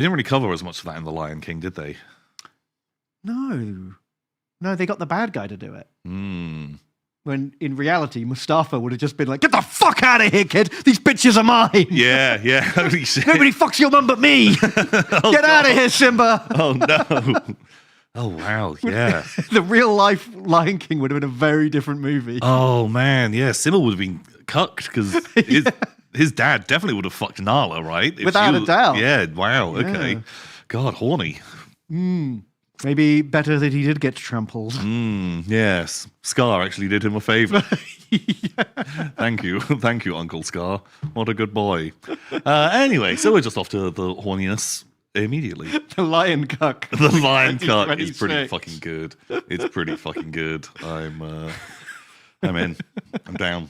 They didn't really cover as much of that in The Lion King, did they? No, they got the bad guy to do it. When in reality, Mustafa would have just been like, "Get the fuck out of here, kid! These bitches are mine." Yeah. Holy shit. Nobody fucks your mum but me. Get out of here, Simba. Oh no. Oh wow. Yeah. The real life Lion King would have been a very different movie. Oh man. Yeah. Simba would have been cucked because his dad definitely would have fucked Nala, right? Without a doubt. Yeah. Wow. Okay. Yeah. God, horny. Maybe better that he did get trampled. Yes. Scar actually did him a favor. Thank you, Uncle Scar. What a good boy. Anyway, so we're just off to the horniness immediately. The lion cuck. The lion cuck is pretty fucking good. It's pretty fucking good. I'm in. I'm down.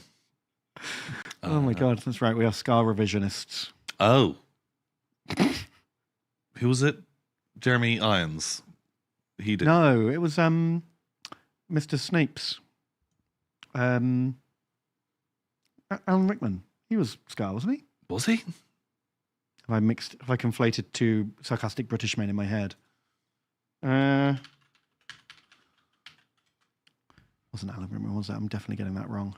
Oh my god, that's right. We are Scar revisionists. Oh. Who was it? Jeremy Irons. He did. No, it was Mr. Snape's. Alan Rickman. He was Scar, wasn't he? Was he? Have I conflated two sarcastic British men in my head? Wasn't Alan Rickman, was that? I'm definitely getting that wrong.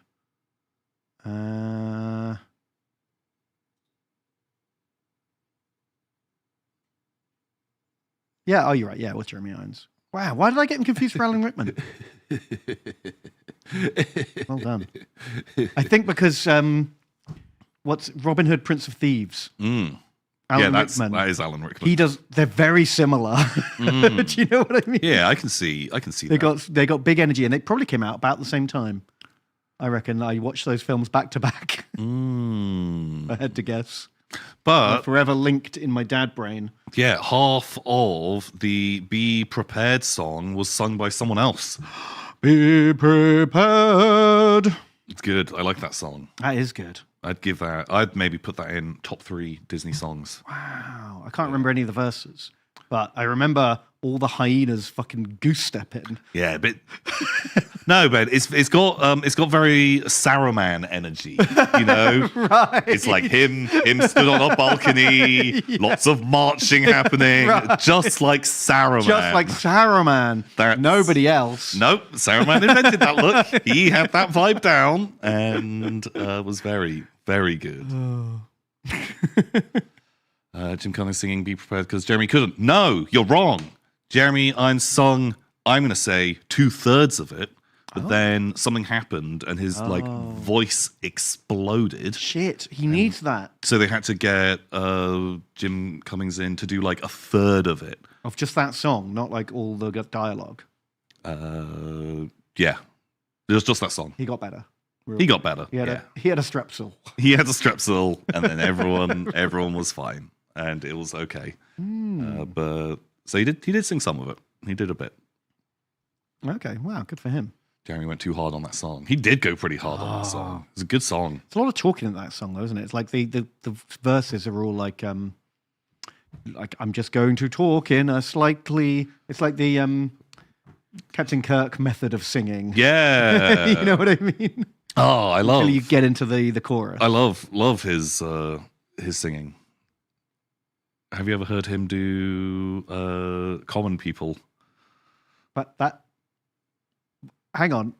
Yeah, oh, you're right. Yeah, it was Jeremy Irons. Wow, why did I get him confused for Alan Rickman? Well done. I think because what's Robin Hood, Prince of Thieves? Alan Rickman. That is Alan Rickman. They're very similar. Do you know what I mean? Yeah, I can see they that. They got big energy, and they probably came out about the same time. I reckon I watched those films back to back. I had to guess. But they're forever linked in my dad brain. Yeah, half of the Be Prepared song was sung by someone else. Be prepared. It's good. I like that song. That is good. I'd maybe put that in top 3 Disney songs. Wow. I can't remember any of the verses, but I remember all the hyenas fucking goose stepping. Yeah, but no, Ben, it's got very Saruman energy, you know. Right. It's like him stood on a balcony, lots of marching happening, just like Saruman. Just like Saruman. Nobody else. Nope, Saruman invented that look. He had that vibe down and was very, very good. Jim Cummings singing Be Prepared because Jeremy couldn't. No, you're wrong. Jeremy Irons sung, I'm going to say, 2/3 of it, but then something happened and his voice exploded. Shit, he needs that. So they had to get Jim Cummings in to do like 1/3 of it. Of just that song, not like all the dialogue. Yeah, it was just that song. He got better. He got better. He had a strepsil. He had a strepsil, and then everyone was fine, and it was okay. But so he did sing some of it. He did a bit. Okay, wow, good for him. Jeremy went too hard on that song. He did go pretty hard on that song. It's a good song. It's a lot of talking in that song, though, isn't it? It's like the verses are all like I'm just going to talk in a slightly. It's like the Captain Kirk method of singing. Yeah, you know what I mean. Oh, I love. Until you get into the chorus. I love his singing. Have you ever heard him do Common People? But that. Hang on,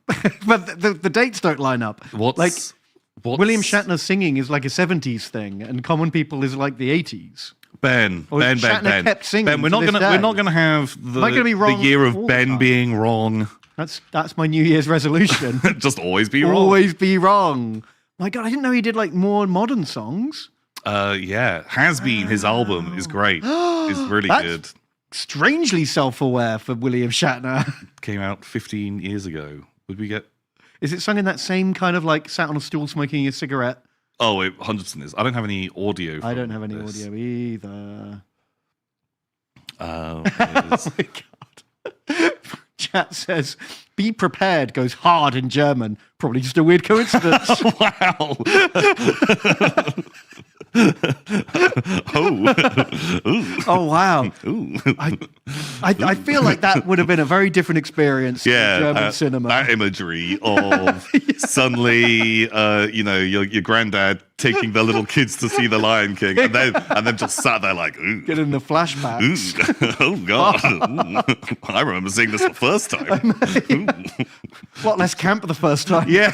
but the dates don't line up. What's William Shatner singing is like a 70s thing, and Common People is like the 80s. Ben. Kept singing. Ben, we're not gonna have the year of Ben being wrong. That's my New Year's resolution. Just always be wrong. Always be wrong. My God, I didn't know he did like more modern songs. Yeah, Has Been. His album is great. It's really good. Strangely self-aware for William Shatner. Came out 15 years ago. Would we get? Is it sung in that same kind of like sat on a stool smoking a cigarette? Oh, it 100% is. I don't have any audio. I don't have any audio either. Oh my God. Chat says, "Be prepared" goes hard in German. Probably just a weird coincidence. Wow. Oh wow. Ooh. I I feel like that would have been a very different experience in German cinema. That imagery of suddenly, your granddad taking their little kids to see the Lion King, and then just sat there like, ooh. Getting the flashbacks. Oh God! I remember seeing this the first time. A lot less camp the first time. Yeah.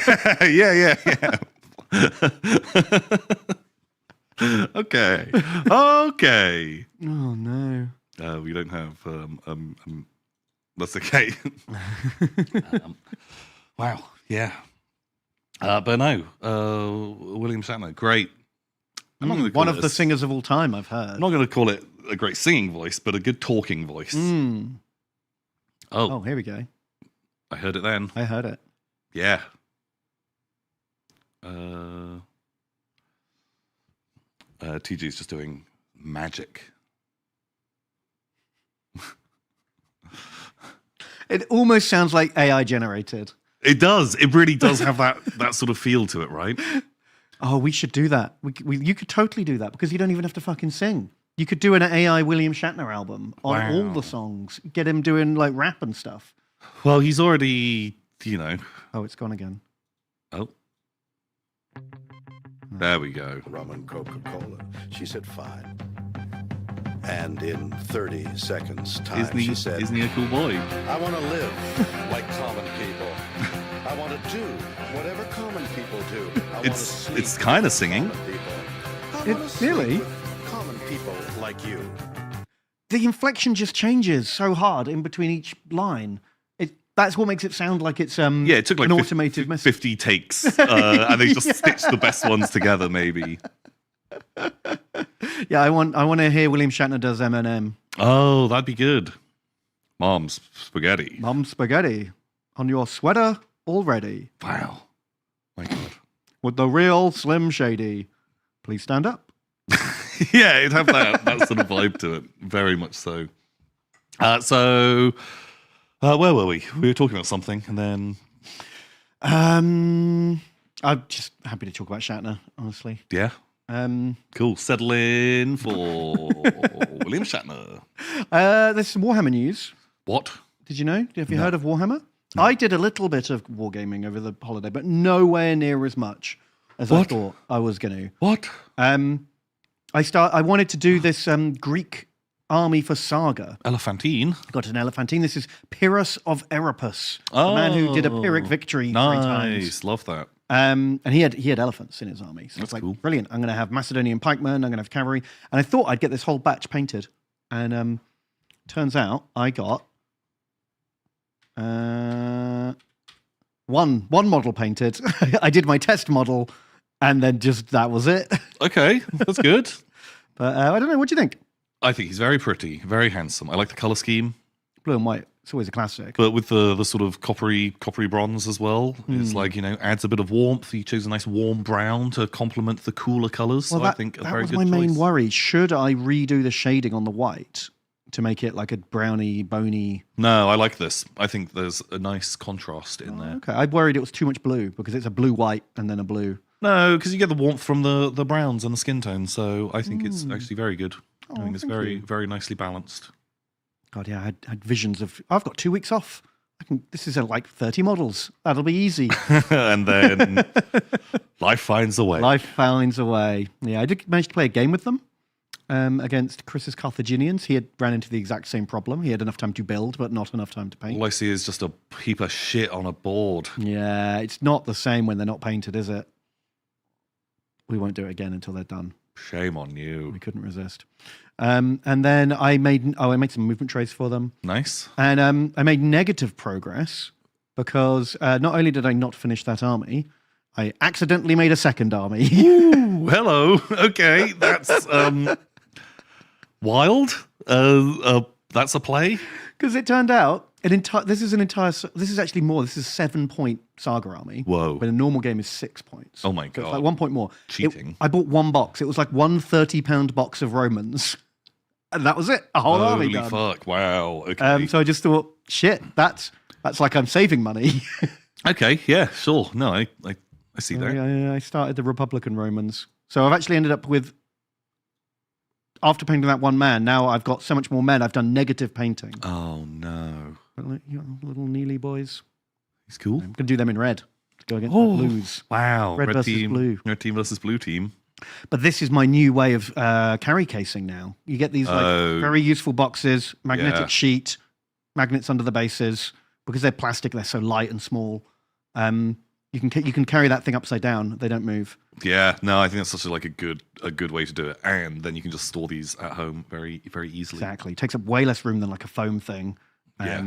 Okay. Oh no. We don't have. That's okay. Wow. Yeah. But no. William Shatner, great. I'm not gonna call One it of the singers of all time, I've heard. I'm not going to call it a great singing voice, but a good talking voice. Oh, here we go. I heard it then. I heard it. Yeah. TG's just doing magic. It almost sounds like AI generated. It does. It really does have that sort of feel to it, right? Oh, we should do that. You could totally do that because you don't even have to fucking sing. You could do an AI William Shatner album on all the songs. Get him doing like rap and stuff. Well, he's already, Oh, it's gone again. Oh. There we go. Rum and Coca-Cola. She said, fine. And in 30 seconds time, she said, isn't he a cool boy? I want to live like common people. I want to do whatever common people do. It's kind of singing. Really? Common people like you. The inflection just changes so hard in between each line. That's what makes it sound like it's it took like an automated message. 50 takes, and they just stitched the best ones together, maybe. Yeah, I want to hear William Shatner does Eminem. Oh, that'd be good. Mom's spaghetti. Mom's spaghetti on your sweater already. Wow, my God. With the real Slim Shady. Please stand up. Yeah, it'd have that sort of vibe to it, very much so. Where were we? We were talking about something, and then... I'm just happy to talk about Shatner, honestly. Yeah? Cool. Settle in for William Shatner. There's some Warhammer news. What? Did you know? Have you heard of Warhammer? No. I did a little bit of wargaming over the holiday, but nowhere near as much as I thought I was going to. What? I wanted to do this Greek army for Saga. Elephantine. Got an Elephantine. This is Pyrrhus of Erebus, the man who did a Pyrrhic victory 3 times. Nice, love that. And he had elephants in his army. So it's like, cool. Brilliant. I'm going to have Macedonian pikemen, I'm going to have cavalry. And I thought I'd get this whole batch painted. And turns out I got one model painted. I did my test model, and then that was it. Okay, that's good. But I don't know. What do you think? I think he's very pretty, very handsome. I like the color scheme. Blue and white. It's always a classic. But with the sort of coppery bronze as well, it's like, adds a bit of warmth. He chose a nice warm brown to complement the cooler colors. Well, so I think a very good choice. That was my main worry. Should I redo the shading on the white to make it like a browny, bony? No, I like this. I think there's a nice contrast in there. Okay, I worried it was too much blue because it's a blue-white and then a blue. No, because you get the warmth from the browns and the skin tone. So I think it's actually very good. I think it's very, very nicely balanced. God, yeah, I had visions of... I've got 2 weeks off. This is like 30 models. That'll be easy. And then life finds a way. Life finds a way. Yeah, I did manage to play a game with them against Chris's Carthaginians. He had ran into the exact same problem. He had enough time to build, but not enough time to paint. All I see is just a heap of shit on a board. Yeah, it's not the same when they're not painted, is it? We won't do it again until they're done. Shame on you. We couldn't resist. And then I made some movement trays for them. Nice. And I made negative progress because not only did I not finish that army, I accidentally made a second army. Ooh, hello. Okay, that's wild. That's a play. Because it turned out this is actually more. This is 7-point Saga army. Whoa. But a normal game is 6 points. Oh my So God. it's like 1 point more. Cheating. I bought one box. It was like 1 30-pound box of Romans. And that was it. A whole army done. Holy fuck. Wow. Okay. So I just thought, shit, that's like I'm saving money. Okay, yeah, sure. No, I see that. I started the Republican Romans. So I've actually ended up with after painting that one man, now I've got so much more men. I've done negative painting. Oh no. But little Neely boys. He's cool. I'm going to do them in red to go against the blues. Wow. Red versus team, blue. Red team versus blue team. But this is my new way of carry casing now. You get these very useful boxes, magnetic sheet, magnets under the bases. Because they're plastic, they're so light and small. You can carry that thing upside down. They don't move. Yeah, no, I think that's such a good way to do it. And then you can just store these at home very, very easily. Exactly. It takes up way less room than like a foam thing. Yeah.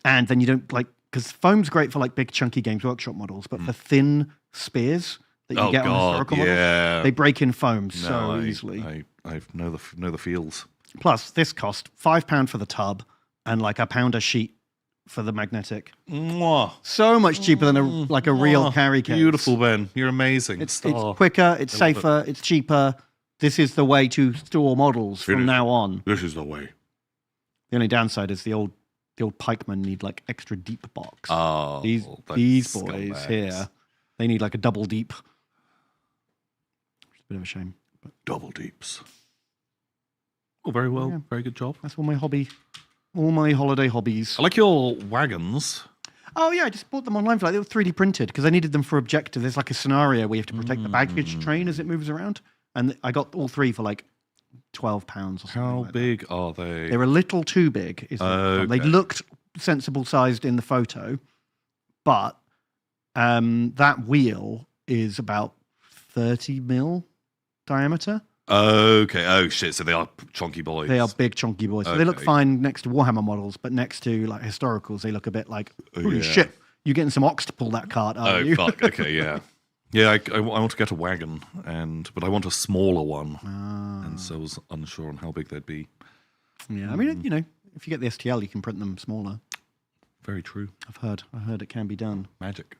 And then you don't because foam's great for like big chunky Games Workshop models, but for thin spears that you get on historical models, they break in foam so easily. I know the feels. Plus, this cost £5 for the tub and like £1 a sheet for the magnetic. Mwah. So much cheaper than a real carry case. Beautiful, Ben. You're amazing. It's quicker, it's safer, it's cheaper. This is the way to store models from now on. This is the way. The only downside is the old pikemen need like extra deep box. Oh, these boys here, they need like a double deep. It's a bit of a shame. But double deeps. Oh, very well. Yeah. Very good job. That's all my holiday hobbies. I like your wagons. Oh yeah, I just bought them online for they were 3D printed because I needed them for objective. There's like a scenario where you have to protect the baggage train as it moves around, and I got all 3 for like £12 or something. How big are they? They're a little too big. They looked sensible sized in the photo, but that wheel is about 30 mil diameter. Okay. Oh shit. So they are chunky boys. They are big chunky boys. So they look fine next to Warhammer models, but next to like historicals, they look a bit like holy shit. You're getting some ox to pull that cart, aren't you? Oh fuck. Okay. Yeah. Yeah. I want to get a wagon, but I want a smaller one, and so I was unsure on how big they'd be. Yeah. I mean, if you get the STL, you can print them smaller. Very true. I've heard it can be done. Magic.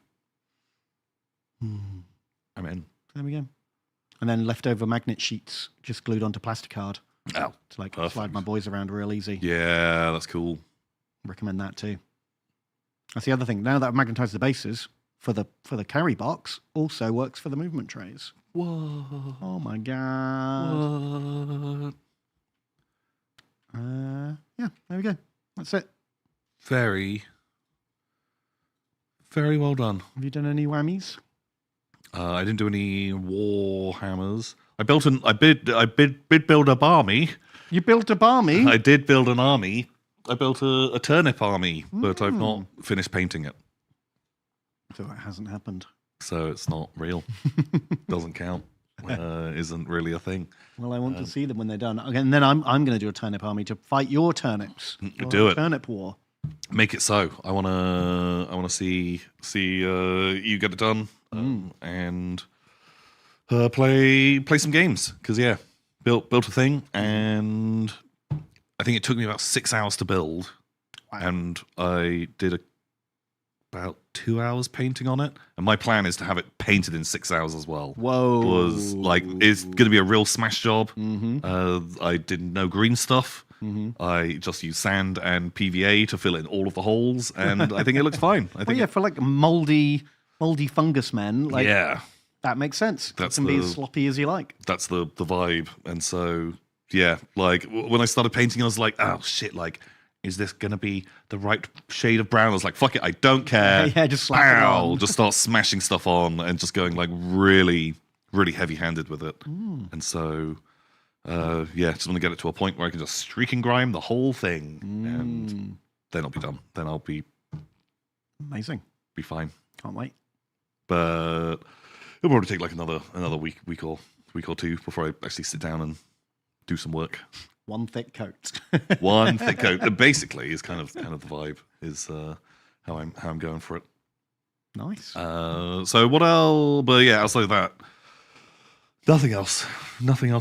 I'm in. There we go. And then leftover magnet sheets just glued onto plasticard. Oh, to like slide my boys around real easy. Yeah, that's cool. Recommend that too. That's the other thing. Now that I've magnetized the bases for the carry box, also works for the movement trays. Whoa! Oh my god! What? Yeah, there we go. That's it. Very, very well done. Have you done any whammies? I didn't do any Warhammers. I did build a army. You built a army? I did build an army. I built a turnip army, but I've not finished painting it. So that hasn't happened. So it's not real. Doesn't count. Isn't really a thing. Well, I want to see them when they're done. Okay, and then I'm going to do a turnip army to fight your turnips. Do it. Turnip war. Make it so. I wanna see you get it done and play some games because built a thing and I think it took me about 6 hours to build, and I did about 2 hours painting on it. And my plan is to have it painted in 6 hours as well. Whoa! Was like it's going to be a real smash job. I did no green stuff. I just used sand and PVA to fill in all of the holes, and I think it looks fine. I think for like moldy fungus men, that makes sense. That can be as sloppy as you like. That's the vibe, and so like when I started painting, I was like, oh shit, like is this gonna be the right shade of brown? I was like, fuck it, I don't care. Just slap it on. Just start smashing stuff on and just going like really, really heavy-handed with it, and so. Just want to get it to a point where I can just streak and grime the whole thing, and then I'll be done. Then I'll be amazing. Be fine. Can't wait. But it'll probably take like another week or two before I actually sit down and do some work. One thick coat. One thick coat. Basically, is kind of the vibe. Is how I'm going for it. Nice. So what else? But outside of that, nothing else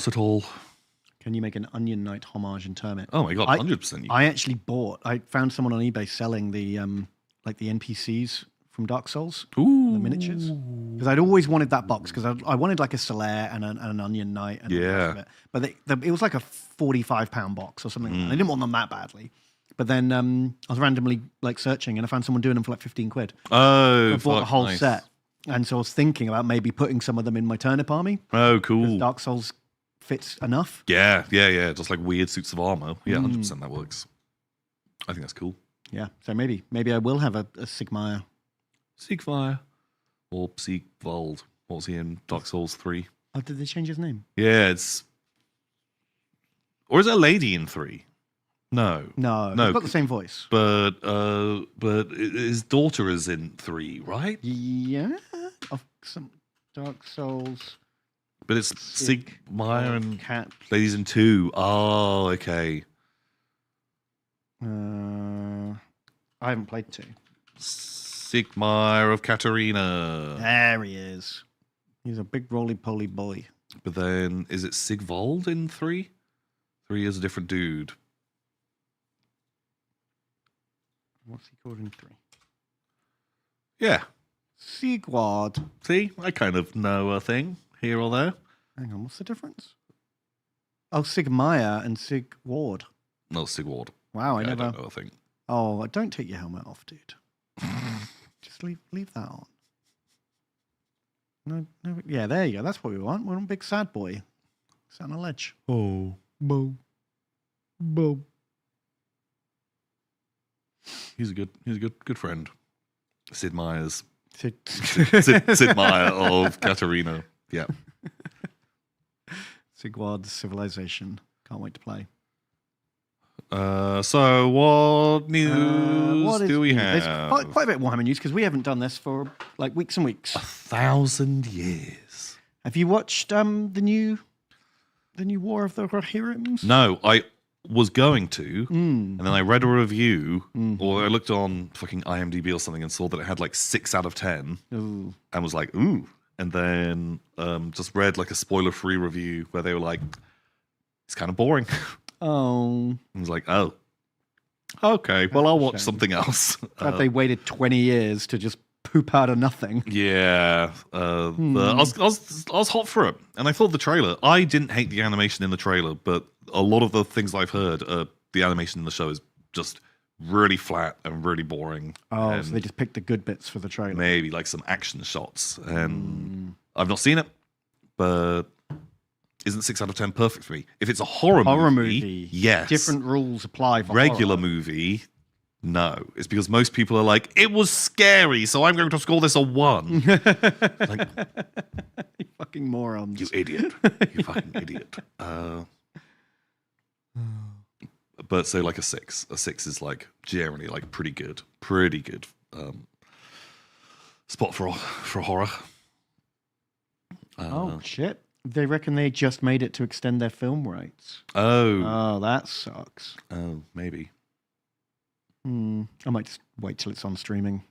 at all. Can you make an Onion Knight homage in Turnip? Oh my god, 100%. I found someone on eBay selling the like the NPCs from Dark Souls, Ooh. the miniatures. Because I'd always wanted that box because I wanted like a Solaire and an Onion Knight. And all the rest of it. But it was like a £45 box or something. I didn't want them that badly. But then I was randomly like searching and I found someone doing them for like 15 quid. Oh, I bought a whole set. And so I was thinking about maybe putting some of them in my Turnip army. Oh, cool. Dark Souls fits enough. Yeah. Just like weird suits of armor. Yeah, 100% that works. I think that's cool. Yeah, so maybe I will have a Sigmire. Siegfried or Siegwald. What was he in Dark Souls 3? Oh, did they change his name? Yeah, it's... Or is it a lady in 3? No. No, he's got the same voice. But his daughter is in 3, right? Yeah, of some Dark Souls. But it's Sigmire and Cat. ladies in 2. Oh, okay. I haven't played 2. Sigmire of Katarina. There he is. He's a big roly-poly boy. But then, is it Sigvald in 3? 3 is a different dude. What's he called in 3? Yeah. Sigward. See, I kind of know a thing here or there. Hang on, what's the difference? Oh, Sigmire and Sigward. No, Sigward. Wow, I Yeah, never. I don't know a thing. Oh, don't take your helmet off, dude. Just leave that on. No, yeah, there you go. That's what we want. We want a big sad boy. Sat on a ledge. Oh. Bo. He's a good friend. Sid Meier's. Sig- Sid Meier of Katarina. Yeah. Sigward's Civilization. Can't wait to play. So what news do we have? There's quite a bit of Warhammer news because we haven't done this for like weeks and weeks. 1,000 years. Have you watched the new War of the Heroes? No, I was going to, and then I read a review, or I looked on fucking IMDb or something and saw that it had like 6 out of 10, Ooh. and was like, ooh. And then just read like a spoiler-free review where they were like, it's kind of boring. Oh. I was like, oh, okay, well, I'll watch something else. Glad they waited 20 years to just poop out of nothing. Yeah, I was hot for it, and I thought the trailer. I didn't hate the animation in the trailer, but a lot of the things I've heard, the animation in the show is just really flat and really boring. Oh, and so they just picked the good bits for the trailer. maybe like some action shots, and I've not seen it, but isn't 6 out of 10 perfect for me? If it's a horror movie, yes. Different rules apply for regular horror. movie. No, it's because most people are like, it was scary, so I'm going to score this a 1. Like, You fucking morons. you idiot. You fucking idiot. But say like a 6. A 6 is like generally like pretty good. Pretty good spot for horror. Oh, shit. They reckon they just made it to extend their film rights. Oh. Oh, that sucks. Oh, maybe. I might just wait till it's on streaming.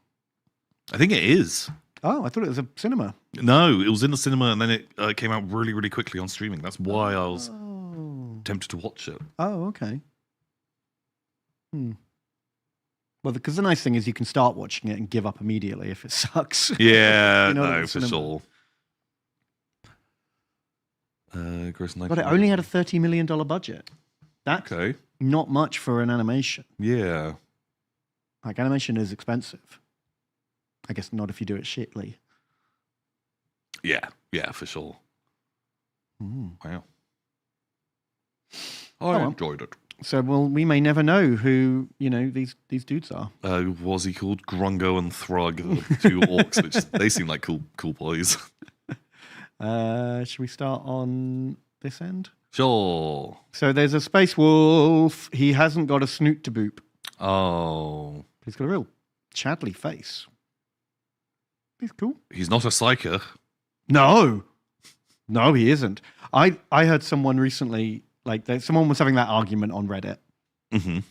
I think it is. Oh, I thought it was a cinema. No, it was in the cinema and then it came out really, really quickly on streaming. That's why I was tempted to watch it. Oh, okay. Well, because the nice thing is you can start watching it and give up immediately if it sucks. Yeah, You know, no, the for cinema. sure. Gross But it only had a $30 million budget. That's Okay. not much for an animation. Yeah. Like, animation is expensive. I guess not if you do it shitly. Yeah, for sure. Wow. I well. enjoyed it. So, well, we may never know who, these dudes are. What was he called? Grungo and Thrug, the 2 orcs, which they seem like cool boys. Should we start on this end? Sure. So there's a space wolf. He hasn't got a snoot to boop. Oh. He's got a real Chadley face. He's cool. He's not a psyker. No, he isn't. I heard someone recently, someone was having that argument on Reddit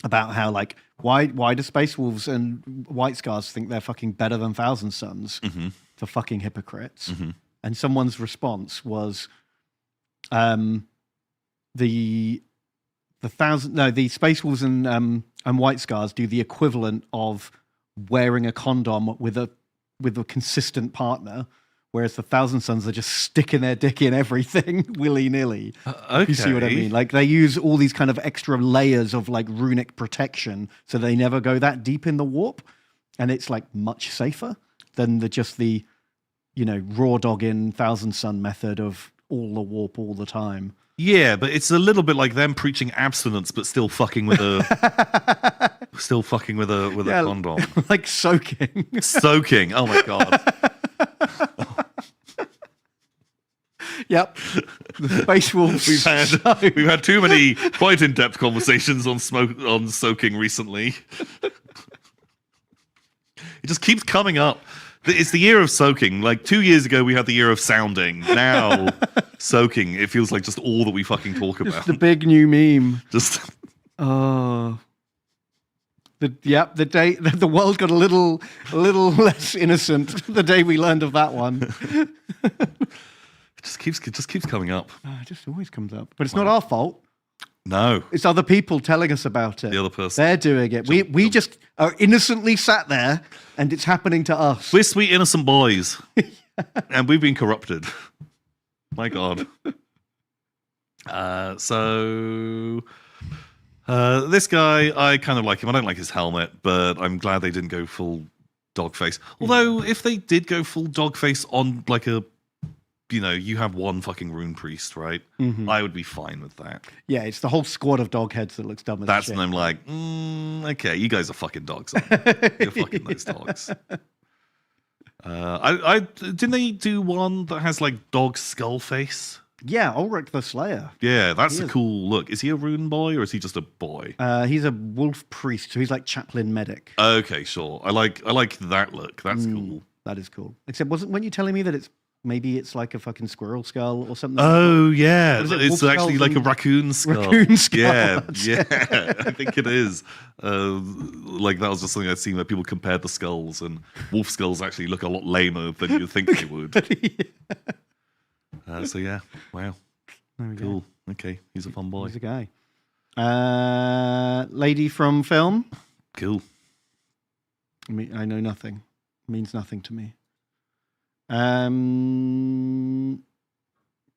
about how, why do Space Wolves and White Scars think they're fucking better than Thousand Sons for fucking hypocrites? And someone's response was, the Space Wolves and White Scars do the equivalent of wearing a condom with a consistent partner, whereas the Thousand Sons are just sticking their dick in everything willy-nilly. Okay. You see what I mean? Like, they use all these kind of extra layers of runic protection so they never go that deep in the warp, and it's much safer than the raw dogging Thousand Sun method of all the warp all the time. Yeah, but it's a little bit like them preaching abstinence, but still fucking with a condom. Like soaking. Soaking. Oh my god. Yep. The Space Wolves. We've had too many quite in-depth conversations on soaking recently. It just keeps coming up. It's the year of soaking. Like 2 years ago, we had the year of sounding. Now, soaking. It feels like just all that we fucking talk about. Just the big new meme. Just. Oh. The day the world got a little less innocent the day we learned of that one. It just keeps coming up. It just always comes up. But it's not our fault. No. It's other people telling us about it. The other person. They're doing it. We just are innocently sat there and it's happening to us. We're sweet innocent boys. And we've been corrupted. My God. This guy, I kind of like him. I don't like his helmet, but I'm glad they didn't go full dogface. Although, if they did go full dogface on like a, you have one fucking rune priest, right? Mm-hmm. I would be fine with that. Yeah, it's the whole squad of dog heads that looks dumb as That's shit. when I'm like, okay, you guys are fucking dogs. You're fucking those dogs. Didn't they do one that has like dog skull face? Yeah, Ulrich the Slayer. Yeah, that's a cool look. Is he a rune boy or is he just a boy? He's a wolf priest, so he's like chaplain medic. Okay, sure. I like that look. That's cool. That is cool. Except weren't you telling me that maybe it's like a fucking squirrel skull or something? Oh yeah, it's actually like a raccoon skull. Raccoon skull. Yeah, I think it is. Like that was just something I'd seen where people compared the skulls, and wolf skulls actually look a lot lamer than you'd think they would. So yeah, wow, cool. Go. Okay, he's a fun boy. He's a guy. Lady from film. Cool. I know nothing. Means nothing to me.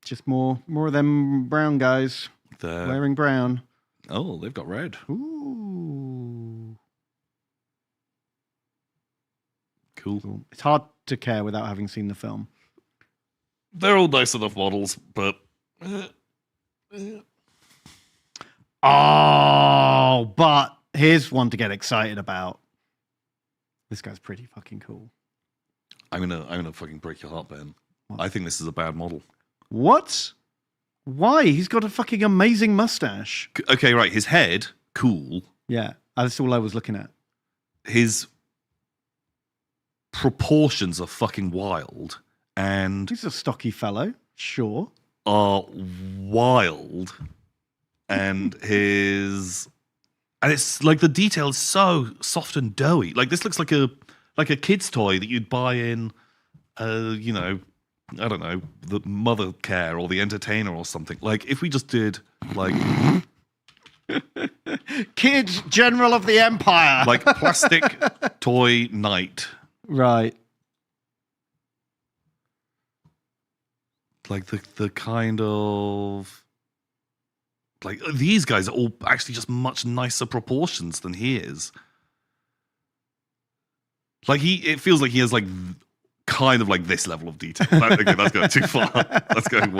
Just more of them brown guys wearing brown. Oh, they've got red. Ooh, cool. It's hard to care without having seen the film. They're all nice enough models, but but here's one to get excited about. This guy's pretty fucking cool. I'm gonna fucking break your heart, Ben. What? I think this is a bad model. What? Why? He's got a fucking amazing mustache. Okay, right. His head, cool. Yeah, that's all I was looking at. His proportions are fucking wild, and he's a stocky fellow. Sure. Are wild, and it's like the detail is so soft and doughy. Like this looks like a kid's toy that you'd buy in, I don't know, the Mother Care or the Entertainer or something. Like if we just did like Kids General of the Empire, like plastic toy knight, right? Like the kind of like these guys are all actually just much nicer proportions than he is. Like it feels like he has like kind of like this level of detail. Okay, that's going too far. That's going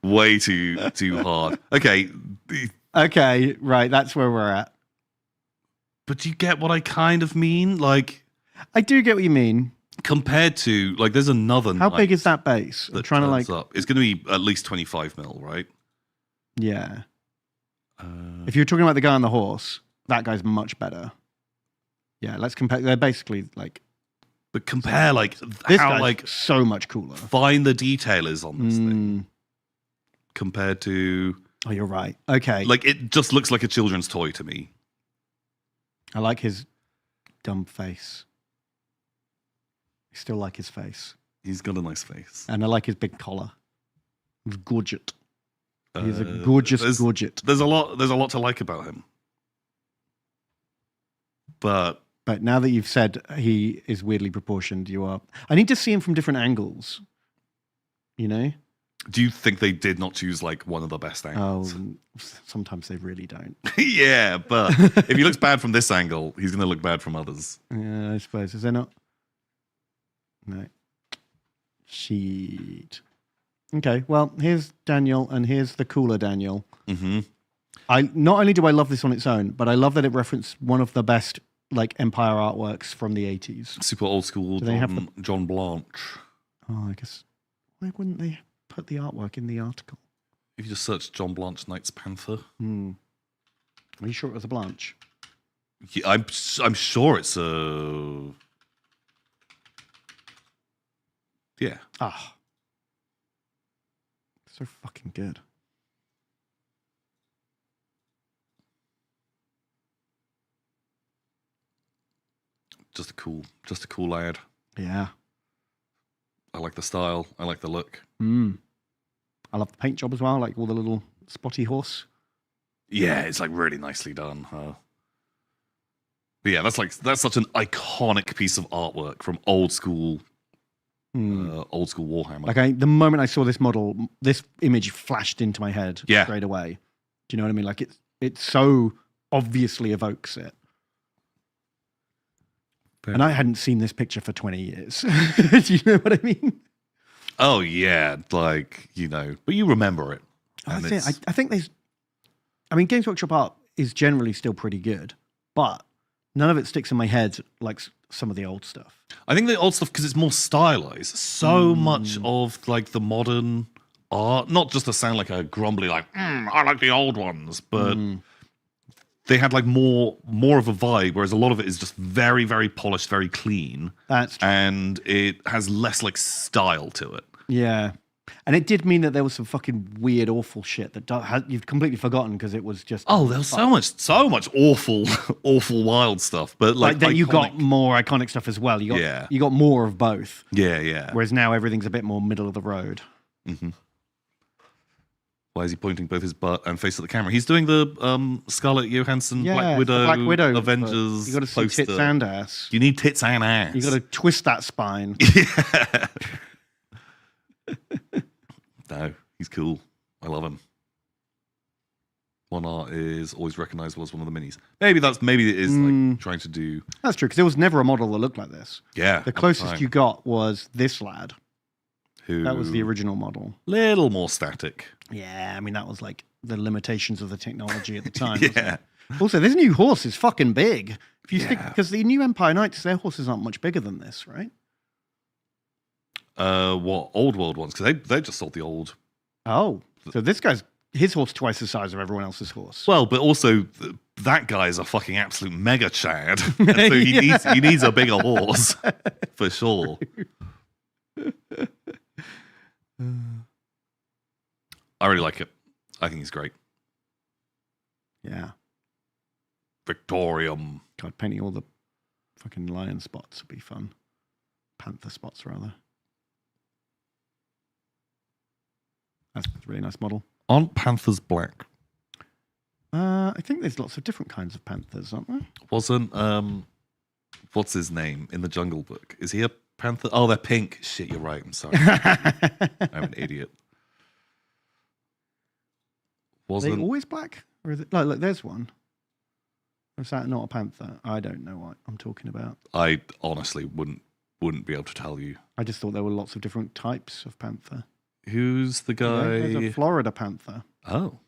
way too hard. Okay, right. That's where we're at. But do you get what I kind of mean? Like, I do get what you mean. Compared to like, there's another. How big is that base? I'm trying to like. It's going to be at least 25 mil, right? Yeah. If you're talking about the guy on the horse, that guy's much better. Yeah, let's compare. They're basically like. But compare like this how guy's like so much cooler. Fine the detail is on this thing compared to. Oh, you're right. Okay, like it just looks like a children's toy to me. I like his dumb face. I still like his face. He's got a nice face, and I like his big collar. He's gorgeous. He's a gorgeous. There's a lot to like about him. But now that you've said he is weirdly proportioned, I need to see him from different angles. You know? Do you think they did not choose like one of the best angles? Oh, sometimes they really don't. Yeah, but if he looks bad from this angle, he's going to look bad from others. Yeah, I suppose. Is there not? No. Shit. Okay, well, here's Daniel, and here's the cooler Daniel. Mm-hmm. Not only do I love this on its own, but I love that it referenced one of the best like Empire artworks from the 80s. Super old school Do they have John Blanche. Oh, I guess why wouldn't they put the artwork in the article? If you just search John Blanche Knights Panther. Are you sure it was a Blanche? Yeah, I'm sure it's a... Yeah. Ah. So fucking good. Just a cool lad. Yeah. I like the style. I like the look. I love the paint job as well, like all the little spotty horse. Yeah, it's like really nicely done. But yeah, that's such an iconic piece of artwork from old school Warhammer. Like the moment I saw this model, this image flashed into my head straight away. Do you know what I mean? Like it so obviously evokes it. And I hadn't seen this picture for 20 years. Do you know what I mean? Oh yeah, like but you remember it. And that's it. I think Games Workshop art is generally still pretty good, but none of it sticks in my head like some of the old stuff. I think the old stuff, because it's more stylized. So much of like the modern art, not just to sound like a grumbly like I like the old ones, but they had like more of a vibe, whereas a lot of it is just very, very polished, very clean. That's true. And it has less like style to it. Yeah. And it did mean that there was some fucking weird, awful shit that you've completely forgotten because it was just... Oh, there was so much awful, awful, wild stuff. But like that you got more iconic stuff as well. You got more of both. Yeah, yeah. Whereas now everything's a bit more middle of the road. Mm-hmm. Why is he pointing both his butt and face at the camera? He's doing the Scarlett Johansson Black Widow Avengers you got to see poster. tits and ass. You need tits and ass. You got to twist that spine. Yeah. No, he's cool. I love him. One art is always recognizable as one of the minis. Maybe it is like trying to do. That's true, because there was never a model that looked like this. Yeah. The closest you got was this lad. That was the original model. Little more static. Yeah, I mean, that was like the limitations of the technology at the time. Yeah. Also, this new horse is fucking big. If you stick, because the new Empire Knights, their horses aren't much bigger than this, right? What old world ones? Because they just sold the old. Oh, so his horse twice the size of everyone else's horse. Well, but also that guy's a fucking absolute mega chad, and so he needs a bigger horse for sure. I really like it. I think he's great. Yeah. Victorium. God, painting all the fucking lion spots would be fun. Panther spots, rather. That's a really nice model. Aren't panthers black? I think there's lots of different kinds of panthers, aren't there? Wasn't what's his name in the Jungle Book? Is he a panther? Oh, they're pink. Shit, you're right. I'm sorry. I'm an idiot. Are they always black? Or is it look, there's one. Or is that not a panther? I don't know what I'm talking about. I honestly wouldn't be able to tell you. I just thought there were lots of different types of panther. Who's the guy? There's a Florida panther. Oh.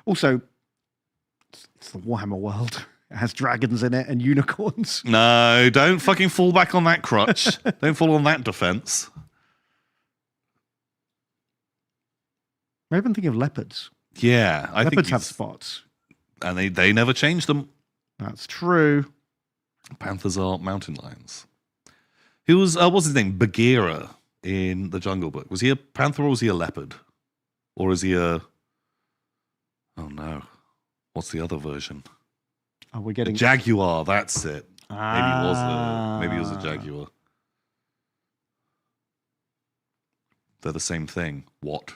Also, it's the Warhammer world. It has dragons in it and unicorns. No, don't fucking fall back on that crutch. Don't fall on that defense. Maybe I'm thinking of leopards. Yeah, I think leopards have spots. And they never changed them. That's true. Panthers are mountain lions. Who was, what's his name? Bagheera in the Jungle Book. Was he a panther or was he a leopard? Or is he a... Oh no. What's the other version? Oh, we're getting... A jaguar, that's it. Maybe he was a jaguar. They're the same thing. What?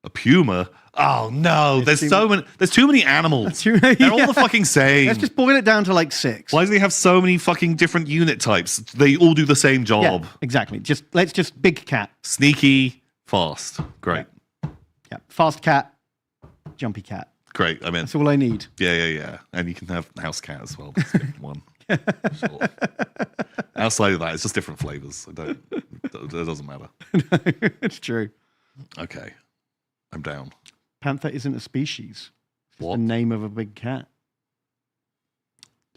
A puma? Oh no! There's too many animals. They're all the fucking same. Let's just boil it down to like 6. Why do they have so many fucking different unit types? They all do the same job. Yeah, exactly. Let's just big cat, sneaky, fast. Great. Yeah. Fast cat, jumpy cat. Great. I mean, that's all I need. Yeah. And you can have house cat as well. That's a different one. Sure. Outside of that, it's just different flavors. I don't That doesn't matter. It's true. Okay. I'm down. Panther isn't a species. It's What? the name of a big cat.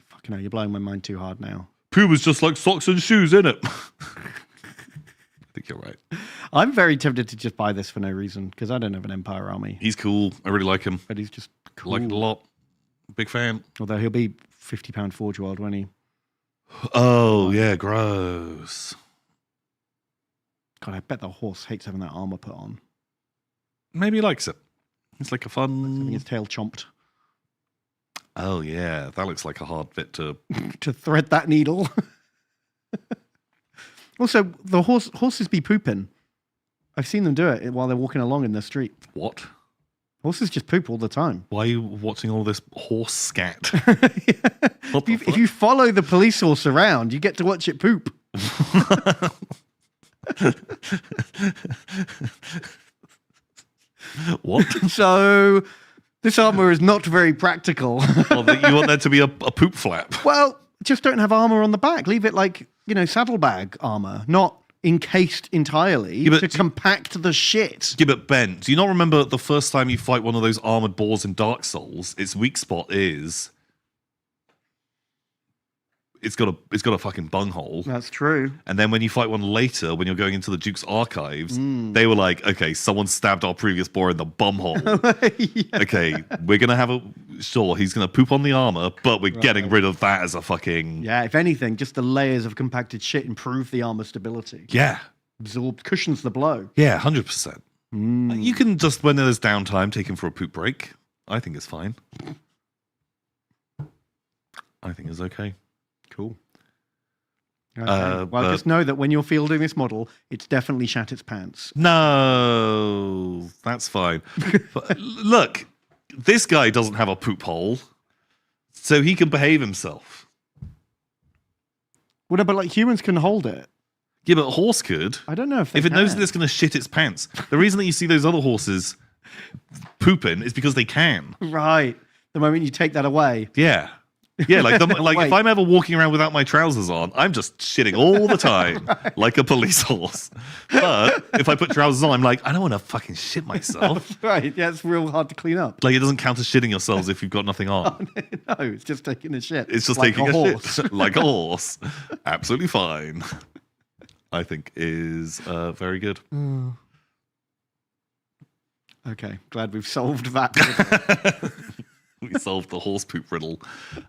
Fucking hell, you're blowing my mind too hard now. Puma's just like socks and shoes, innit? I think you're right. I'm very tempted to just buy this for no reason because I don't have an Empire army. He's cool. I really like him. But he's just cool. Like it a lot. Big fan. Although he'll be £50 Forge World, won't he? Oh, yeah, gross. God, I bet the horse hates having that armor put on. Maybe he likes it. It's like a Having fun... his tail chomped. Oh, yeah. That looks like a hard bit to... To thread that needle. Also, the horses be pooping. I've seen them do it while they're walking along in the street. What? Horses just poop all the time. Why are you watching all this horse scat? What the If you follow the police horse around, you get to watch it poop. What? So this armor is not very practical. Well, you want there to be a poop flap. Well, just don't have armor on the back. Leave it like, saddlebag armor, not encased entirely Yeah, but to compact the shit. Yeah, but Ben, do you not remember the first time you fight one of those armored boars in Dark Souls? Its weak spot is it's got a fucking bunghole. That's true. And then when you fight one later, when you're going into the Duke's archives, they were like, okay, someone stabbed our previous boar in the bumhole. Yeah. Okay, we're gonna have he's gonna poop on the armor, but we're getting rid of that as a fucking Yeah, if anything, just the layers of compacted shit improve the armor stability. yeah, Cushions the blow. yeah, 100%. You can just when there's downtime, take him for a poop break. I think it's fine. I think it's okay. Cool. Okay. Well, just know that when you're fielding this model, it's definitely shat its pants. No, that's fine. But look, this guy doesn't have a poop hole, so he can behave himself. Well, no, but like humans can hold it. Yeah, but a horse could. I don't know if it knows can. that it's going to shit its pants. The reason that you see those other horses pooping is because they can. Right. The moment you take that away. Yeah. Yeah, like Wait. if I'm ever walking around without my trousers on, I'm just shitting all the time, like a police horse. But if I put trousers on, I'm like, I don't want to fucking shit myself. Right. Yeah, it's real hard to clean up. Like, it doesn't count as shitting yourselves if you've got nothing on. No, it's just taking a shit. It's just like taking a horse. shit like a horse. Absolutely fine. I think is very good. Okay, glad we've solved that. We solved the horse poop riddle.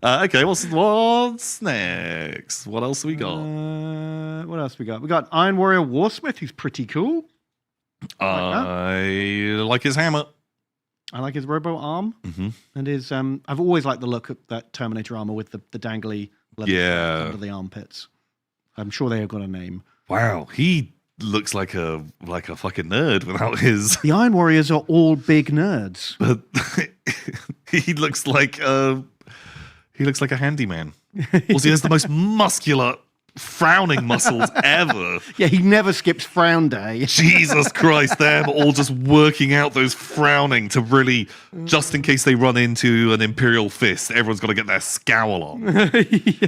Okay, what's next? What else have we got? What else we got? We got Iron Warrior Warsmith, who's pretty cool. I like his hammer. I like his robo arm Mm-hmm. and his. I've always liked the look of that Terminator armor with the dangly leather Yeah. under the armpits. I'm sure they have got a name. Wow, he looks like a fucking nerd without his. The Iron Warriors are all big nerds. But he looks like a handyman. Also, he has the most muscular, frowning muscles ever. Yeah, he never skips frown day. Jesus Christ, they're all just working out those frowning to really, just in case they run into an Imperial fist, everyone's got to get their scowl on.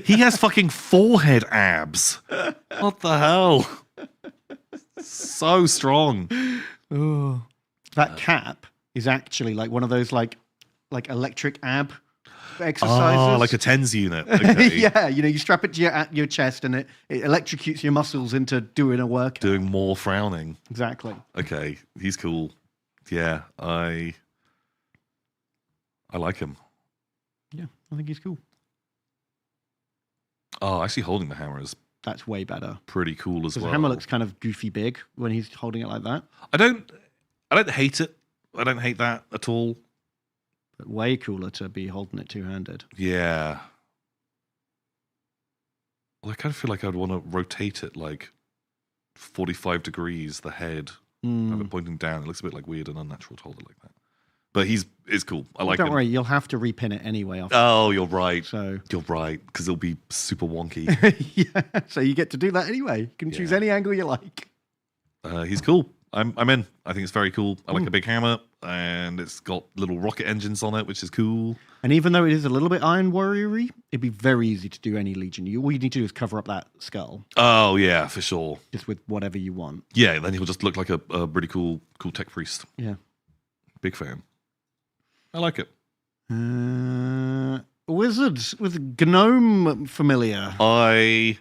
He has fucking forehead abs. What the hell? So strong. Oh. That cap is actually like one of those like electric ab exercises. Oh, like a TENS unit. Okay. Yeah, you strap it to your chest and it electrocutes your muscles into doing a workout. Doing more frowning. Exactly. Okay, he's cool. Yeah, I like him. Yeah, I think he's cool. Oh, actually holding the hammer is That's way better. pretty cool as Because well. the hammer looks kind of goofy big when he's holding it like that. I don't hate it. I don't hate that at all. But way cooler to be holding it two-handed. Yeah. Well, I kind of feel like I'd want to rotate it like 45 degrees, the head, have it pointing down. It looks a bit like weird and unnatural to hold it like that. But it's cool. I like Don't him. worry, you'll have to repin it anyway. After Oh, you're right. So You're right, because it'll be super wonky. yeah, so you get to do that anyway. You can choose any angle you like. He's cool. I'm in. I think it's very cool. I like a big hammer. and it's got little rocket engines on it, which is cool. And even though it is a little bit Iron Warrior-y, it'd be very easy to do any Legion. All you need to do is cover up that skull. Oh, yeah, for sure. Just with whatever you want. Yeah, then he'll just look like a pretty cool tech priest. Yeah. Big fan. I like it. Wizard with Gnome familiar. I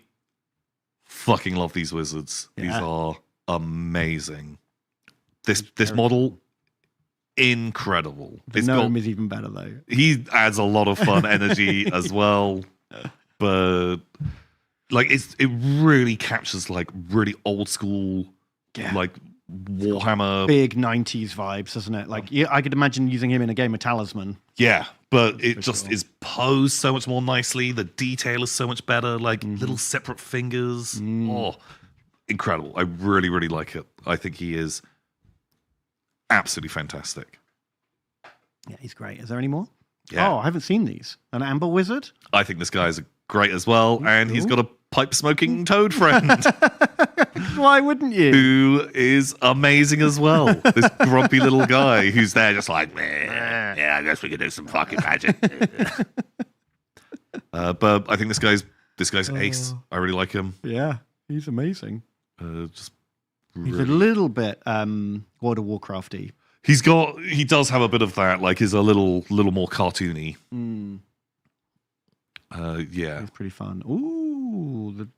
fucking love these wizards. Yeah. These are amazing. This model, incredible. The Gnome is even better, though. He adds a lot of fun energy as well. But like it really captures like really old school, like Warhammer, big 90s vibes, doesn't it? Like I could imagine using him in a game of Talisman. Yeah, but it just is posed so much more nicely. The detail is so much better. Like little separate fingers. Oh, incredible. I really, really like it. I think he is absolutely fantastic. Yeah, he's great. Is there any more? Yeah. Oh, I haven't seen these. An Amber Wizard? I think this guy is great as well. And he's got a pipe-smoking toad friend. Why wouldn't you? Who is amazing as well. This grumpy little guy who's there just like, yeah, I guess we could do some fucking magic. But I think this guy's ace. I really like him. Yeah, he's amazing. He's a little bit World of Warcrafty. He does have a bit of that, like he's a little more cartoony. Yeah. It's pretty fun. Ooh, the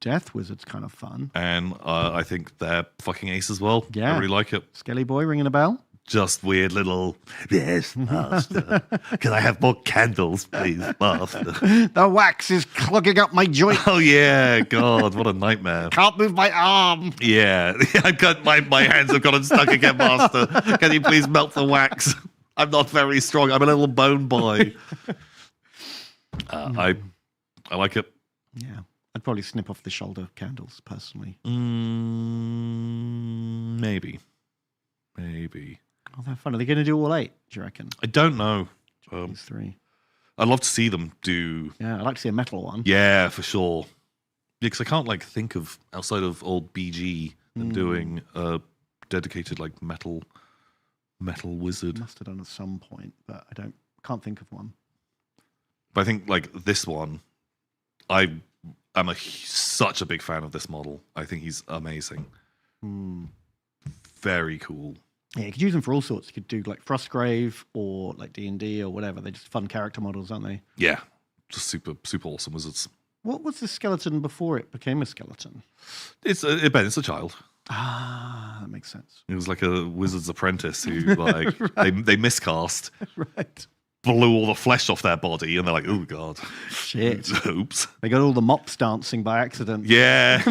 Death Wizard's kind of fun. And I think they're fucking ace as well. Yeah. I really like it. Skelly Boy ringing a bell? Just weird little, yes, master. Can I have more candles, please, master? The wax is clogging up my joint. Oh, yeah. God, what a nightmare. Can't move my arm. Yeah. I've got my hands have gotten stuck again, master. Can you please melt the wax? I'm not very strong. I'm a little bone boy. I like it. Yeah. I'd probably snip off the shoulder candles, personally. Maybe. Oh, they're fun. Are they going to do all 8, do you reckon? I don't know. These 3. I'd love to see them do... Yeah, I'd like to see a metal one. Yeah, for sure. Yeah, because I can't think of, outside of old BG, them doing a dedicated metal wizard. Must have done at some point, but I can't think of one. But I think this one, I'm such a big fan of this model. I think he's amazing. Very cool. Yeah, you could use them for all sorts. You could do Frostgrave or D&D or whatever. They're just fun character models, aren't they? Yeah, just super awesome wizards. What was the skeleton before it became a skeleton? It's a child. Ah, that makes sense. It was like a wizard's apprentice who they miscast. Right. Blew all the flesh off their body, and they're like, "Oh God, shit! Oops!" They got all the mops dancing by accident. Yeah,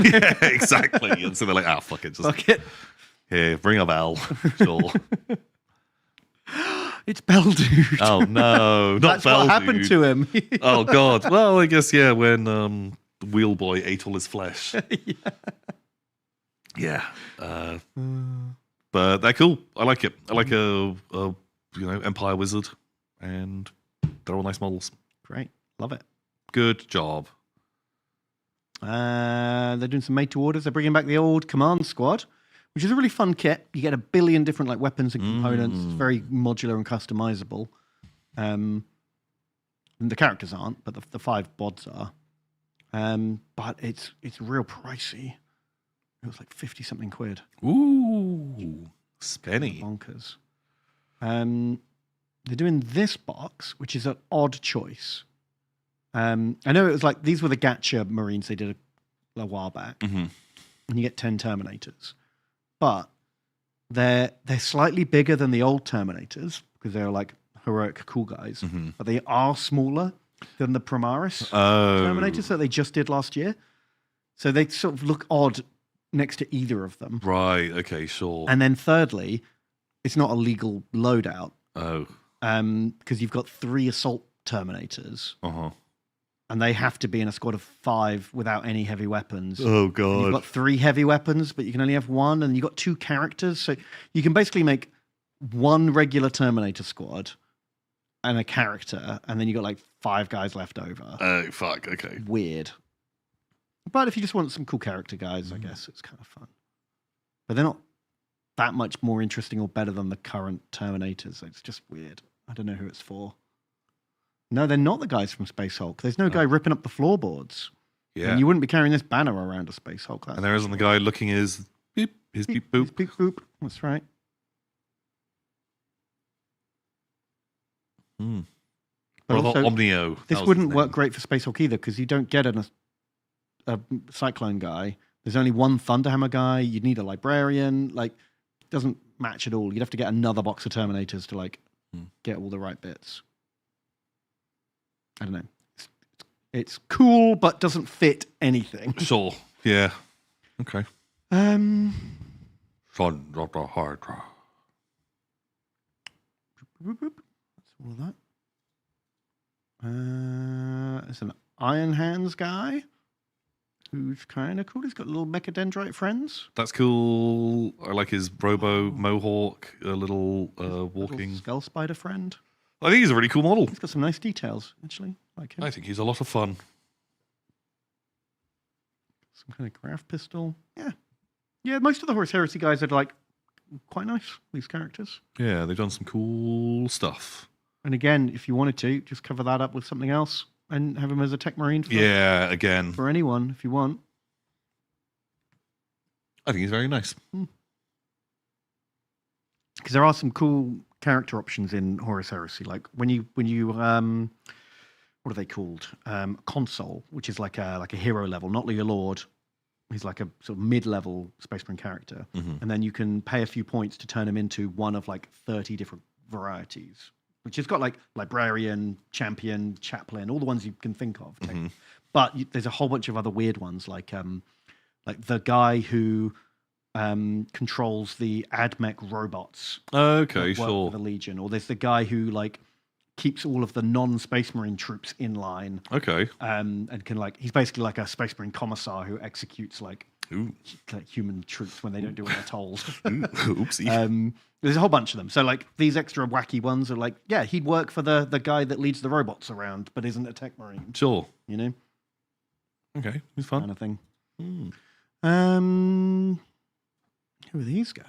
exactly. And so they're like, "Ah, fuck it, fuck it. Here, bring a bell, sure." It's Bell Dude. Oh no, not That's Bell what happened Dude. to him. Oh God. Well, I guess when the Wheel Boy ate all his flesh. Yeah. But they're cool. I like it. I like a Empire Wizard. And they're all nice models. Great. Love it. Good job. They're doing some made to orders. They're bringing back the old Command Squad, which is a really fun kit. You get a billion different weapons and components. It's very modular and customizable. And the characters aren't, but the 5 bods are. But it's real pricey. It was 50-something quid. Ooh. Spenny. Bonkers. They're doing this box, which is an odd choice. I know it was these were the Gacha Marines they did a while back. And you get 10 Terminators. But they're slightly bigger than the old Terminators because they're heroic cool guys. But they are smaller than the Primaris Terminators that they just did last year. So they sort of look odd next to either of them. Right, okay, sure. And then thirdly, it's not a legal loadout. Oh. Because you've got 3 assault Terminators. And they have to be in a squad of 5 without any heavy weapons. Oh, God. And you've got 3 heavy weapons, but you can only have 1. And you've got 2 characters. So you can basically make 1 regular Terminator squad and a character. And then you've got 5 guys left over. Oh, fuck. Okay. Weird. But if you just want some cool character guys, I guess it's kind of fun. But they're not that much more interesting or better than the current Terminators. It's just weird. I don't know who it's for. No, they're not the guys from Space Hulk. There's no guy ripping up the floorboards. Yeah. And you wouldn't be carrying this banner around a Space Hulk. And there isn't the guy looking his beep boop. His beep boop. That's right. Hmm. But Brother also, Omnio. this wouldn't work great for Space Hulk either, because you don't get a Cyclone guy. There's only one Thunderhammer guy. You'd need a Librarian. Like, it doesn't match at all. You'd have to get another box of Terminators to like get all the right bits. I don't know. It's cool, but doesn't fit anything. Sure. Yeah. Okay. Um. Son of the Hydra. That's all of that. It's an Iron Hands guy who's kind of cool. He's got little mechadendrite friends. That's cool. I like his Robo Mohawk, a little walking. Little skull spider friend. I think he's a really cool model. He's got some nice details, actually. Like him. I think he's a lot of fun. Some kind of graph pistol. Yeah. Yeah, most of the Horus Heresy guys are like quite nice, these characters. Yeah, they've done some cool stuff. And again, if you wanted to, just cover that up with something else and have him as a tech marine again. for anyone if you want. I think he's very nice. Because there are some cool character options in Horus Heresy. Like when you what are they called? Console, which is like a hero level, not your lord. He's like a sort of mid-level Space Marine character. And then you can pay a few points to turn him into one of like 30 different varieties, which has got like Librarian, Champion, Chaplain, all the ones you can think of. But there's a whole bunch of other weird ones, like the guy who controls the AdMech robots. Okay, that work sure. for the Legion, or there's the guy who like keeps all of the non-Space Marine troops in line. Okay. And can like he's basically like a Space Marine commissar who executes like human troops when they don't do what they're told. Oopsie. There's a whole bunch of them. So like these extra wacky ones are like, yeah, he'd work for the guy that leads the robots around, but isn't a tech marine. Sure. You know? Okay, he's fun. Kind of thing. Mm. Who are these guys?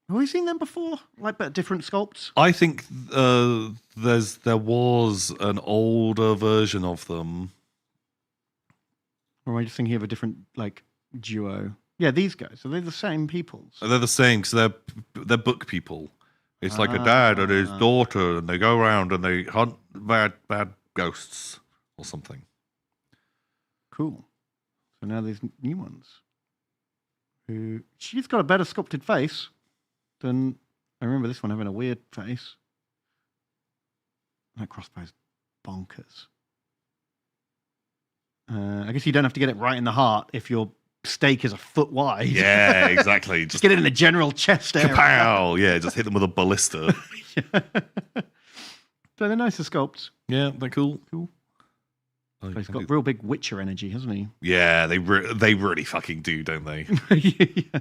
Have we seen them before? Like, but different sculpts? I think there was an older version of them. Or am I just thinking of a different like duo? Yeah, these guys. Are they the same peoples? They're the same because they're book people. It's like a dad and his daughter, and they go around and they hunt bad ghosts or something. Cool. So now there's new ones. She's got a better sculpted face than I remember this one having a weird face. That crossbow's bonkers. I guess you don't have to get it right in the heart if your stake is a foot wide. Yeah, exactly. Just get it in the general chest area. Kapow! Yeah, just hit them with a ballista. Yeah. So they're nicer sculpts. Yeah, they're cool. Cool. He's got real big Witcher energy, hasn't he? Yeah, they really fucking do, don't they? Yeah.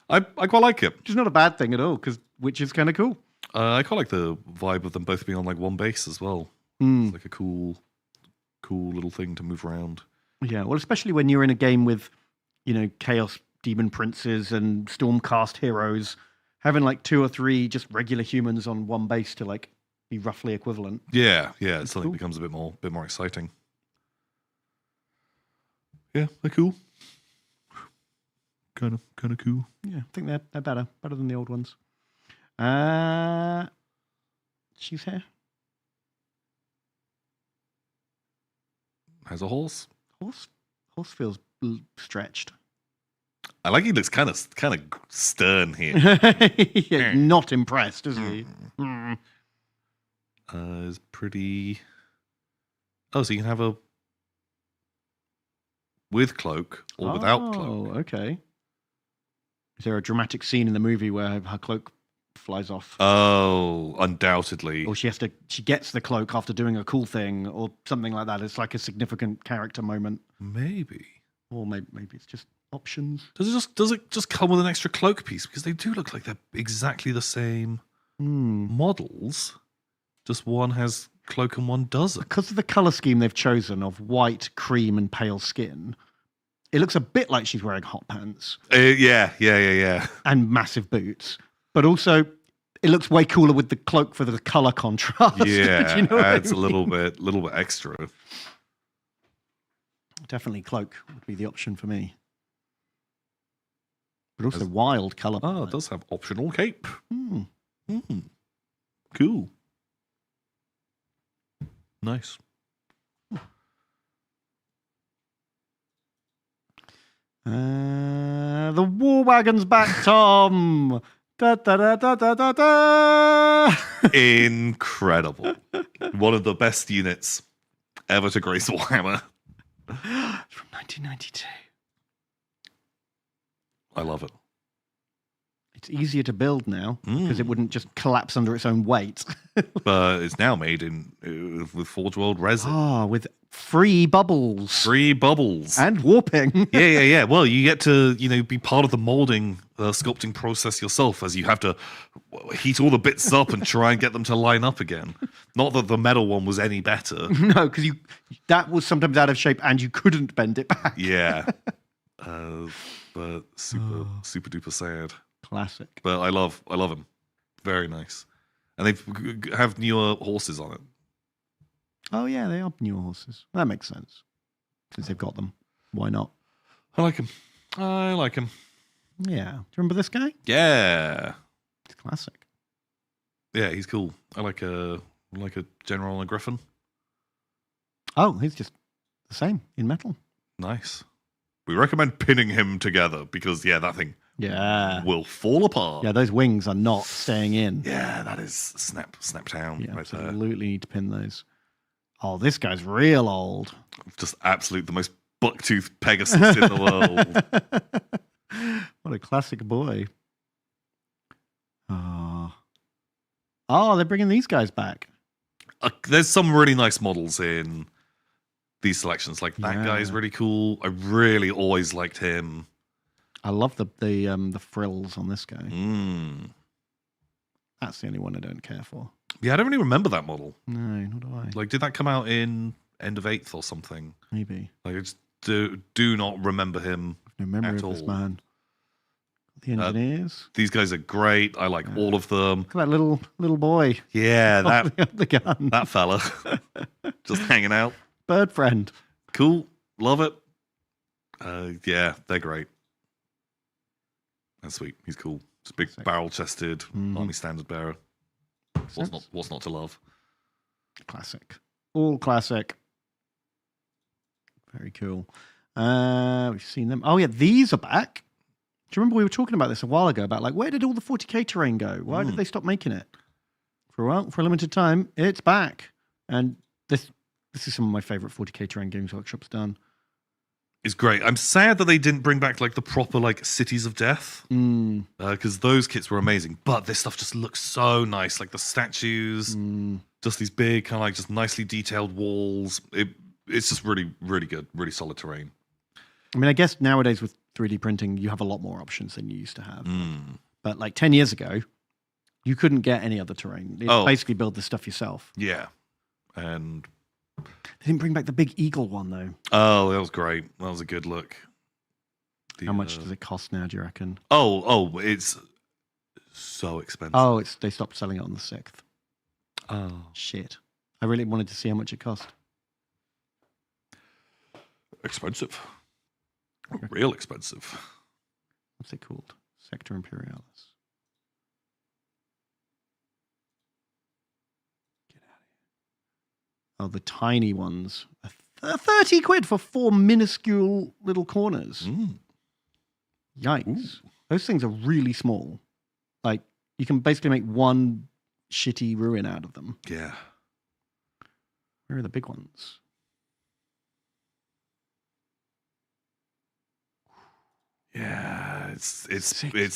I quite like it. Which is not a bad thing at all, because Witcher's kind of cool. I quite like the vibe of them both being on like one base as well. It's like a cool little thing to move around. Yeah, well, especially when you're in a game with, Chaos Demon Princes and Stormcast heroes, having like 2 or 3 just regular humans on one base to like be roughly equivalent. Yeah, it suddenly cool. becomes a bit more exciting. Yeah, they're cool. Kind of cool. Yeah, I think they're better than the old ones. She's here. Has a horse. Horse feels stretched. I like he looks kind of stern here. Yeah, not impressed, is he? Is pretty. Oh, so you can have a with cloak or without cloak. Oh, okay. Is there a dramatic scene in the movie where her cloak flies off? Oh, undoubtedly. Or she gets the cloak after doing a cool thing or something like that. It's like a significant character moment. Maybe. Or maybe it's just options. Does it just come with an extra cloak piece? Because they do look like they're exactly the same models. Just one has cloak and one doesn't. Because of the color scheme they've chosen of white, cream, and pale skin, it looks a bit like she's wearing hot pants Yeah. and massive boots, but also it looks way cooler with the cloak for the color contrast. Yeah, Do you know what I adds a mean? little bit extra. Definitely cloak would be the option for me. But also wild color. Oh, it does have optional cape. Hmm. Cool. Nice. The war wagon's back, Tom. Da, da, da, da, da, da, da. Incredible. One of the best units ever to grace Warhammer. From 1992. I love it. It's easier to build now because it wouldn't just collapse under its own weight. But it's now made with Forge World resin. With free bubbles. 3 bubbles. And warping. Yeah. Well, you get to, be part of the molding, sculpting process yourself, as you have to heat all the bits up and try and get them to line up again. Not that the metal one was any better. No, because that was sometimes out of shape and you couldn't bend it back. Yeah. But super duper sad. Classic. But I love them. Very nice. And they have newer horses on it. Oh, yeah, they are newer horses. That makes sense. Since they've got them. Why not? I like him. Yeah. Do you remember this guy? Yeah. It's classic. Yeah, he's cool. I like a general and a griffin. Oh, he's just the same in metal. Nice. We recommend pinning him together because, that thing will fall apart. Yeah, those wings are not staying in. Yeah, that is snap down. Yeah, right there. absolutely need to pin those. Oh, this guy's real old. Just the most bucktooth Pegasus in the world. What a classic boy. Oh, they're bringing these guys back. There's some really nice models in these selections. Like that guy is really cool. I really always liked him. I love the frills on this guy. That's the only one I don't care for. Yeah, I don't really remember that model. No, nor do I. Like, did that come out in end of 8th or something? Maybe. Like, I just do not remember him. No memory at of this all. man. The engineers. These guys are great. I like all of them. Look at that little boy. Yeah, The gun. that fella. Just hanging out. Bird friend. Cool. Love it. Yeah, they're great. That's sweet. He's cool. Just big barrel-chested army standard bearer. What's not to love? Classic. All classic. Very cool. We've seen them. Oh, yeah, these are back. Do you remember we were talking about this a while ago about, like, where did all the 40k terrain go? Why did they stop making it? For a limited time, it's back. And this is some of my favorite 40k terrain Games Workshop's done. It's great. I'm sad that they didn't bring back like the proper like Cities of Death because those kits were amazing. But this stuff just looks so nice, like the statues, just these big kind of like just nicely detailed walls. It's just really, really good, really solid terrain. I mean, I guess nowadays with 3D printing, you have a lot more options than you used to have. But like 10 years ago, you couldn't get any other terrain. You basically build the stuff yourself. Yeah, and they didn't bring back the big eagle one though. Oh, that was great. That was a good look. How much does it cost now, do you reckon? Oh, it's so expensive. Oh, they stopped selling it on the 6th. Oh. Shit. I really wanted to see how much it cost. Expensive. Real expensive. What's it called? Sector Imperialis. Get out of here. Oh, the tiny ones. 30 quid for 4 minuscule little corners. Yikes. Ooh. Those things are really small. Like, you can basically make one shitty ruin out of them. Yeah. Where are the big ones? Yeah, it's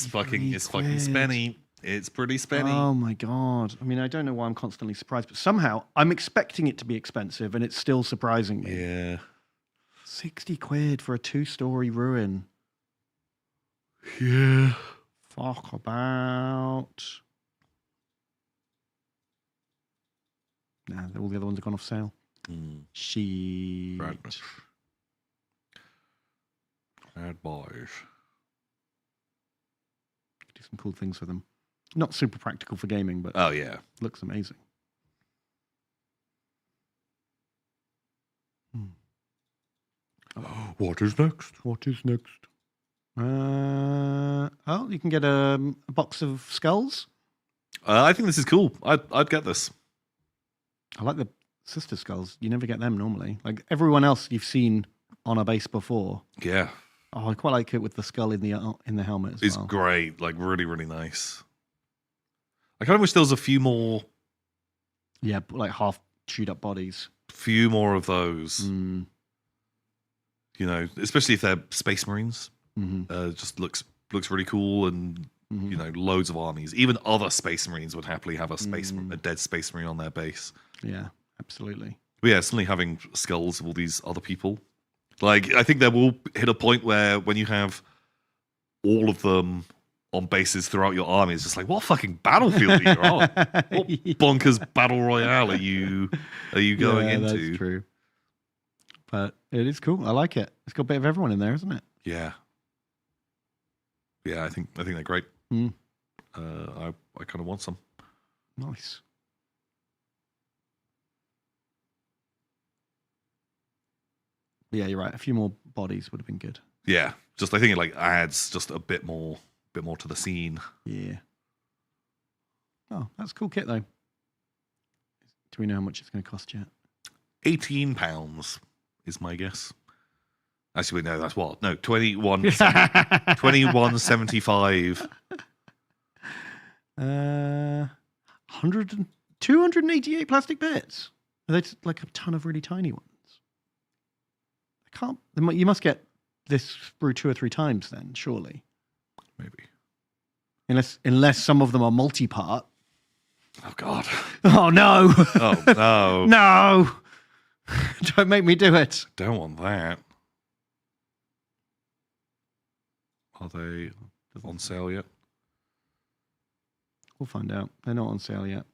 fucking spenny. It's pretty spenny. Oh my god. I mean, I don't know why I'm constantly surprised, but somehow I'm expecting it to be expensive and it's still surprising me. Yeah. 60 quid for a 2-story ruin. Yeah. Fuck about. Nah, all the other ones have gone off sale. Shit. Bad boys. Do some cool things with them. Not super practical for gaming, but Oh, yeah. looks amazing. What is next? What is next? Oh, you can get a box of skulls. I think this is cool. I'd get this. I like the sister skulls. You never get them normally. Like everyone else you've seen on a base before. Yeah. Oh, I quite like it with the skull in the helmet as It's well. great. Like, really, really nice. I kind of wish there was a few more Yeah, like half chewed up bodies. of those. Mm. You know, especially if they're Space Marines. Mm-hmm. Just looks really cool, and you know, loads of armies. Even other Space Marines would happily have a dead Space Marine on their base. Yeah, absolutely. But yeah, suddenly having skulls of all these other people. Like, I think there will hit a point where when you have all of them on bases throughout your army, it's just like, what fucking battlefield are you on? What bonkers battle royale are you going into? That's true. But it is cool. I like it. It's got a bit of everyone in there, isn't it? Yeah. Yeah, I think they're great. Mm. I kind of want some. Nice. Yeah, you're right. A few more bodies would have been good. Yeah, just I think it like adds just a bit more to the scene. Yeah. Oh, that's a cool kit though. Do we know how much it's going to cost yet? £18 is my guess. Actually, no, that's what? No, 21.75. 288 plastic bits. Are they like a ton of really tiny ones? I can't. You must get this through 2 or 3 times then, surely. Maybe. Unless some of them are multi-part. Oh God. Oh no. Oh no. No. Don't make me do it. Don't want that. Are they on sale yet? We'll find out. They're not on sale yet.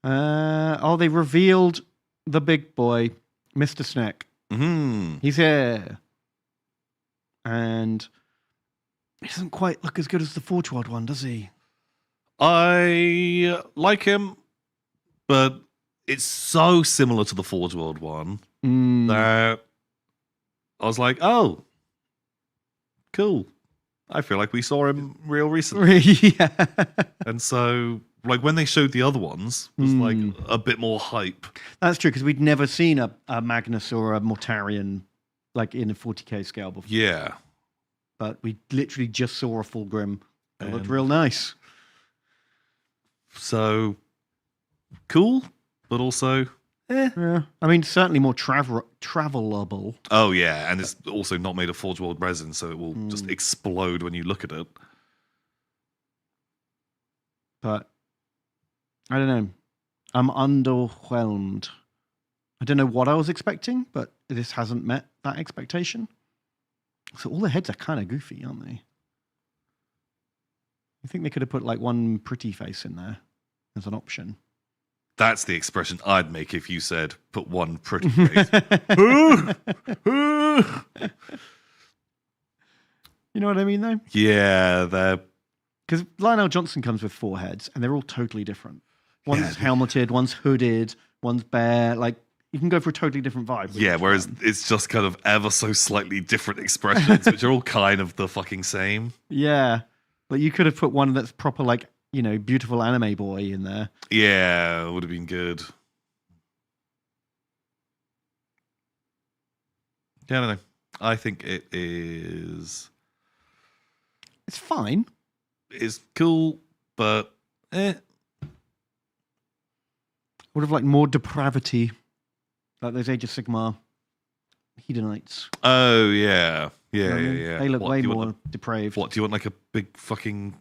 They revealed the big boy, Mr. Snack. Mm-hmm. He's here. And he doesn't quite look as good as the Forge World one, does he? I like him, but it's so similar to the Forge World one that I was like, oh, cool. I feel like we saw him real recently. Yeah. And so, like, when they showed the other ones, it was like a bit more hype. That's true, because we'd never seen a Magnus or a Mortarion like in a 40k scale before. Yeah. But we literally just saw a Fulgrim. It looked real nice. So, cool, but also... Yeah. I mean, certainly more travelable. Oh, yeah, and it's also not made of Forge World resin, so it will just explode when you look at it. But, I don't know. I'm underwhelmed. I don't know what I was expecting, but this hasn't met that expectation. So all the heads are kind of goofy, aren't they? You think they could have put like one pretty face in there as an option? That's the expression I'd make if you said, put one pretty face. You know what I mean, though? Yeah, they're... Because Lionel Johnson comes with 4 heads, and they're all totally different. One's helmeted, one's hooded, one's bare. Like, you can go for a totally different vibe. Yeah, whereas it's just kind of ever so slightly different expressions, which are all kind of the fucking same. Yeah. But you could have put one that's proper, like, you know, beautiful anime boy in there. Yeah, it would have been good. Yeah, I don't know. I think it is... It's fine. It's cool, but Would have liked more depravity. Like those Age of Sigmar Hedonites. Oh, yeah. Yeah, You know what I yeah, mean? yeah. They look way do you more want depraved. What, do you want like a big fucking,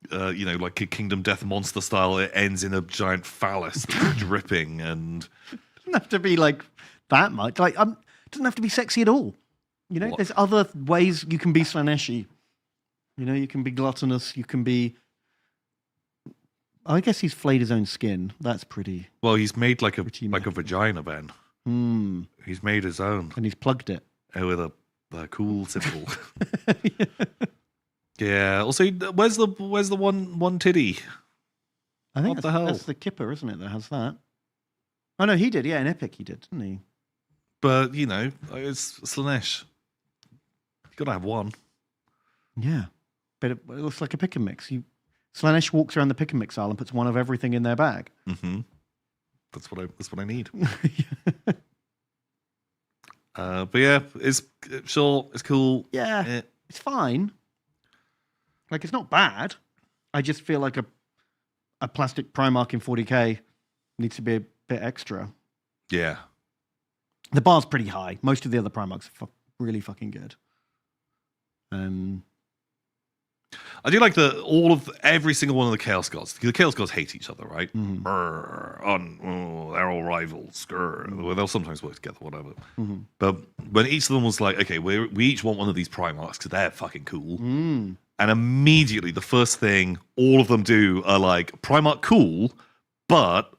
like a Kingdom Death monster style? It ends in a giant phallus that's dripping and... It doesn't have to be like that much. Like, it doesn't have to be sexy at all. You know, there's other ways you can be Slaneshi. You know, you can be gluttonous. You can be... I guess he's flayed his own skin. That's pretty... Well, he's made like a Pretty vagina, Ben. He's made his own. And he's plugged it. with a cool symbol. Yeah. Also, where's the one titty? I think What the hell? that's the Kipper, isn't it, that has that? Oh, no, he did. Yeah, in Epic he did, didn't he? But, you know, it's Slaanesh. You've got to have one. Yeah. But it looks like a pick and mix. Slaanesh walks around the pick and mix aisle and puts one of everything in their bag. Mm-hmm. That's what I need. But yeah, it's short, it's cool. Yeah, it's fine. Like, it's not bad. I just feel like a plastic Primarch in 40k needs to be a bit extra. Yeah. The bar's pretty high. Most of the other Primarchs are really fucking good. I do like every single one of the Chaos Gods. The Chaos Gods hate each other, right? Mm-hmm. They're all rivals. Well, they'll sometimes work together, whatever. Mm-hmm. But when each of them was like, okay, we each want one of these Primarchs because they're fucking cool. Mm. And immediately the first thing all of them do are like, Primarch cool, but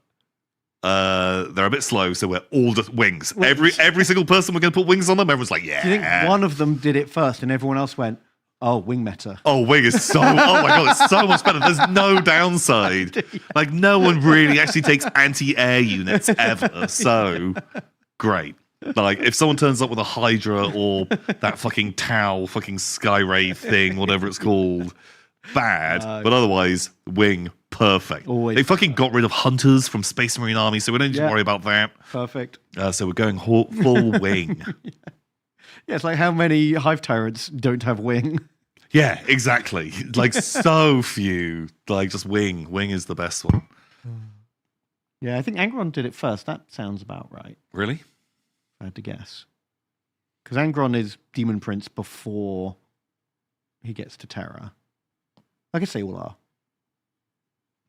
they're a bit slow, so we're all just wings. Every single person we're going to put wings on them, everyone's like, yeah. Do you think one of them did it first and everyone else went, oh, wing meta? Oh, wing is so, oh my God, it's so much better. There's no downside. Like, no one really actually takes anti-air units ever. So, great. Like, if someone turns up with a Hydra or that fucking Tau, fucking Skyray thing, whatever it's called, bad. But otherwise, wing, perfect. Always they fucking got rid of hunters from Space Marine Army, so we don't need to worry about that. Perfect. So we're going full wing. Yeah, it's like how many Hive Tyrants don't have wing? Yeah, exactly. Like, so few. Like, just wing. Wing is the best one. Yeah, I think Angron did it first. That sounds about right, Really? if I had to guess. Because Angron is Demon Prince before he gets to Terra. I guess they all are.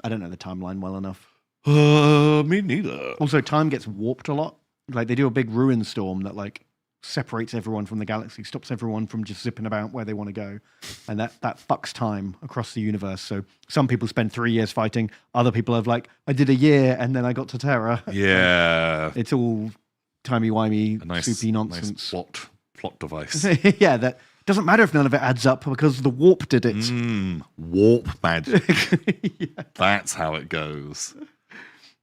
I don't know the timeline well enough. Me neither. Also, time gets warped a lot. Like, they do a big ruin storm that, like, separates everyone from the galaxy, stops everyone from just zipping about where they want to go. And that fucks time across the universe. So some people spend 3 years fighting. Other people have like, I did a year and then I got to Terra. Yeah. It's all timey-wimey, soupy Nice nonsense. plot device. Yeah, that doesn't matter if none of it adds up because the warp did it. Warp magic. Yeah. That's how it goes.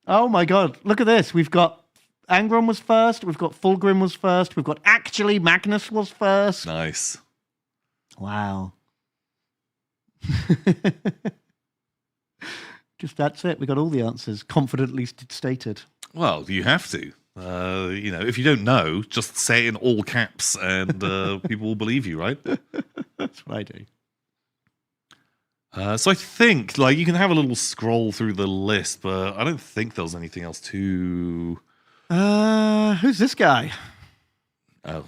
Oh my God, look at this. We've got Angron was first, we've got Fulgrim was first, we've got actually Magnus was first. Nice. Wow. Just that's it. We got all the answers confidently stated. Well, you have to. You know, if you don't know, just say it in all caps and people will believe you, right? That's what I do. So I think, like, you can have a little scroll through the list, but I don't think there was anything else to... Who's this guy? Oh.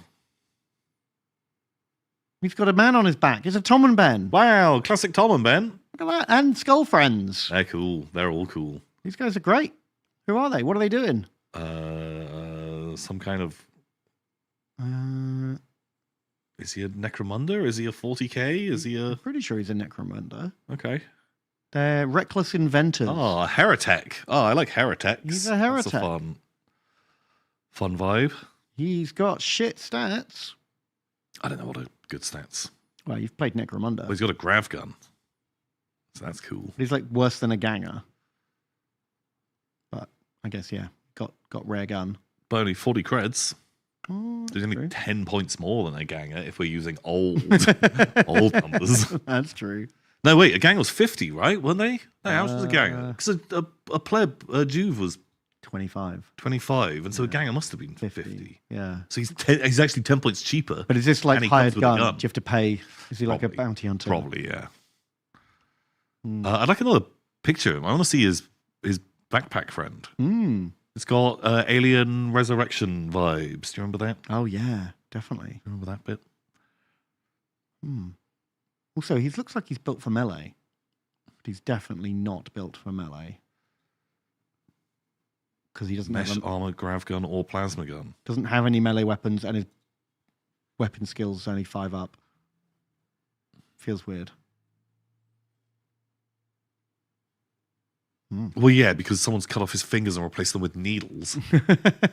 He's got a man on his back. It's a Tom and Ben. Wow, classic Tom and Ben. Look at that. And Skull Friends. They're cool. They're all cool. These guys are great. Who are they? What are they doing? Some kind of... Uh, Is he a Necromunda? Is he a 40k? Is he a... pretty sure he's a Necromunda. Okay. They're reckless inventors. Oh, a heretic. Oh, I like heretics. He's a heretic. That's a fun vibe. He's got shit stats. I don't know what are good stats. Well, you've played Necromunda. Well, he's got a grav gun. So that's cool. He's like worse than a ganger. But I guess, yeah, got rare gun. But only 40 creds. Oh, There's only true. 10 points more than a ganger if we're using old numbers. That's true. No, wait, a ganger was 50, right? Weren't they? No, how much was a ganger? Because a pleb, a Juve was 25. 25, and so a ganger must have been 50. 50. Yeah. So he's actually 10 points cheaper. But is this like And he hired comes with a gun? gun. Do you have to pay? Is he like a Probably. bounty hunter? Probably, yeah. I'd like another picture of him. I want to see his backpack friend. Mm. It's got alien resurrection vibes. Do you remember that? Oh, yeah, definitely. Remember that bit? Also, he looks like he's built for melee. But he's definitely not built for melee. Because he doesn't Mesh armor, grav gun, or plasma gun. doesn't have any melee weapons, and his weapon skills is only 5 up. Feels weird. Well, yeah, because someone's cut off his fingers and replaced them with needles.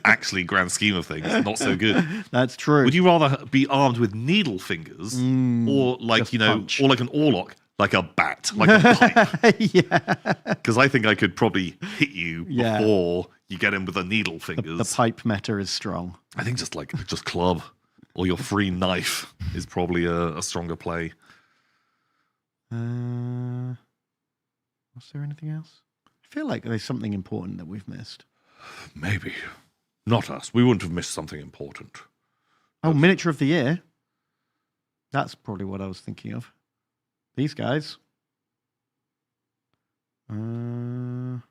Actually, grand scheme of things, not so good. That's true. Would you rather be armed with needle fingers or like, just you know, punch. or like an Orlok, like a bat, like a pipe? Yeah. Because I think I could probably hit you Yeah. before you get in with the needle fingers. The pipe meta is strong. I think just club or your free knife is probably a stronger play. Was there anything else? I feel like there's something important that we've missed. Maybe. Not us. We wouldn't have missed something important. Oh, miniature of the year. That's probably what I was thinking of. These guys. No.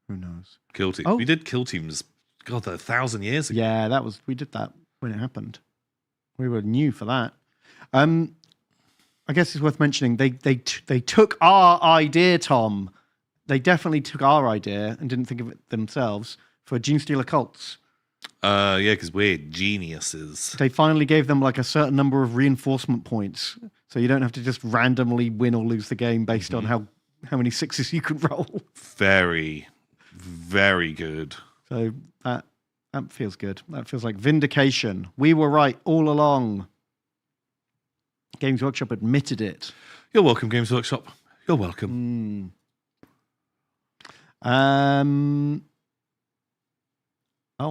Who knows? Kill Team. Oh. We did Kill Teams, God, 1,000 years ago. Yeah, we did that when it happened. We were new for that. I guess it's worth mentioning they took our idea, Tom. They definitely took our idea and didn't think of it themselves for Genestealer cults. Yeah, because we're geniuses. They finally gave them like a certain number of reinforcement points, so you don't have to just randomly win or lose the game based on how many sixes you could roll. Very, very good. So that feels good. That feels like vindication. We were right all along. Games Workshop admitted it. You're welcome, Games Workshop. You're welcome. Oh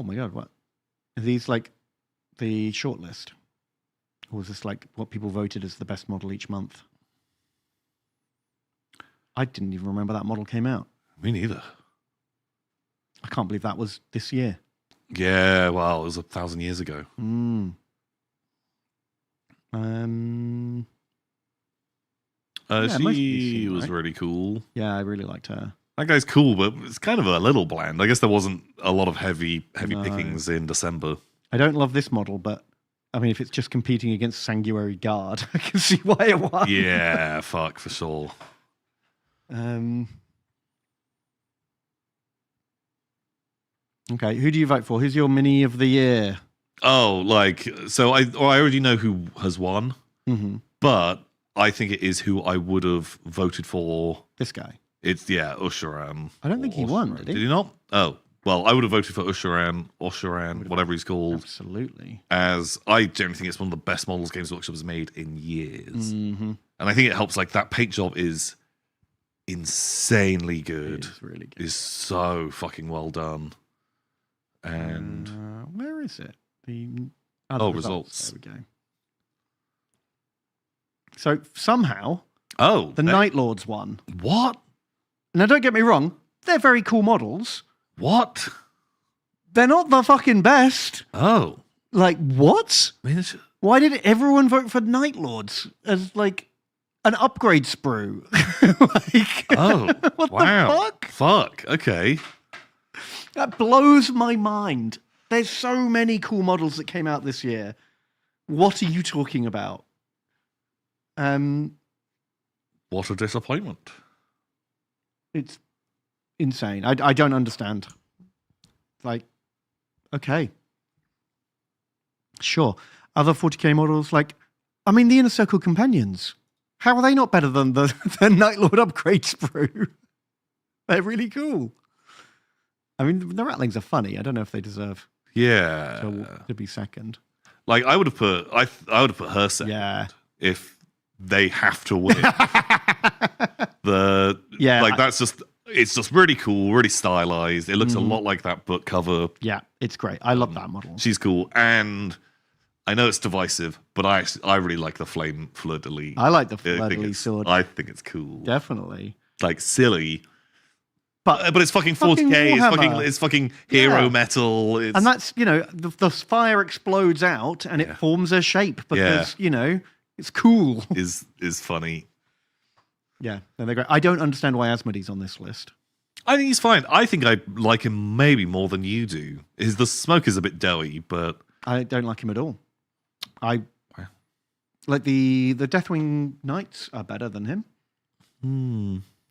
my god, what? Are these like the shortlist? Or was this like what people voted as the best model each month? I didn't even remember that model came out. Me neither. I can't believe that was this year. Yeah, wow, it was 1,000 years ago. Yeah, most of these She seem was right. really cool. Yeah, I really liked her. That guy's cool, but it's kind of a little bland. I guess there wasn't a lot of heavy No. pickings in December. I don't love this model, but I mean, if it's just competing against Sanguinary Guard, I can see why it won. Yeah, fuck, for sure. Okay, who do you vote for? Who's your mini of the year? Oh, like, so I already know who has won, but I think it is who I would have voted for. This guy. It's, yeah, Usharan. I don't think he won, did he? Did he not? Oh, well, I would have voted for Usharan, whatever he's called. Absolutely. As I generally think it's one of the best models Games Workshop has made in years. And I think it helps, like, that paint job is insanely good. It is really good. Is so fucking well done. And where is it? The results. There we go. So somehow the that- Night Lords won. What? Now, don't get me wrong; they're very cool models. What? They're not the fucking best. Oh. Like what? I mean, it's, Why did everyone vote for Night Lords as like an upgrade sprue? Like, oh. what wow. the fuck? Fuck. Okay. That blows my mind. There's so many cool models that came out this year. What are you talking about? What a disappointment. It's insane. I don't understand. Like, okay. Sure. Other 40k models, like, I mean, the Inner Circle Companions. How are they not better than the Night Lord upgrade sprue? They're really cool. I mean, the Rattlings are funny. I don't know if they deserve Yeah. to be second. Like I would have put I would have put her second Yeah. if they have to win. Yeah. Like it's just really cool, really stylized. It looks a lot like that book cover. Yeah, it's great. I love that model. She's cool, and I know it's divisive, but I really like the flame fleur de lis. I like the I think fleur-de-lis sword. I think it's cool. Definitely. Like silly, But but it's fucking Fucking 40k. Warhammer. It's fucking hero Yeah. metal. It's, and that's, the fire explodes out and it forms a shape because, it's cool. is funny. Yeah, no, they're great. I don't understand why Asmodee's on this list. I think he's fine. I think I like him maybe more than you do. The smoke is a bit doughy, but I don't like him at all. Like the Deathwing Knights are better than him.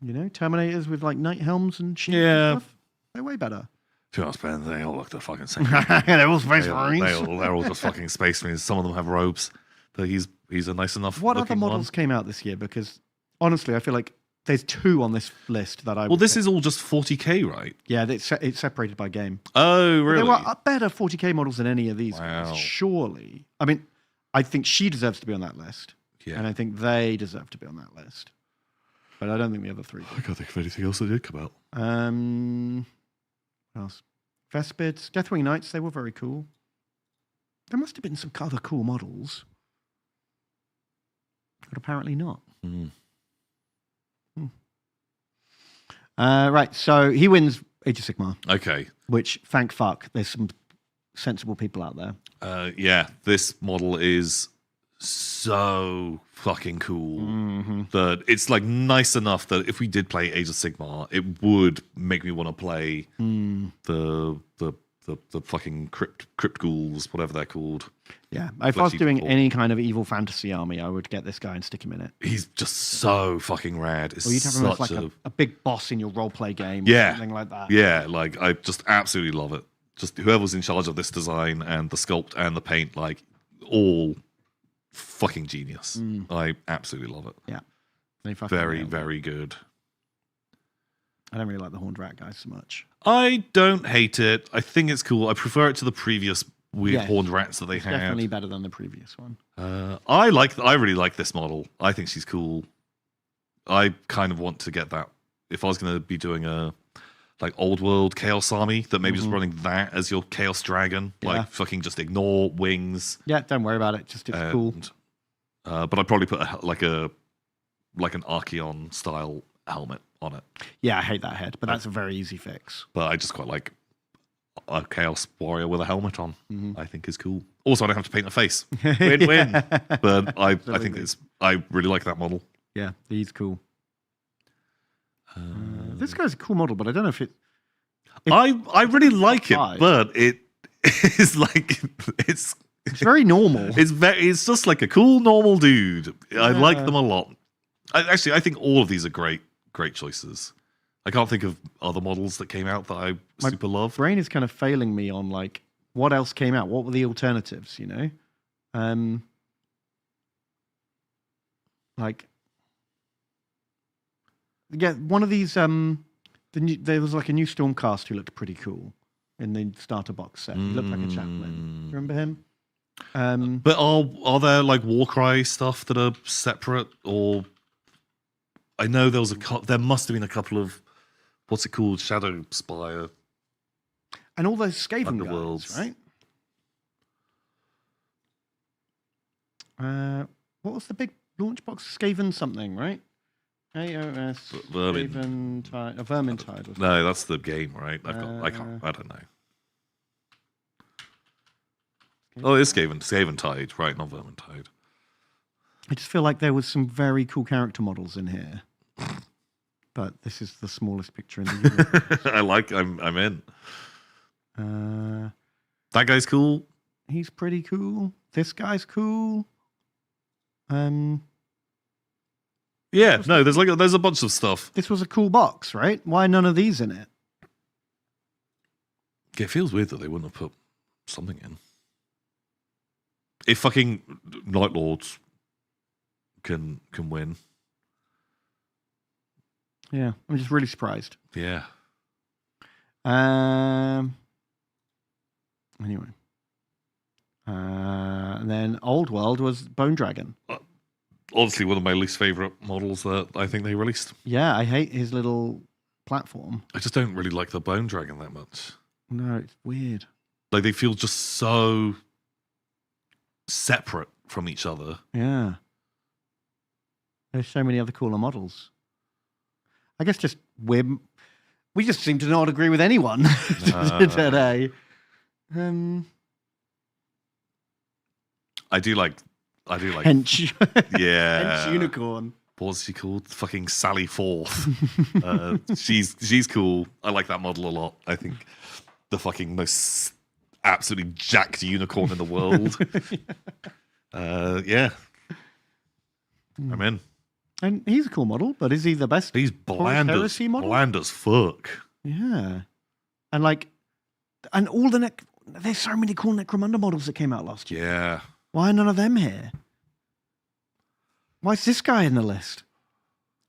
Terminators with like knight helms and shields and stuff. They're way better. To be honest, Ben, they all look the fucking same. They're all Space They're Marines. all just fucking Space Marines. Some of them have robes. But he's a nice enough. What other looking models one. came out this year? Because honestly, I feel like there's 2 on this list that I. Well, would this pick. is all just 40k, right? Yeah, it's separated by game. Oh, really? There were better 40k models than any of these Wow. guys, surely. I mean, I think she deserves to be on that list. Yeah. And I think they deserve to be on that list. But I don't think the other 3 do. I can't think of anything else that did come out. What else? Vespids, Deathwing Knights, they were very cool. There must have been some other cool models. But apparently not. Right, so he wins Age of Sigmar, Okay. which, thank fuck, there's some sensible people out there. Yeah, this model is so fucking cool that it's like nice enough that if we did play Age of Sigmar, it would make me want to play the fucking crypt ghouls, whatever they're called. Yeah, if I was Fleshy doing people. any kind of evil fantasy army, I would get this guy and stick him in it. He's just so fucking rad. It's Or you'd have him as such like a big boss in your roleplay game or Yeah. something like that. yeah, like I just absolutely love it. Just whoever's in charge of this design and the sculpt and the paint, like all fucking genius. I absolutely love it. Yeah. They fucking Very, nailed it. very good. I don't really like the Horned Rat guys so much. I don't hate it. I think it's cool. I prefer it to the previous weird Yes. horned rats that they had. Definitely better than the previous one. I really like this model. I think she's cool. I kind of want to get that. If I was going to be doing a like old world chaos army, that maybe just running that as your chaos dragon, Yeah. like fucking just ignore wings. Yeah, don't worry about it. Just it's cool. But I'd probably put like an Archeon style helmet on it. Yeah, I hate that head, but that's a very easy fix. But I just quite like a chaos warrior with a helmet on. I think is cool. Also, I don't have to paint a face. Win-win. But I think I really like that model. Yeah, he's cool. This guy's a cool model, but I don't know if it. I really like it, Right. but it is like it's It's very normal. it's just like a cool normal dude. I like them a lot. I think all of these are great choices. I can't think of other models that came out that I My super love. brain is kind of failing me on like what else came out. What were the alternatives? You know, like yeah, one of these. There was like a new Stormcast who looked pretty cool in the starter box set. He looked like a chaplain. Remember him? But are there like Warcry stuff that are separate, or I know there was there must have been a couple of what's it called, Shadow Spire. And all those Skaven Underworlds. guys, right? What was the big launch box? Skaven something, right? AOS Vermin. Vermintide. Vermintide. Was No, that's the game, right? I don't know. Oh, it's Skaven Tide, right? Not Vermintide. I just feel like there was some very cool character models in here, but this is the smallest picture in the universe. I'm in. That guy's cool. He's pretty cool. This guy's cool. Yeah, no, there's a bunch of stuff. This was a cool box, right? Why none of these in it? Yeah, it feels weird that they wouldn't have put something in. If fucking Night Lords can win, Yeah, I'm just really surprised. yeah. Anyway. And then Old World was Bone Dragon. Honestly, one of my least favorite models that I think they released. Yeah, I hate his little platform. I just don't really like the Bone Dragon that much. No, it's weird. Like they feel just so separate from each other. Yeah. There's so many other cooler models. I guess just we just seem to not agree with anyone today. I do like Hench. yeah. Hench Unicorn. What's she called? Fucking Sally Forth. She's cool. I like that model a lot. I think the fucking most absolutely jacked unicorn in the world. Yeah. I'm in. And he's a cool model, but is he the best? He's Horus Heresy model? bland as fuck. Yeah. And like And there's so many cool Necromunda models that came out last year. Yeah. Why are none of them here? Why is this guy in the list?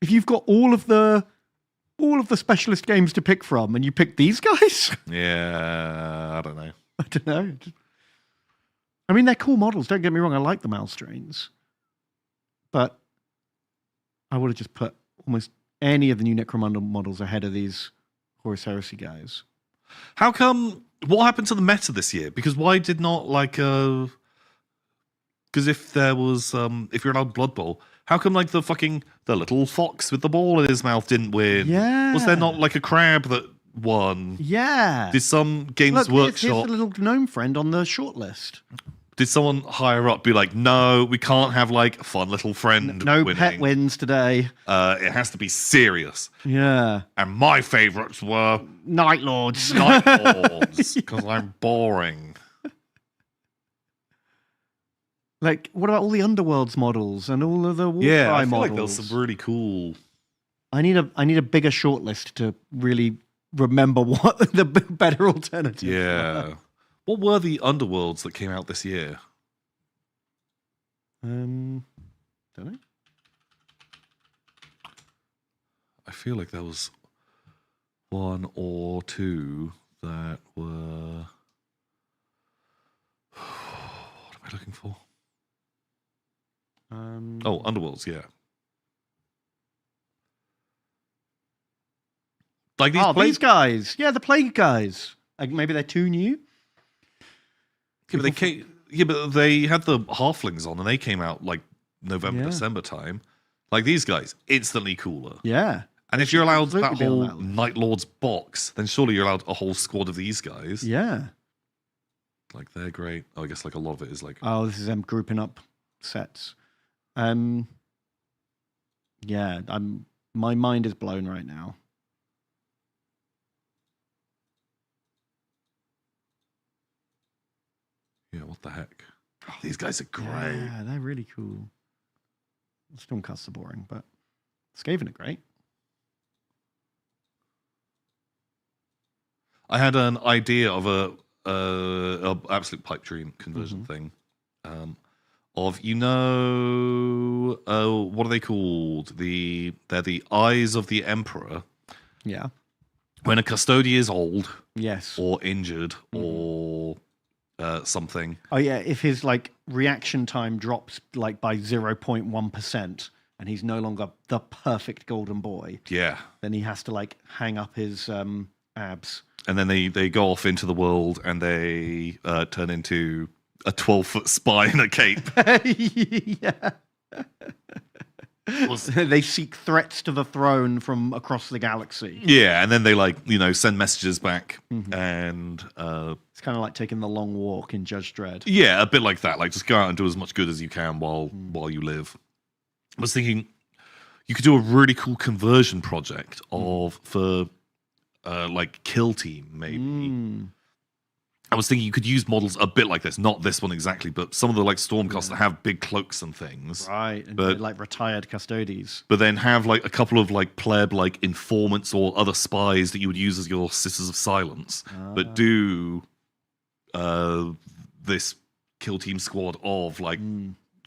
If you've got all of the specialist games to pick from, and you pick these guys, Yeah, I don't know. I don't know. I mean, they're cool models. Don't get me wrong. I like the Malstrains, but I would have just put almost any of the new Necromunda models ahead of these Horus Heresy guys. How come? What happened to the meta this year? Because why did not because if there was if you're allowed Blood Bowl, how come like the little fox with the ball in his mouth didn't win? Yeah. Was there not like a crab that won? Yeah. Did some Games Look, here's Workshop? the little gnome friend on the shortlist. Did someone higher up be like, no, we can't have like a fun little friend No winning. pet wins today. It has to be serious. Yeah. And my favourites were Night Lords. Night Lords because I'm boring. Like, what about all the Underworlds models and all of the Warcry Yeah, I feel models? like there's some really cool. I need a bigger shortlist to really remember what the better alternatives Yeah. were. What were the Underworlds that came out this year? Don't know. I feel like there was one or two that were. What am I looking for? Oh, Underworlds, yeah. Like these guys. Yeah, the Plague guys. Like maybe they're too new. Yeah, but they had the halflings on, and they came out like November, Yeah. December time. Like these guys, instantly cooler. Yeah. And if you're allowed that absolutely be on whole that list. Night Lords box, then surely you're allowed a whole squad of these guys. Yeah. Like they're great. Oh, I guess like a lot of it is like Oh, this is them grouping up sets. Yeah, my mind is blown right now. yeah, what the heck? These guys are great. Yeah, they're really cool. Stormcasts are boring, but Skaven are great. I had an idea of a absolute pipe dream conversion thing. Of what are they called? They're the eyes of the Emperor. Yeah. When a custody is old Yes. or injured or something. Oh yeah, if his like reaction time drops like by 0.1% and he's no longer the perfect golden boy, Yeah. then he has to like hang up his abs. And then they go off into the world and they turn into a 12-foot spy in a cape. Yeah. They seek threats to the throne from across the galaxy. Yeah, and then they send messages back and It's kind of like taking the long walk in Judge Dredd. yeah, a bit like that. Like just go out and do as much good as you can while you live. I was thinking you could do a really cool conversion project for like kill team maybe. I was thinking you could use models a bit like this, not this one exactly, but some of the like Stormcasts that have big cloaks and things. Right, and But- like retired custodies. But then have like a couple of like pleb like informants or other spies that you would use as your Sisters of Silence. But do this kill team squad of like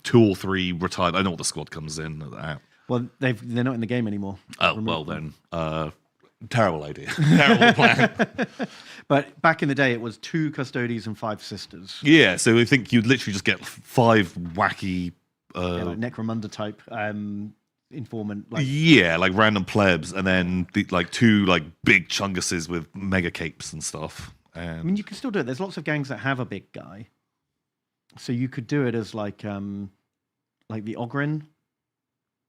2 or 3 retired. I know what the squad comes in at. Well, they're not in the game anymore. Oh, well then. Terrible idea. Terrible plan. But back in the day, it was 2 custodies and 5 sisters. Yeah, so I think you'd literally just get 5 wacky. Yeah, like Necromunda type informant. Like, Like random plebs, and then like 2 like big chunguses with mega capes and stuff. I mean, you can still do it. There's lots of gangs that have a big guy, so you could do it as like the Ogren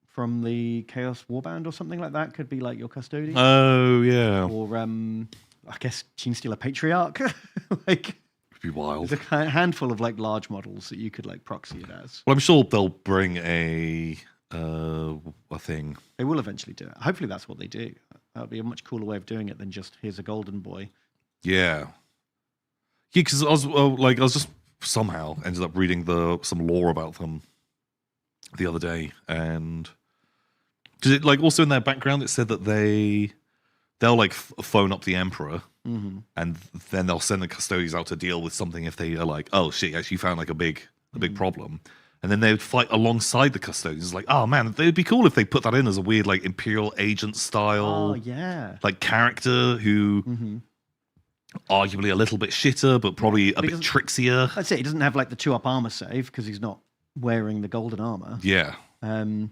from the Chaos Warband or something like that. Could be like your custodian. Oh yeah, Or I guess Genestealer Patriarch. Like it'd be wild. there's a handful of like large models that you could like proxy it as. Well, I'm sure they'll bring a thing. They will eventually do it. Hopefully that's what they do. That would be a much cooler way of doing it than just here's a golden boy. Yeah, because I was just somehow ended up reading some lore about them the other day, and because it like also in their background it said that they they'll like phone up the Emperor, Mm-hmm. and then they'll send the custodians out to deal with something if they are like, oh shit, actually found like a big problem. And then they would fight alongside the custodians. Like, oh man, it'd be cool if they put that in as a weird like Imperial agent style, Oh yeah. like character who arguably a little bit shitter, but probably a bit trixier. That's it. He doesn't have like the 2-up armor save because he's not wearing the golden armor. Yeah. You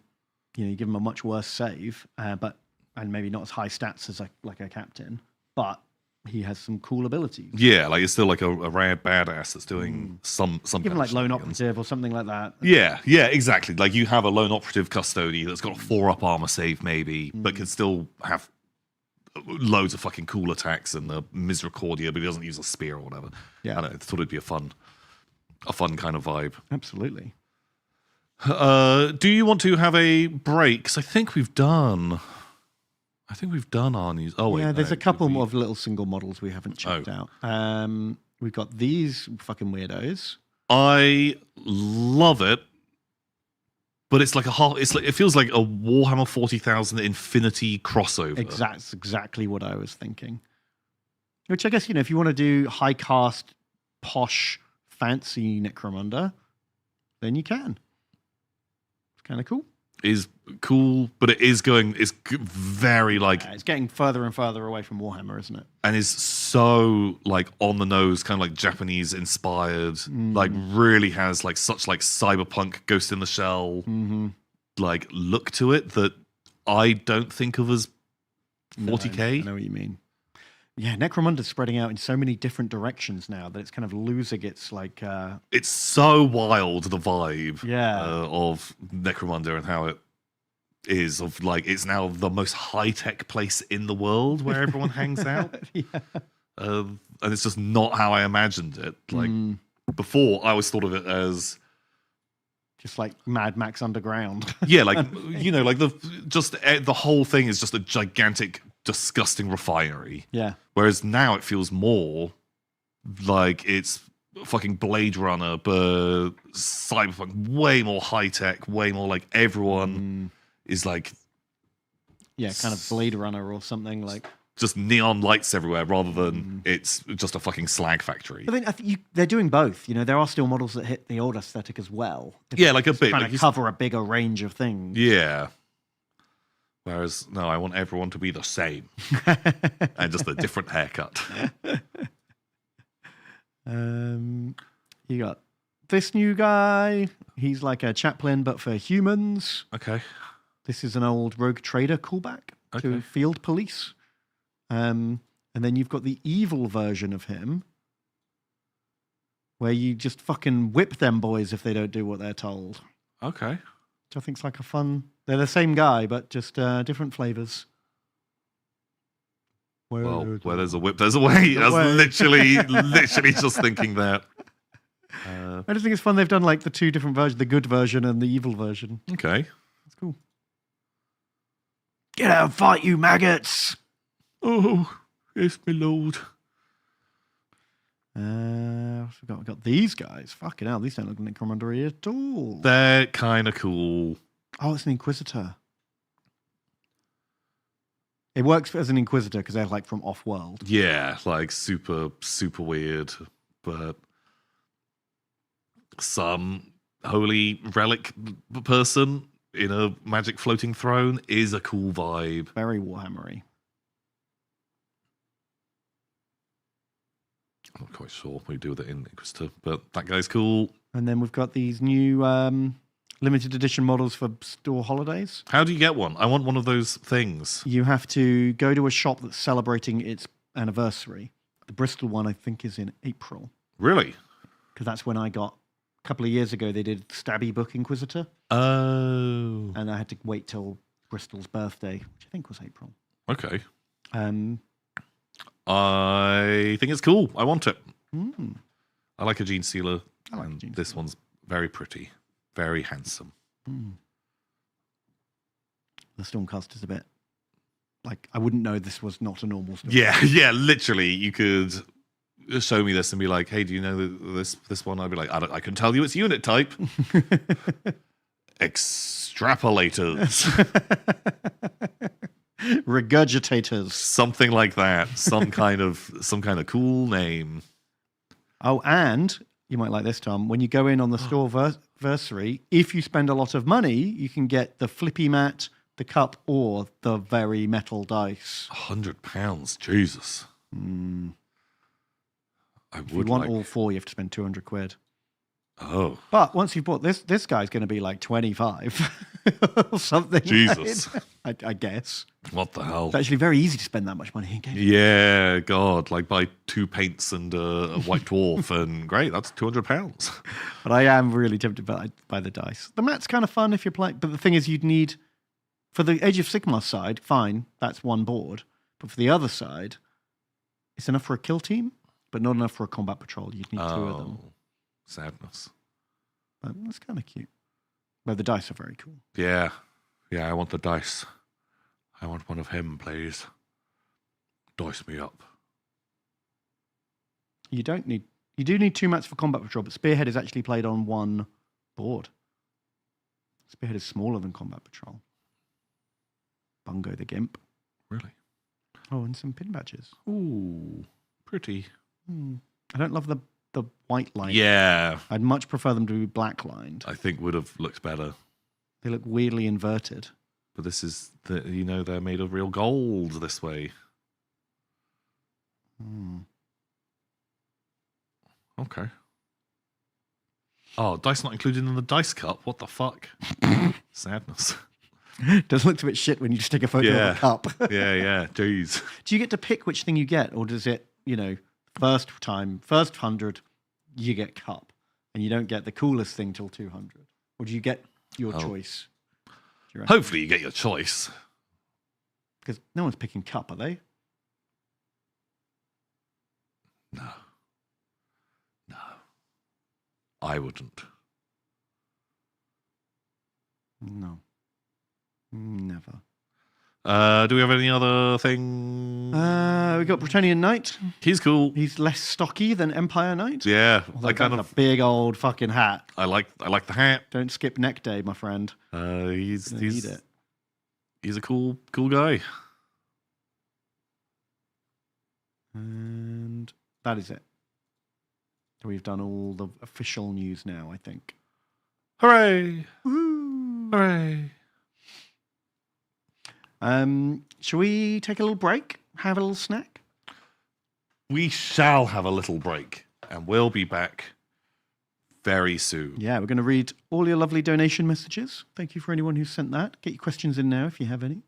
give him a much worse save, and maybe not as high stats as like a captain, but he has some cool abilities. Yeah, like it's still like a rare badass that's doing some Give him like lone operative or something like that. Yeah, exactly. Like you have a lone operative custody that's got a 4-up armor save maybe, but can still have loads of fucking cool attacks and the Misericordia, but he doesn't use a spear or whatever. Yeah. I don't know, I thought it'd be a fun kind of vibe. Absolutely. Do you want to have a break? Because I think we've done Arnie's. Oh, wait. Yeah, there's no, a couple more of little single models we haven't checked Oh. out. We've got these fucking weirdos. I love it, but it's like it feels like a Warhammer 40,000 Infinity crossover. That's exactly what I was thinking. Which I guess, if you want to do high cast, posh, fancy Necromunda, then you can. It's kind of cool. Is cool, but it's very like, Yeah, it's getting further and further away from Warhammer, isn't it? and is so like on the nose, kind of like Japanese inspired, like really has like such like cyberpunk Ghost in the Shell like look to it that I don't think of as 40k. I know what you mean. Yeah, Necromunda's spreading out in so many different directions now that it's kind of losing its like. It's so wild, the vibe Yeah. of Necromunda and how it is of like it's now the most high-tech place in the world where everyone hangs out. Yeah. And it's just not how I imagined it. Like before, I always thought of it as Just like Mad Max Underground. yeah, like like the whole thing is just a gigantic, disgusting refinery. Yeah. Whereas now it feels more like it's fucking Blade Runner, but cyberpunk, way more high tech, way more like everyone is like Yeah, kind of Blade Runner or something like. just neon lights everywhere rather than it's just a fucking slag factory. But then I think they're doing both. There are still models that hit the old aesthetic as well. Yeah, like a bit. Trying Like to cover a bigger range of things. yeah. Whereas, no, I want everyone to be the same and just a different haircut. You got this new guy. He's like a chaplain, but for humans. Okay. This is an old rogue trader callback to Okay. field police. And then you've got the evil version of him, where you just fucking whip them boys if they don't do what they're told. Okay. Which I think's like a fun. They're the same guy, but just different flavors. Well, where there's a whip, there's a way. I was literally just thinking that. I just think it's fun. They've done like the two different versions, the good version and the evil version. Okay. That's cool. Get out and fight, you maggots! Oh, yes, my lord. We've got these guys. Fucking hell, these don't look like Necromunda at all. They're kind of cool. Oh, it's an Inquisitor. It works as an Inquisitor because they're like from off-world. Yeah, like super, super weird. But some holy relic person in a magic floating throne is a cool vibe. Very Warhammery. I'm not quite sure what we do with it in Inquisitor, but that guy's cool. And then we've got these new limited edition models for store holidays. How do you get one? I want one of those things. You have to go to a shop that's celebrating its anniversary. The Bristol one, I think, is in April. Really? Because that's when I got, a couple of years ago, they did Stabby Book Inquisitor. Oh. And I had to wait till Bristol's birthday, which I think was April. Okay. I think it's cool. I want it. Mm. I like a Gene Sealer. I like and Gene this Sealer. one's very pretty. Very handsome. Mm. The Stormcaster's a bit like I wouldn't know this was not a normal Stormcaster. Yeah, literally. You could show me this and be like, hey, do you know this one? I'd be like, I can tell you its unit type. Extrapolators. Regurgitators. Something like that. Some kind of cool name. Oh, and you might like this, Tom. When you go in on the store versary, if you spend a lot of money, you can get the flippy mat, the cup, or the very metal dice. £100, Jesus. I If you would want like... all four, you have to spend 200 quid. Oh, But once you've bought this guy's going to be like 25 or something. Jesus. I guess. what the hell? It's actually very easy to spend that much money in games. Yeah, God, like buy 2 paints and a white dwarf, and great, that's £200. But I am really tempted by the dice. The mat's kind of fun if you're playing, but the thing is, you'd need, for the Age of Sigmar side, fine, that's one board. But for the other side, it's enough for a kill team, but not enough for a combat patrol. You'd need 2 of them. Sadness. But that's kind of cute. But the dice are very cool. Yeah, I want the dice. I want one of him, please. Dice me up. You do need 2 mats for combat patrol, but Spearhead is actually played on 1 board. Spearhead is smaller than combat patrol. Bungo the Gimp. Really? Oh, and some pin badges. Ooh, pretty. I don't love the white line. Yeah, I'd much prefer them to be black lined. I think would have looked better. They look weirdly inverted. But this is they're made of real gold this way. Okay. Oh, dice not included in the dice cup. What the fuck? Sadness. Does look a bit shit when you just take a photo of a cup. yeah. Jeez. Do you get to pick which thing you get, or does it, first 100, you get cup, and you don't get the coolest thing till 200? Or do you get your choice? Hopefully you get your choice. Because no one's picking cup, are they? No. I wouldn't. No. Never. Do we have any other thing? We got Bretonnian Knight. He's cool. He's less stocky than Empire Knight. Yeah, I kind of a big old fucking hat. I like the hat. Don't skip neck day, my friend. He's Need it. He's a cool guy. And that is it. We've done all the official news now, I think. Hooray! Woo! Hooray! Shall we take a little break? Have a little snack? We shall have a little break, and we'll be back very soon. Yeah, we're going to read all your lovely donation messages. Thank you for anyone who sent that. Get your questions in now if you have any.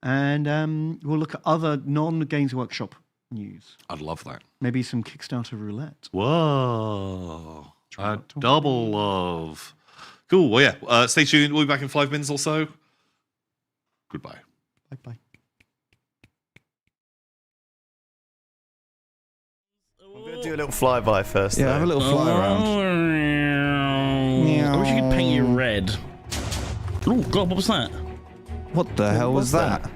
And we'll look at other non-Games Workshop news. I'd love that. Maybe some Kickstarter roulette. Whoa. A double love. Cool. Well, yeah. Stay tuned. We'll be back in 5 minutes or so. Goodbye. Bye-bye. I'm going to do a little flyby first. Yeah, have a little fly around. I wish you could paint it red. Oh, God, what was that? What the hell was that?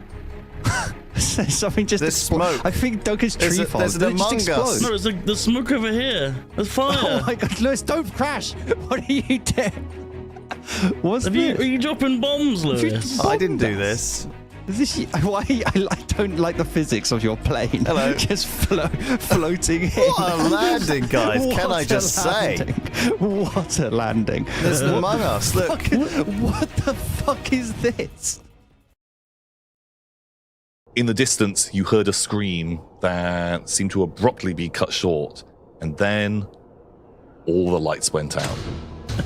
Something just There's exploded. smoke. I think Duncan's tree There's falls. an Did it just Among Us. explode? No, it's like the smoke over here. There's fire. Oh my God, Lewis, don't crash! What are you doing? What's Are this? you dropping bombs, Lewis? I didn't do this. Is this why I don't like the physics of your plane? Hello. Just floating in. What a landing, guys. Can What I a just say? landing. What a landing. There's an Among Us. Look. What the fuck is this? In the distance, you heard a scream that seemed to abruptly be cut short, and then all the lights went out.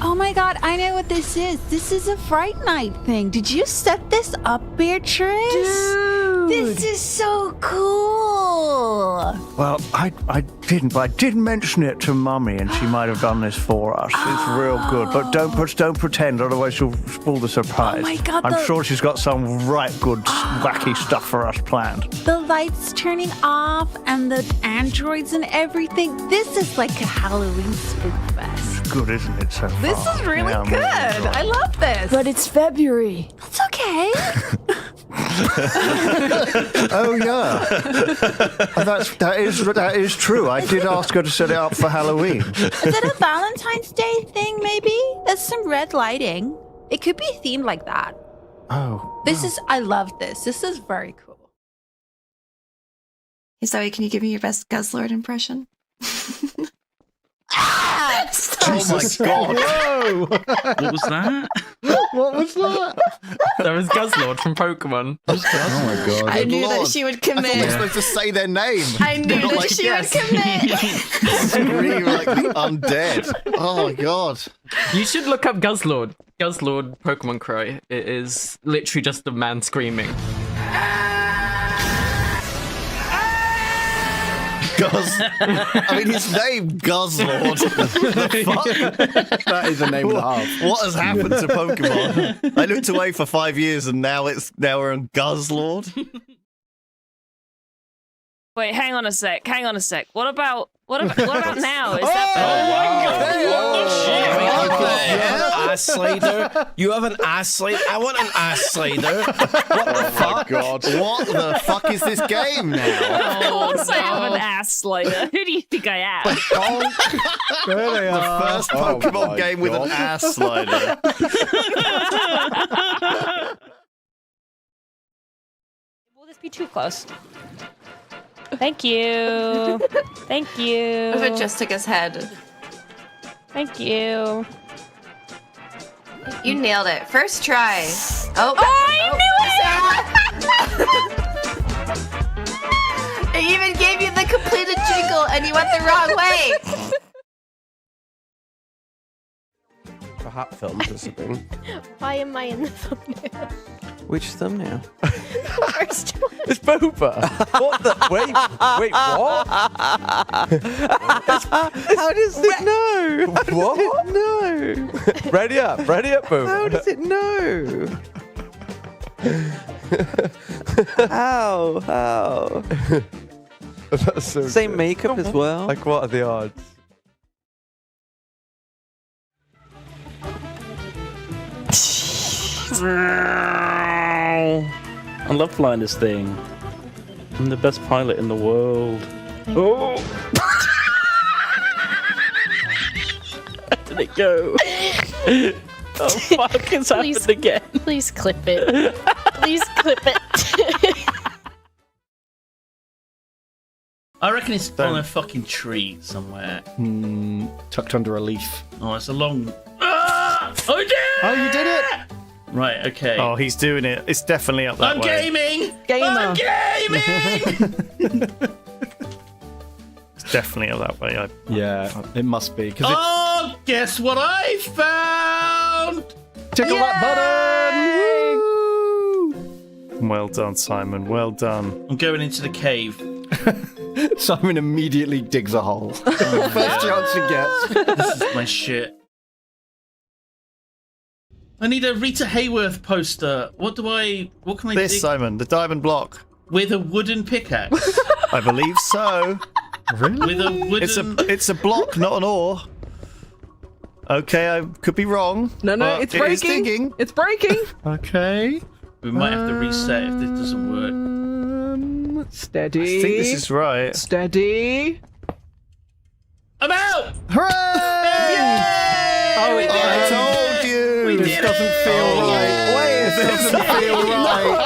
Oh my God, I know what this is. This is a Fright Night thing. Did you set this up, Beatrice? Dude! This is so cool. Well, I didn't, but I did mention it to Mummy, and she might have done this for us. It's real good, but don't pretend, otherwise she'll spoil the surprise. Oh my God, I'm sure she's got some right good wacky stuff for us planned. The lights turning off and the androids and everything. This is like a Halloween spook fest. It's good, isn't it? So This far? is really Yeah, I'm good. enjoying it. I love this. But it's February. It's okay. Oh yeah, that is true. I did ask her to set it up for Halloween. Is it a Valentine's Day thing, maybe? There's some red lighting. It could be themed like that. Oh, This is, I love this. This is very cool. Hey, Zoe, can you give me your best Guzzlord impression? Oh my god. Whoa! What was that? What was that? That was Guzzlord from Pokemon. Oh my god. I knew that Lord. she would I thought we were commit. supposed to say their name. I knew Not that like, she yes. would commit. Scream like the undead. Oh my god. You should look up Guzzlord. Guzzlord Pokemon cry. It is literally just a man screaming. I mean, his name, Guzzlord. The fuck? That is a name and a half. What has happened to Pokemon? I looked away for 5 years and now we're on Guzzlord. Wait, hang on a sec. What about now? Is that Ass slider. You have an ass slider. I want an ass slider. What the fuck? God. What the fuck is this game now? Of course I have an ass slider. Who do you think I am? There they The are. first Pokemon game with an ass slider. Will this be too close? Thank you. Thank you. If it just took his head. Thank you. You nailed it. First try. Oh, I knew it! It even gave you the completed jingle and you went the wrong way. For hot films, this has been. Why am I in the thumbnail? Which thumbnail? First one. It's Boba. What the? Wait, what? How does it know? What? How does it know? Ready up, Boba. How does it know? How? That's so same good. Makeup as well. Like, what are the odds? I love flying this thing. I'm the best pilot in the world. Oh! Where did it go? Oh fuck, it's happened again. Please clip it. Please clip it. I reckon it's on a fucking tree somewhere. Tucked under a leaf. Oh, it's a long... Ah! Oh, yeah! Oh, you did it! Right, okay. Oh, he's doing it. It's definitely up that I'm way. gaming! Gamer. I'm gaming! It's definitely up that way. Yeah, it must be. Because Oh, guess what I found? tickle that button! Well done, Simon. Well done. I'm going into the cave. Simon immediately digs a hole. First chance he gets. This is my shit. I need a Rita Hayworth poster. What can I This, dig Simon, the diamond block. with a wooden pickaxe? I believe so. Really? With a wooden... It's a block, not an ore. Okay, I could be wrong. No, but it's it is breaking. digging. It's breaking. Okay. We might have to reset if this doesn't work. Steady. I think this is right. Steady. I'm out! Hooray! Oh, we did I it! told you. We This did doesn't it! feel right. Wait, this doesn't feel right.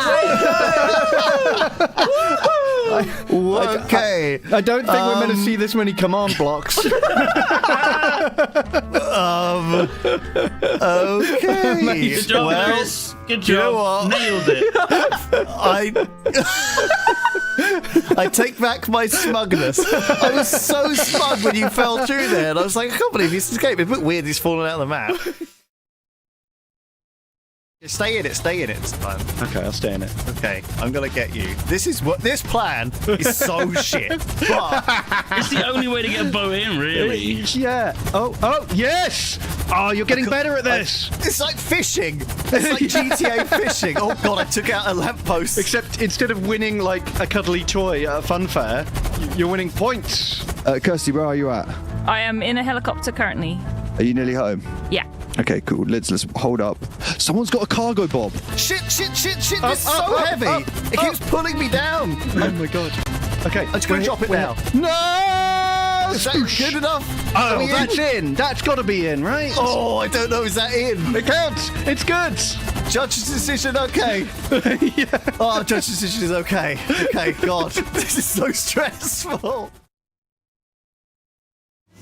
Okay. I don't think we're meant to see this many command blocks. Okay. Good job, Well, Chris. Good you know job. what? Nailed it. I take back my smugness. I was so smug when you fell through there, and I was like, I can't believe he's escaped. It's a bit weird he's fallen out of the map. Stay in it this time. Okay, I'll stay in it. Okay, I'm gonna get you. This plan is so shit. But It's the only way to get a bow in, really. Yeah. Oh, yes! Oh, you're getting better at this. it's like fishing. It's like GTA fishing. Oh god, I took out a lamppost. Except instead of winning like a cuddly toy at a fun fair, you're winning points. Kirsty, where are you at? I am in a helicopter currently. Are you nearly home? Yeah. Okay, cool. Let's hold up. Someone's got a cargo bomb. Shit. This is so heavy. It keeps pulling me down. Oh my god. Okay, I'm just gonna drop it now. No! Is that good enough? Oh, Are we that's in. That's got to be in, right? Oh, I don't know. Is that in? It counts. It's good. Judge's decision, okay. Oh, judge's decision is okay. Okay, God, this is so stressful.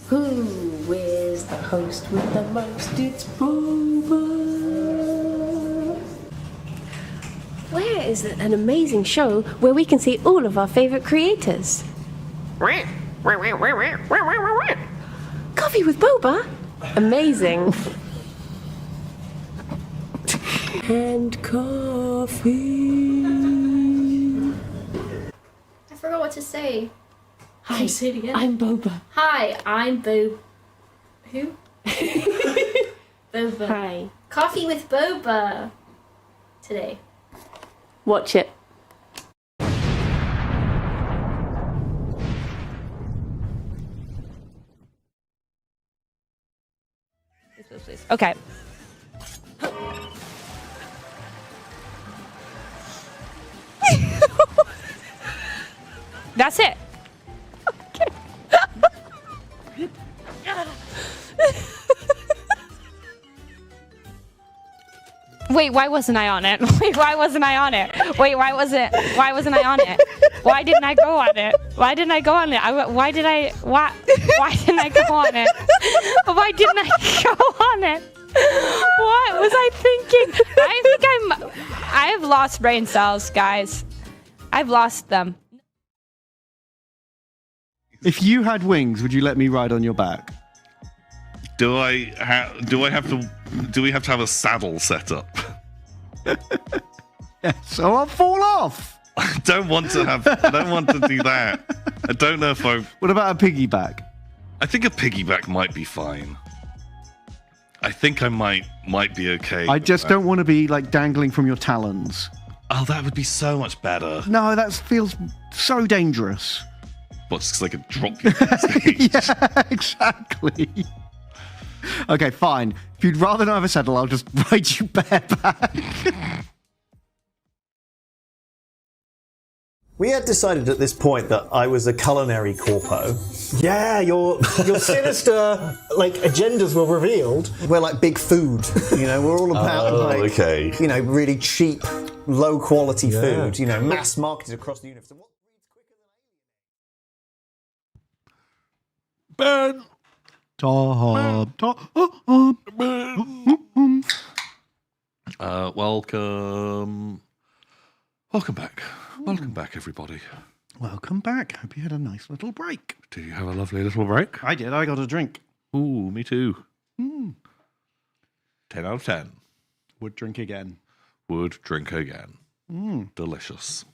Who is the host with the most? It's Boba. Where is an amazing show where we can see all of our favorite creators? Coffee with Boba? Amazing. And coffee. I forgot what to say. Hi, say it again. I'm Boba. Hi, I'm Bo. Who? Boba. Hi. Coffee with Boba. Today. Watch it. Please. Okay. That's it. Wait, why wasn't I on it? Wait, why wasn't I on it? Wait, why wasn't I on it? Why didn't I go on it? Why didn't I go on it? Why didn't I go on it? Why didn't I go on it? What was I thinking? I have lost brain cells, guys. I've lost them. If you had wings, would you let me ride on your back? Do we have to have a saddle set up? So I'll fall off. I don't want to do that. I don't know if I. What about a piggyback? I think a piggyback might be fine. I think I might be okay. I just don't want to be like dangling from your talons. Oh, that would be so much better. No, that feels so dangerous. What's just like a drop you on stage? Yeah, exactly. Okay, fine. If you'd rather not have a saddle, I'll just ride you bareback. We had decided at this point that I was a culinary corpo. Yeah, your sinister agendas were revealed. We're like big food, We're all about really cheap, low quality food. Mass marketed across the universe. Ben. Welcome back. Welcome back, everybody. Welcome back. Hope you had a nice little break. Did you have a lovely little break? I did. I got a drink. Ooh, me too. 10 out of 10. Would drink again. Would drink again. Delicious.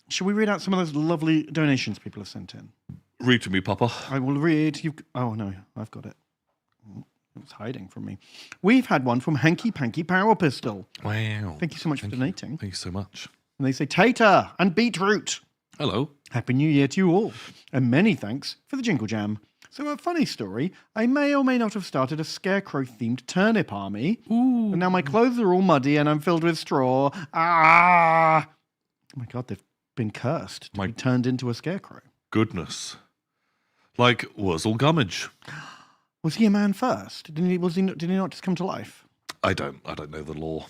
Shall we read out some of those lovely donations people have sent in? Read to me, Papa. I will read. Oh, no, I've got it. It's hiding from me. We've had one from Hanky Panky Power Pistol. Wow. Thank you so much for donating. Thank you so much. And they say, Tater and Beetroot. Hello. Happy New Year to you all. And many thanks for the Jingle Jam. So a funny story, I may or may not have started a scarecrow-themed turnip army. Ooh. And now my clothes are all muddy and I'm filled with straw. Ah! Oh my God, they've been cursed to be turned into a scarecrow. Goodness. Like Wurzel Gummidge. Was he a man first? Did he not just come to life? I don't know the law.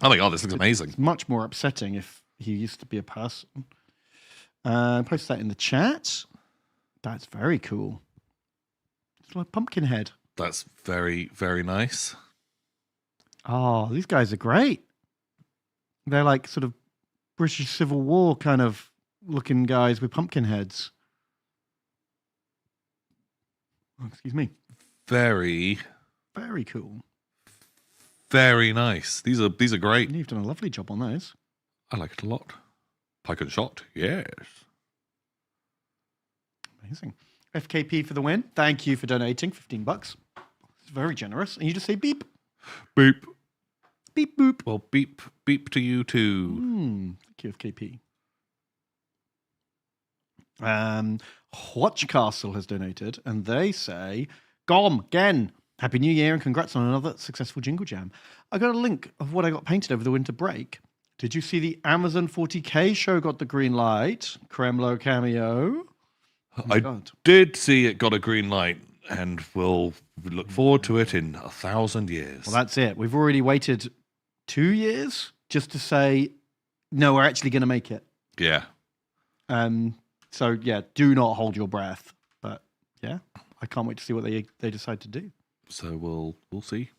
Oh my God, this looks amazing. It's much more upsetting if he used to be a person. Post that in the chat. That's very cool. It's like a pumpkin head. That's very, very nice. Oh, these guys are great. They're like sort of British Civil War kind of looking guys with pumpkin heads. Oh, excuse me. Very, very cool. Very nice. These are great. You've done a lovely job on those. I like it a lot. Pike and shot, yes. Amazing. FKP for the win. Thank you for donating $15. It's very generous. And you just say beep. Beep. Beep boop. Well, beep to you too. Thank you, FKP. Watch Castle has donated, and they say, Gom, again, Happy New Year, and congrats on another successful Jingle Jam. I got a link of what I got painted over the winter break. Did you see the Amazon 40K show got the green light? Kremlo cameo. I did see it got a green light, and we'll look forward to it in 1,000 years. Well, that's it. We've already waited 2 years just to say, no, we're actually going to make it. Yeah. So yeah, do not hold your breath. But yeah, I can't wait to see what they decide to do. So we'll see.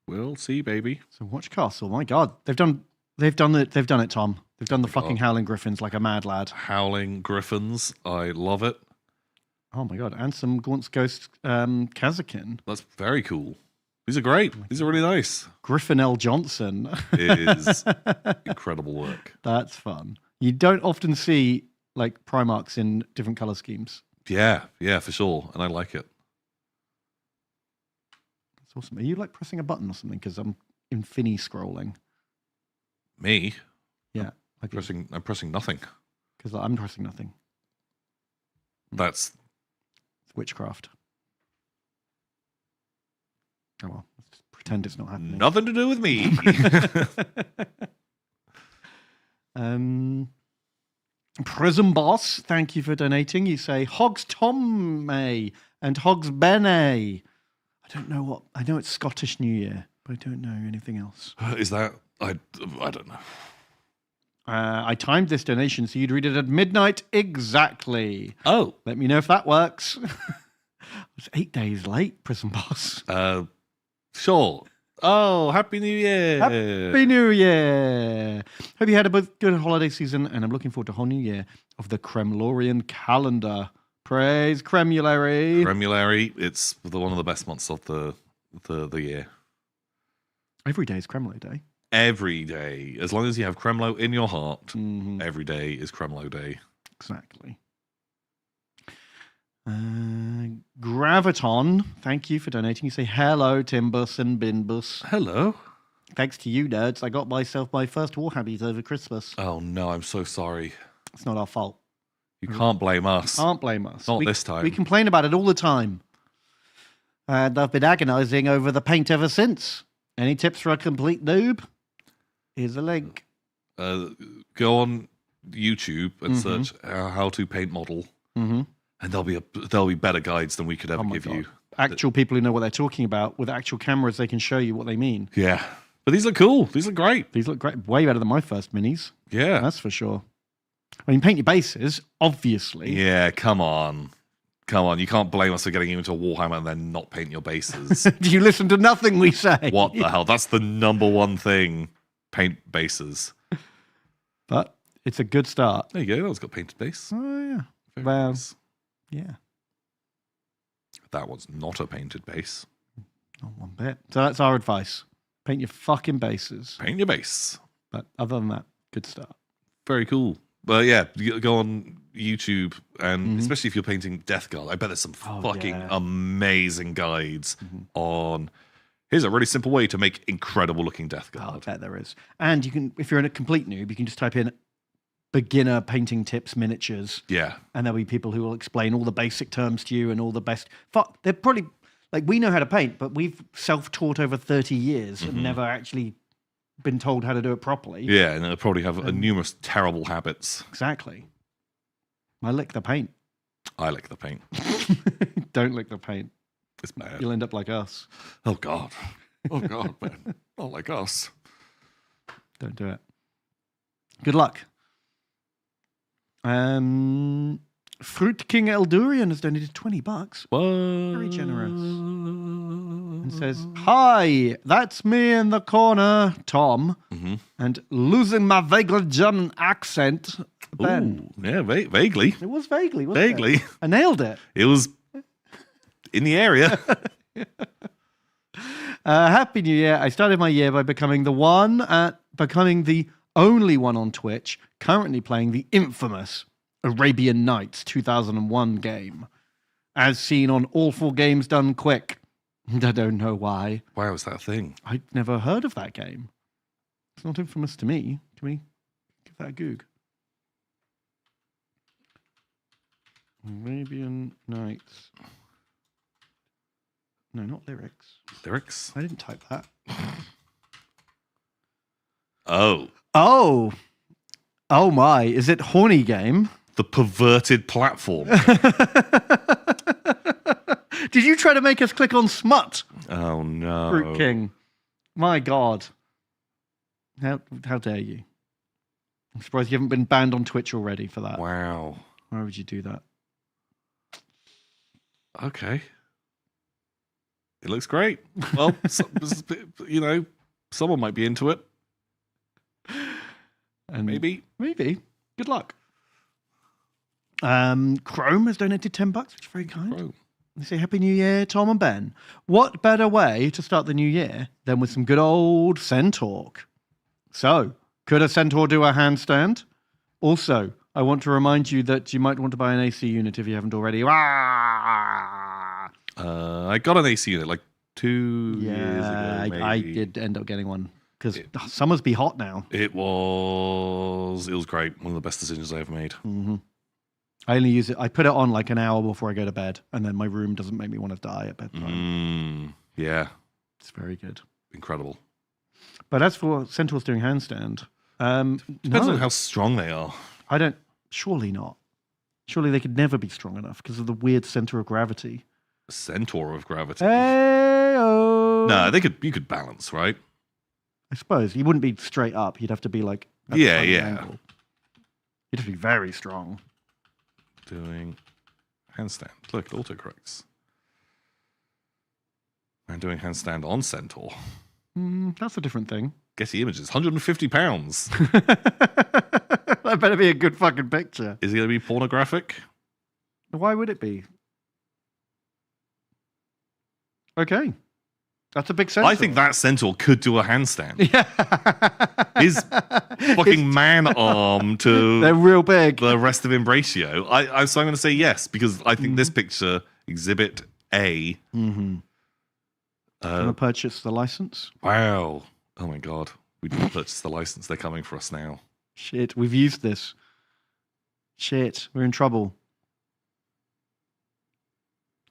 We'll see, baby. So Watch Castle, my God, they've done it, Tom. They've done the fucking Howling Griffins like a mad lad. Howling Griffins, I love it. Oh my God, and some Gaunt's Ghost Kazakin. That's very cool. These are great. These are really nice. Griffin L. Johnson. Is incredible work. That's fun. You don't often see like Primarchs in different color schemes. Yeah, for sure. And I like it. That's awesome. Are you like pressing a button or something? Because I'm infini scrolling. Me? Yeah. I'm pressing nothing. Because I'm pressing nothing. That's it's witchcraft. Oh well, let's just pretend it's not happening. Nothing to do with me. Prism Boss, thank you for donating. You say Hogs Tomme and Hogs Bene. I don't know what. I know it's Scottish New Year, but I don't know anything else. Is that? I don't know. I timed this donation so you'd read it at midnight exactly. Oh. Let me know if that works. I was 8 days late, Prism Boss. Sure. Oh, Happy New Year. Happy New Year. Hope you had a good holiday season, and I'm looking forward to a whole new year of the Kremlorian calendar. Praise Kremulary. Kremulary, it's one of the best months of the year. Every day is Kremlo Day. Every day. As long as you have Kremlo in your heart, every day is Kremlo Day. Exactly. Graviton, thank you for donating. You say hello, Timbus and Binbus. Hello. Thanks to you, nerds, I got myself my first Warhammer over Christmas. Oh no, I'm so sorry. It's not our fault. You can't blame us. Can't blame us. Not this time. We complain about it all the time. And I've been agonizing over the paint ever since. Any tips for a complete noob? Here's a link. Go on YouTube and search how to paint model. Mm-hmm. And there'll be better guides than we could ever give you. Actual people who know what they're talking about with actual cameras, they can show you what they mean. Yeah. But these look cool. These look great. These look great. Way better than my first minis. Yeah. That's for sure. I mean, paint your bases, obviously. Yeah, come on. You can't blame us for getting you into Warhammer and then not paint your bases. Do you listen to nothing we say? What the hell? That's the number one thing. Paint bases. But it's a good start. There you go. That one's got painted base. Oh, yeah. Very Well, nice. yeah. That one's not a painted base. Not one bit. So that's our advice. Paint your fucking bases. Paint your base. But other than that, good start. Very cool. But yeah, go on YouTube, and especially if you're painting Death Guard, I bet there's some fucking amazing guides on. Here's a really simple way to make incredible looking Death Guard. I bet there is. And you can, if you're in a complete noob, you can just type in beginner painting tips miniatures. Yeah. And there'll be people who will explain all the basic terms to you and all the best. They're probably, like, we know how to paint, but we've self-taught over 30 years and never actually been told how to do it properly. Yeah, and they'll probably have numerous terrible habits. Exactly. I lick the paint. I lick the paint. Don't lick the paint. It's bad. You'll end up like us. Oh, God. Oh, God, man. Not like us. Don't do it. Good luck. Fruit King Eldurian has donated $20. What? Very generous. And says, "Hi, that's me in the corner, Tom, and losing my vaguely German accent, Ben." Ooh, yeah, vaguely. It was vaguely, wasn't Vaguely. it? I nailed it. It was in the area. Happy New Year. I started my year by becoming the only one on Twitch currently playing the infamous Arabian Nights 2001 game, as seen on All 4 Games Done Quick. I don't know why. Wow, is that a thing? I'd never heard of that game. It's not infamous to me. Can we give that a goog? Arabian Nights. No, not lyrics. Lyrics? I didn't type that. Oh. Oh. Oh my. Is it Horny Game? The perverted platform. Did you try to make us click on smut? Oh, no. Fruit King. My God. How dare you? I'm surprised you haven't been banned on Twitch already for that. Wow. Why would you do that? Okay. It looks great. Well, someone might be into it. And maybe. Good luck. Chrome has donated $10, which is very kind. Chrome. They say Happy New Year, Tom and Ben. What better way to start the new year than with some good old Centaur? So, could a Centaur do a handstand? Also, I want to remind you that you might want to buy an AC unit if you haven't already. I got an AC unit like 2 years ago. Maybe. I did end up getting one because summers be hot now. It was great. One of the best decisions I ever made. Mm-hmm. I only use it. I put it on like an hour before I go to bed, and then my room doesn't make me want to die at bedtime. Yeah, it's very good, incredible. But as for Centaurs doing handstand, depends on how strong they are. I don't. Surely not. Surely they could never be strong enough because of the weird center of gravity. A centaur of gravity. Hey-o. No, you could balance, right? I suppose you wouldn't be straight up. You'd have to be like at angle. You'd have to be very strong. Doing handstand. Look, it autocorrects. And doing handstand on centaur. That's a different thing. Guess the images. 150 pounds. That better be a good fucking picture. Is it going to be pornographic? Why would it be? Okay. That's a big centaur. I think that centaur could do a handstand. Yeah. His fucking man arm to they're real big. The rest of Embracio. So I'm going to say yes, because I think this picture, Exhibit A. Want to purchase the license? Wow. Oh my God. We didn't purchase the license. They're coming for us now. Shit, we've used this. Shit, we're in trouble.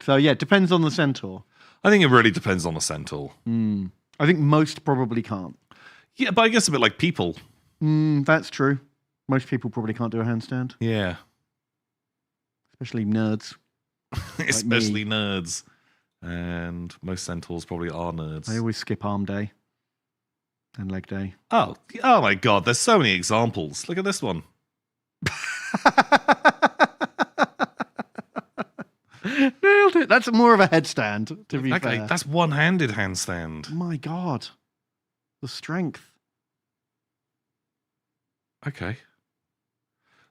So yeah, it depends on the centaur. I think it really depends on the centaur. I think most probably can't. Yeah, but I guess a bit like people. That's true. Most people probably can't do a handstand. Yeah. Especially nerds. Especially nerds. And most centaurs probably are nerds. I always skip arm day and leg day. Oh my God, there's so many examples. Look at this one. Nailed it. That's more of a headstand, to be fair. That's one-handed handstand. My God. The strength. Okay.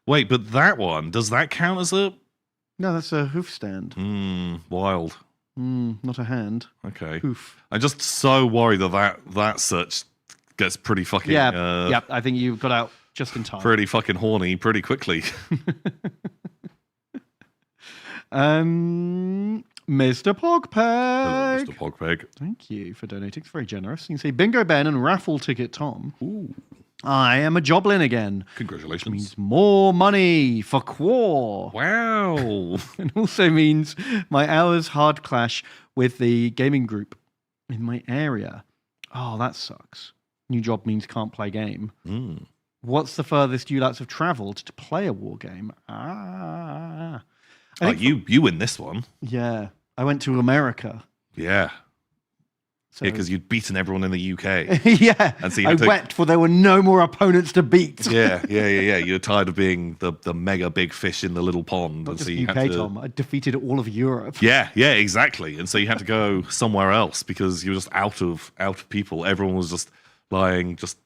Wait, but that one, does that count as a... No, that's a hoof stand. Wild. Not a hand. Okay. Hoof. I'm just so worried that search gets pretty fucking... Yeah, I think you got out just in time. Pretty fucking horny pretty quickly. Mr. Pogpeg. Hello, Mr. Pogpeg. Thank you for donating. It's very generous. You can say Bingo Ben and Raffle Ticket Tom. Ooh. I am a joblin again. Congratulations. Which means more money for Quor. Wow. And also means my hours hard clash with the gaming group in my area. Oh, that sucks. New job means can't play game. What's the furthest you lads have travelled to play a war game? You win this one. Yeah. I went to America. Yeah. So, because you'd beaten everyone in the UK. Yeah. And so I wept for there were no more opponents to beat. Yeah. You're tired of being the mega big fish in the little pond. Not and just so you UK, had to... Tom. I defeated all of Europe. Yeah, exactly. And so you had to go somewhere else because you were just out of people. Everyone was just lying just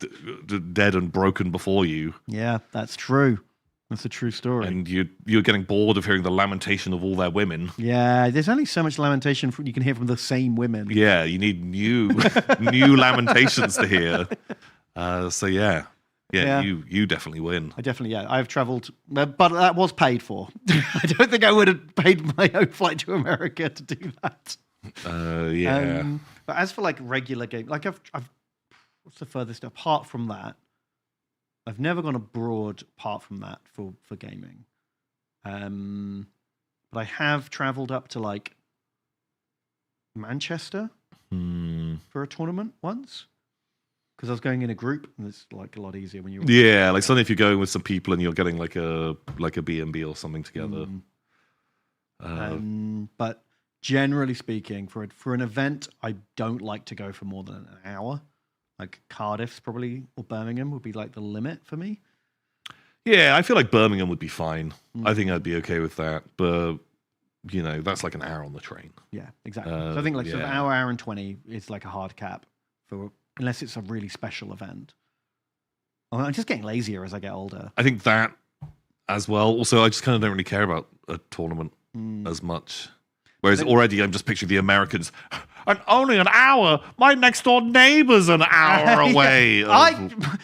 dead and broken before you. Yeah, that's true. That's a true story. And you're getting bored of hearing the lamentation of all their women. Yeah, there's only so much lamentation you can hear from the same women. Yeah, you need new lamentations to hear. So yeah, you definitely win. I definitely, I've travelled, but that was paid for. I don't think I would have paid my own flight to America to do that. Yeah. But as for like regular game, like I've what's the furthest apart from that? I've never gone abroad apart from that for gaming. But I have travelled up to like Manchester for a tournament once. Because I was going in a group, and it's like a lot easier when you're... Yeah, like suddenly if you're going with some people and you're getting like a B&B or something together. But generally speaking, for an event, I don't like to go for more than an hour. Like Cardiff's probably, or Birmingham would be like the limit for me. Yeah, I feel like Birmingham would be fine. I think I'd be okay with that. But, that's like an hour on the train. Yeah, exactly. So I think like sort of hour and 20 is like a hard cap for unless it's a really special event. I'm just getting lazier as I get older. I think that as well. Also, I just kind of don't really care about a tournament as much. Whereas already I'm just picturing the Americans, and only an hour. My next door neighbor's an hour away.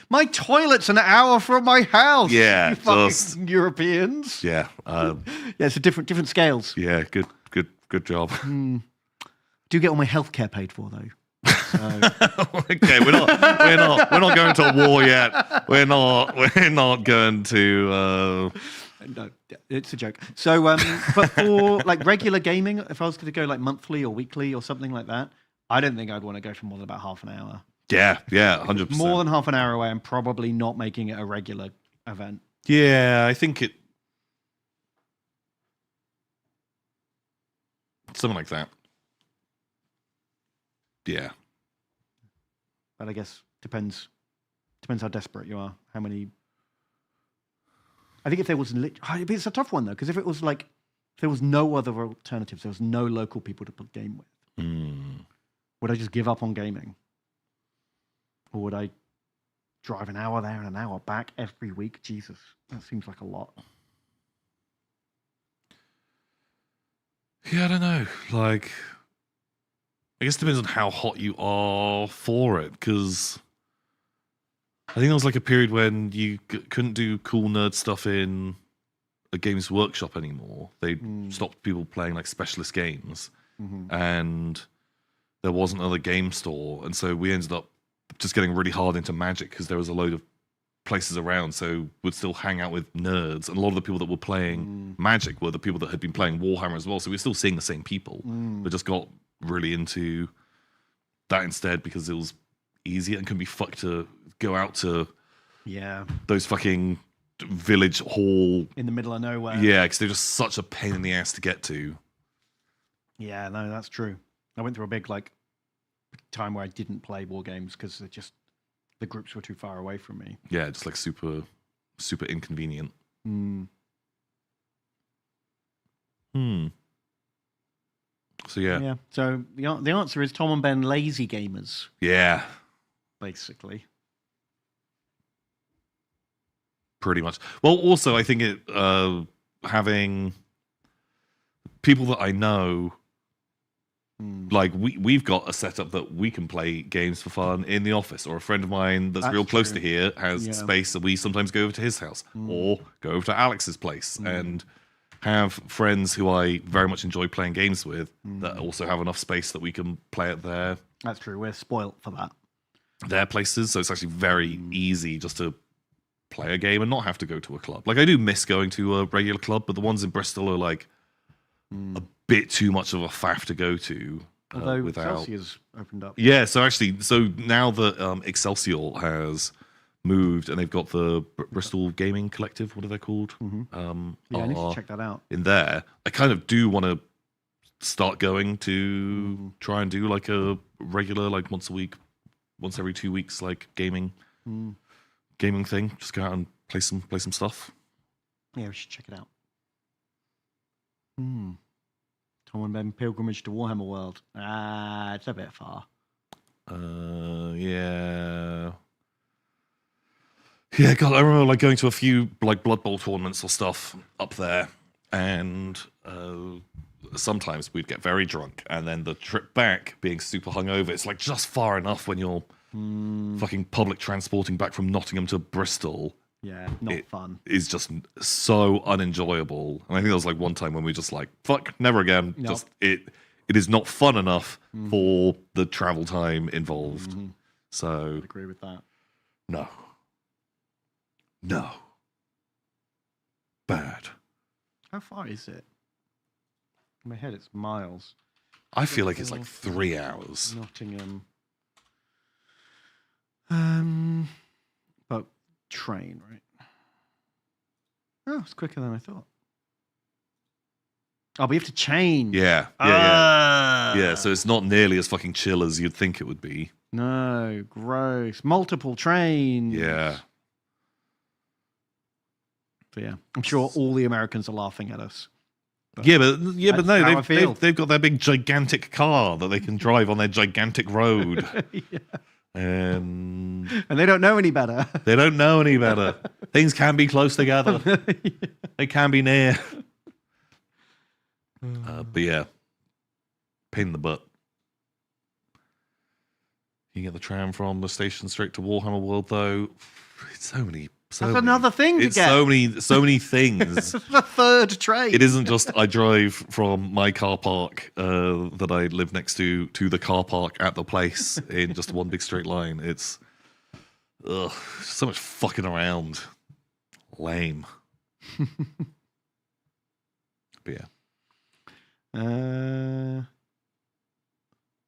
My toilet's an hour from my house. Yeah, you fucking Europeans. Yeah, yeah, it's a different scales. Yeah, good job. Do get all my healthcare paid for though. Okay, we're not going to war yet. We're not going to. No, it's a joke. So, but for like regular gaming, if I was going to go like monthly or weekly or something like that, I don't think I'd want to go for more than about half an hour. Yeah, 100%. More than half an hour away, I'm probably not making it a regular event. Yeah, I think something like that. Yeah. But I guess depends how desperate you are. How many? I think if there was it's a tough one though, because if there was no other alternatives, there was no local people to play game with. Would I just give up on gaming, or would I drive an hour there and an hour back every week? Jesus, that seems like a lot. Yeah, I don't know. Like, I guess it depends on how hot you are for it, because I think there was like a period when you couldn't do cool nerd stuff in a Games Workshop anymore. They stopped people playing like specialist games, and there wasn't another game store, and so we ended up just getting really hard into Magic because there was a load of places around, so we'd still hang out with nerds, and a lot of the people that were playing Magic were the people that had been playing Warhammer as well, so we were still seeing the same people, but just got really into that instead because it was easier and couldn't be fucked to go out to those fucking village hall in the middle of nowhere. Yeah, because they're just such a pain in the ass to get to. Yeah, no, that's true. I went through a big time where I didn't play war games because the groups were too far away from me. Yeah, just like super inconvenient. So yeah. So the answer is Tom and Ben lazy gamers. Yeah. Basically. Pretty much. Well, also I think having people that I know, like we've got a setup that we can play games for fun in the office, or a friend of mine that's real close to here has space, and we sometimes go over to his house or go over to Alex's place and have friends who I very much enjoy playing games with that also have enough space that we can play at their. That's true. We're spoilt for that. Their places, so it's actually very easy just to play a game and not have to go to a club. Like I do miss going to a regular club, but the ones in Bristol are like a bit too much of a faff to go to. Although without Excelsior's opened up. Yeah, so now that Excelsior has moved and they've got the Bristol Gaming Collective, what are they called? I need to check that out. In there, I kind of do want to start going to try and do like a regular, like once a week, once every 2 weeks, like gaming thing. Just go out and play some stuff. Yeah, we should check it out. Tom and Ben pilgrimage to Warhammer World. It's a bit far. Yeah. Yeah, God, I remember like going to a few like Blood Bowl tournaments or stuff up there, and sometimes we'd get very drunk, and then the trip back being super hungover, it's like just far enough when you're fucking public transporting back from Nottingham to Bristol. Yeah, not fun. It's just so unenjoyable. And I think there was like one time when we just like, fuck, never again. Nope. Just it is not fun enough for the travel time involved. So I agree with that. No. Bad. How far is it? In my head, it's miles. I feel like it's like 3 hours. Nottingham. But train, right? Oh, it's quicker than I thought. Oh, but you have to change. Yeah. Yeah, so it's not nearly as fucking chill as you'd think it would be. No, gross. Multiple trains. Yeah. So yeah, I'm sure all the Americans are laughing at us. But no, they've got their big gigantic car that they can drive on their gigantic road. Yeah. And they don't know any better. They don't know any better. Things can be close together. Yeah. They can be near. But yeah, pain in the butt. You get the tram from the station straight to Warhammer World, though. It's so many. That's another thing to it's get. So many things. The third train. It isn't just I drive from my car park that I live next to the car park at the place in just one big straight line. It's so much fucking around. Lame. But yeah.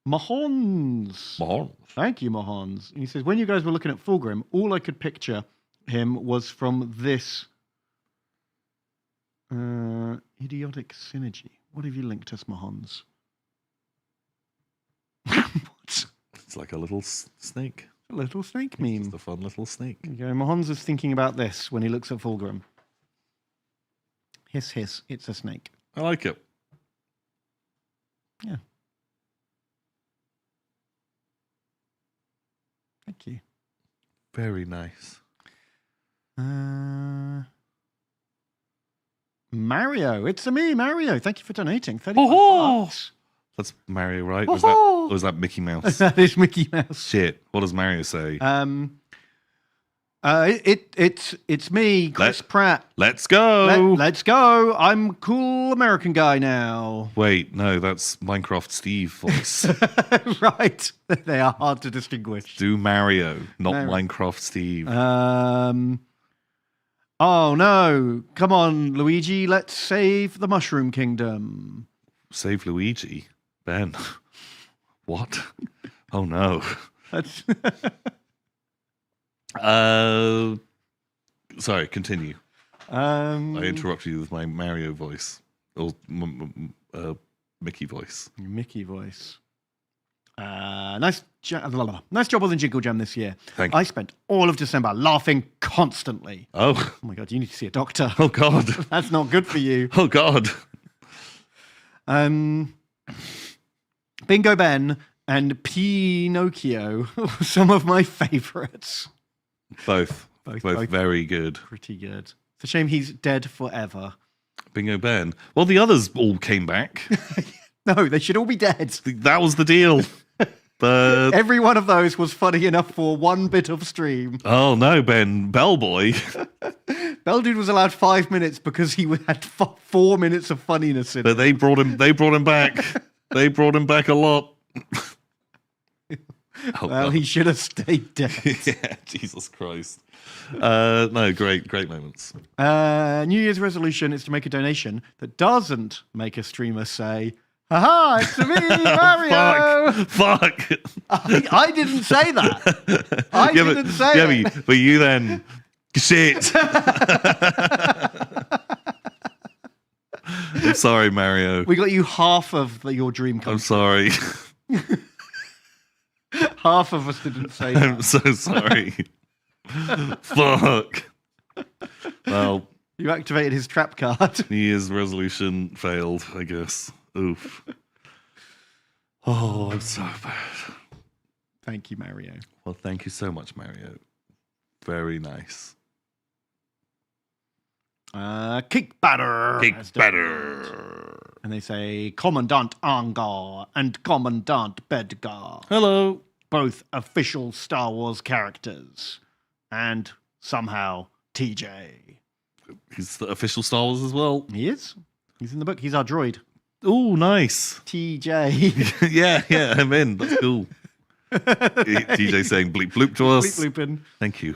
Mahons. Thank you, Mahons. He says, when you guys were looking at Fulgrim, all I could picture him was from this idiotic synergy. What have you linked us, Mahons? What? It's like a little snake. A little snake meme. Just a fun little snake. Okay, Mahons is thinking about this when he looks at Fulgrim. Hiss, hiss, it's a snake. I like it. Yeah. Thank you. Very nice. Mario, it's me, Mario. Thank you for donating. 35 bucks. That's Mario, right? Was that Mickey Mouse? That is Mickey Mouse. Shit. What does Mario say? It's me, Chris Pratt. Let's go. Let's go. I'm cool American guy now. Wait, no, that's Minecraft Steve voice. Right. They are hard to distinguish. Do Mario, not Minecraft Steve. Oh no. Come on, Luigi, let's save the Mushroom Kingdom. Save Luigi? Ben. What? Oh no. That's sorry, continue. I interrupted you with my Mario voice. Or Mickey voice. Mickey voice. Nice job on the Jingle Jam this year. Thank you. I spent all of December laughing constantly. Oh my God, you need to see a doctor. Oh God. That's not good for you. Oh God. Bingo Ben and Pinocchio were some of my favorites. Both very good. Pretty good. It's a shame he's dead forever. Bingo Ben. Well, the others all came back. No, they should all be dead. That was the deal. But every one of those was funny enough for one bit of stream. Oh no, Ben Bellboy. Belldude was allowed 5 minutes because he had 4 minutes of funniness in it. But they brought him back. They brought him back a lot. He should have stayed dead. Yeah, Jesus Christ. No, great moments. New Year's resolution is to make a donation that doesn't make a streamer say, "Haha, it's me, Mario." Fuck. I didn't say that. I didn't say it. But you then, shit. I'm sorry, Mario. We got you half of your dream come I'm sorry. Half of us didn't say that. I'm so sorry. Fuck. Well, you activated his trap card. New Year's resolution failed, I guess. Oof. Oh, I'm so bad. Thank you, Mario. Well, thank you so much, Mario. Very nice. Kick batter. Kick batter. And they say Commandant Angar and Commandant Bedgar. Hello. Both official Star Wars characters. And somehow TJ. He's the official Star Wars as well. He is. He's in the book. He's our droid. Oh, nice. TJ. yeah, I'm in. That's cool. TJ saying bleep bloop to us. Bleep blooping. Thank you.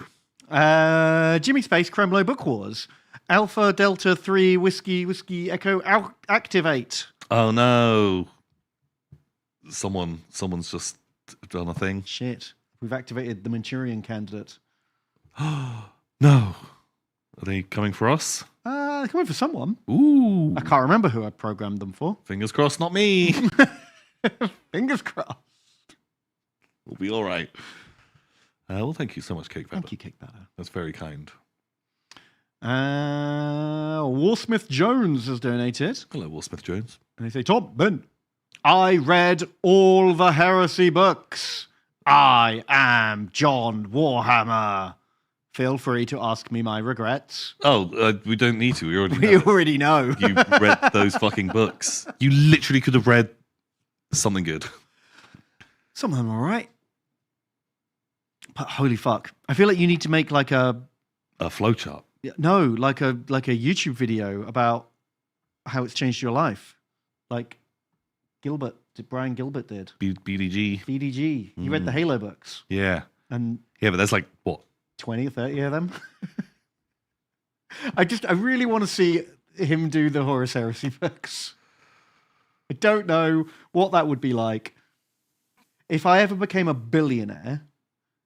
Jimmy Space, Kremlo Book Wars. Alpha Delta 3 Whiskey Echo activate. Oh no. Someone's just done a thing. Shit. We've activated the Manchurian candidate. No. Are they coming for us? They're coming for someone. Ooh. I can't remember who I programmed them for. Fingers crossed, not me. Fingers crossed. We'll be all right. Well, thank you so much, Cake Batter. Thank you, Cake Batter. That's very kind. Warsmith Jones has donated. Hello, Warsmith Jones. And they say, Tom, Ben, I read all the Heresy books. I am John Warhammer. Feel free to ask me my regrets. Oh, we don't need to. We already We know. already know. You read those fucking books. You literally could have read something good. Some of them are all right. But holy fuck. I feel like you need to make like a flowchart. No, like a YouTube video about how it's changed your life. Like Brian Gilbert did. BDG. BDG. You read the Halo books. Yeah. And yeah, but there's like, what? 20 or 30 of them? I really want to see him do the Horus Heresy books. I don't know what that would be like. If I ever became a billionaire,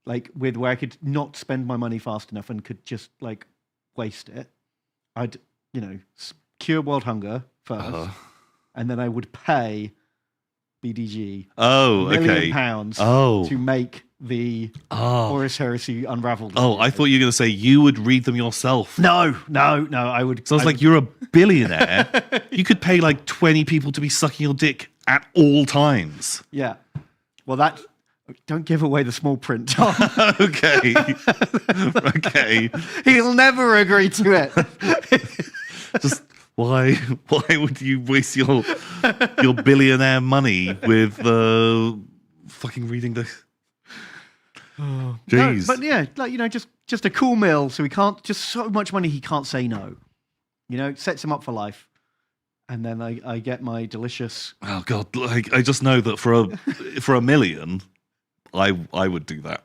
like with where I could not spend my money fast enough and could just like waste it, I'd, cure world hunger first, and then I would pay BDG £1 million to make the Horus Heresy Unraveled. Oh, I thought you were going to say you would read them yourself. No, I would. So I was like, you're a billionaire. You could pay like 20 people to be sucking your dick at all times. Yeah. Well, don't give away the small print, Tom. Okay. Okay. He'll never agree to it. Just why would you waste your billionaire money with fucking reading this? Oh, jeez. No, but yeah, like just a cool meal, so he can't just so much money he can't say no. Sets him up for life. And then I get my delicious. Oh God! Like I just know that for $1 million, I would do that.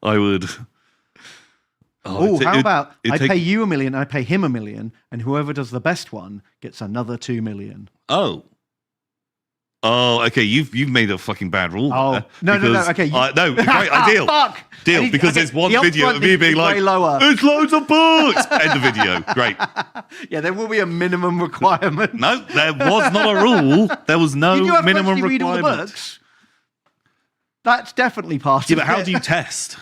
I would. How about I pay you $1 million, I pay him $1 million, and whoever does the best one gets another $2 million. Oh, okay. You've made a fucking bad rule. Oh, there no. Okay. No, great. Ideal. Fuck. Deal. Because there's one video of me being like, it's loads of books. End of video. Great. Yeah, there will be a minimum requirement. No, there was not a rule. There was no minimum requirement. Read all the books? That's definitely part of it. Yeah, but how do you test?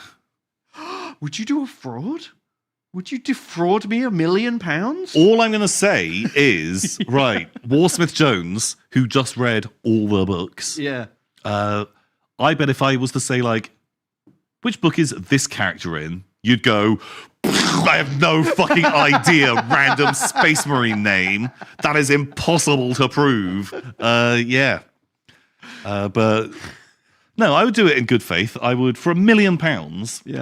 Would you do a fraud? Would you defraud me £1 million? All I'm going to say is, right, Warsmith Jones, who just read all the books. Yeah. I bet if I was to say, like, which book is this character in? You'd go, I have no fucking idea, random Space Marine name. That is impossible to prove. Yeah. But no, I would do it in good faith. I would, for £1 million,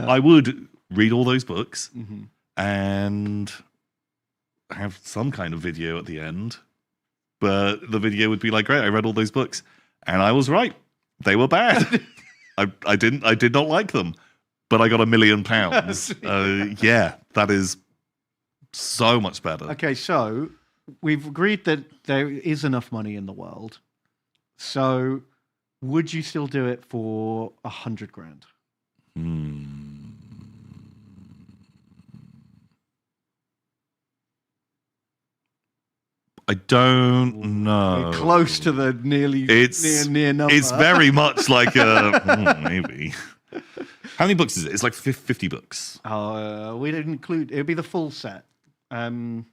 I would read all those books. Mm-hmm. And have some kind of video at the end. But the video would be like, great, I read all those books. And I was right. They were bad. I did not like them. But I got £1 million. Yeah, that is so much better. Okay, so we've agreed that there is enough money in the world. So would you still do it for $100,000? I don't know. Close to the near number. It's very much like maybe. How many books is it? It's like 50 books. We didn't include. It would be the full set. So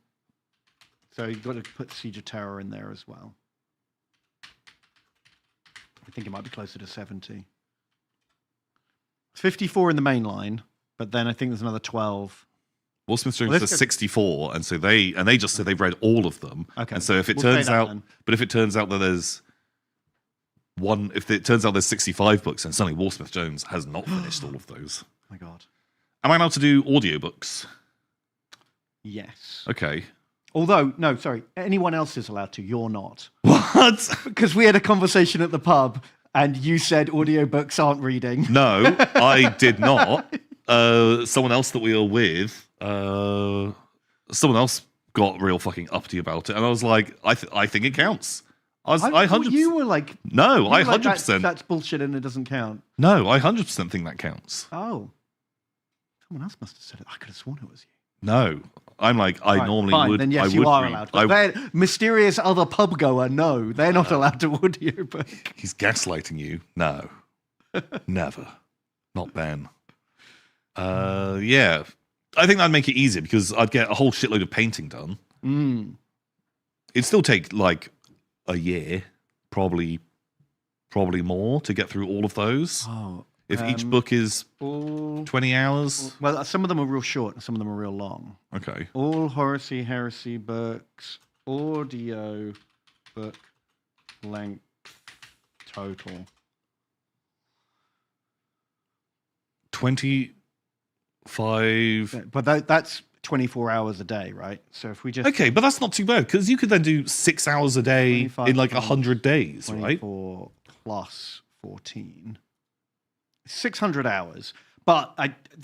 you've got to put Siege of Terror in there as well. I think it might be closer to 70. 54 in the main line, but then I think there's another 12. Warsmith Jones says 64, and so they just said they've read all of them. Okay. And so if it turns out that there's if it turns out there's 65 books, and suddenly Warsmith Jones has not finished all of those. Oh my God. Am I allowed to do audiobooks? Yes. Okay. Although, no, sorry, anyone else is allowed to. You're not. What? Because we had a conversation at the pub, and you said audiobooks aren't reading. No, I did not. Someone else that we were with, someone else got real fucking uppity about it, and I was like, I think it counts. I 100%. You were like, no, I 100%. That's bullshit, and it doesn't count. No, I 100% think that counts. Oh, someone else must have said it. I could have sworn it was you. No. I'm like, I Right, normally fine, would. Then yes, I you would are read. allowed. But they're mysterious other pub goer, no, they're not allowed to audiobook. He's gaslighting you. No. Never. Not Ben. Yeah. I think that'd make it easier because I'd get a whole shitload of painting done. It'd still take like a year, probably more to get through all of those. Oh, if each book is 20 hours. Well, some of them are real short and some of them are real long. Okay. All Horus Heresy books, audio book length total. 25. But that's 24 hours a day, right? So if we just... Okay, but that's not too bad because you could then do 6 hours a day in like 100 days, right? 24 plus 14. 600 hours. But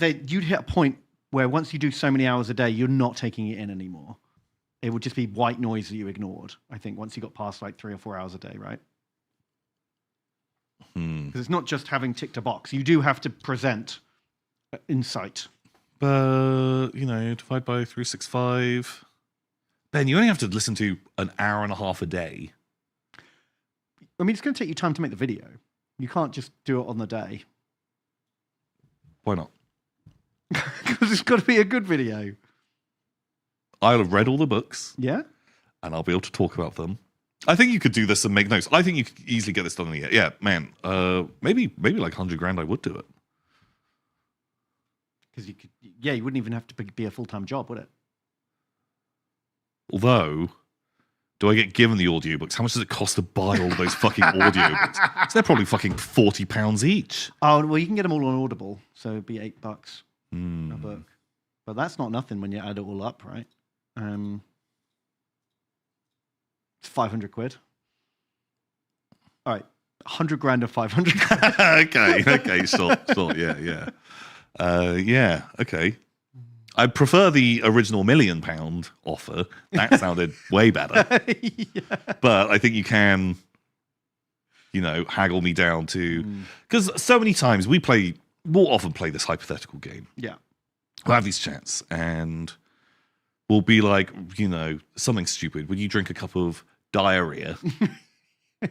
you'd hit a point where once you do so many hours a day, you're not taking it in anymore. It would just be white noise that you ignored, I think, once you got past like 3 or 4 hours a day, right? Because it's not just having ticked a box. You do have to present insight. But, divide by 365. Ben, you only have to listen to an hour and a half a day. I mean, it's going to take you time to make the video. You can't just do it on the day. Why not? Because it's got to be a good video. I'll have read all the books. Yeah? And I'll be able to talk about them. I think you could do this and make notes. I think you could easily get this done in a year. Yeah, man. Maybe like $100,000 I would do it. Because you wouldn't even have to be a full-time job, would it? Although, do I get given the audiobooks? How much does it cost to buy all of those fucking audiobooks? So they're probably fucking £40 each. Oh, well, you can get them all on Audible, so it'd be $8 a Hmm. book. But that's not nothing when you add it all up, right? It's 500 quid. All right, $100,000 or 500,000. okay, sure, yeah. Yeah, okay. I prefer the original £1 million offer. That sounded way better. But I think you can, haggle me down to... Because so many times we'll often play this hypothetical game. Yeah. We'll have these chats and we'll be like, something stupid. Would you drink a cup of diarrhea?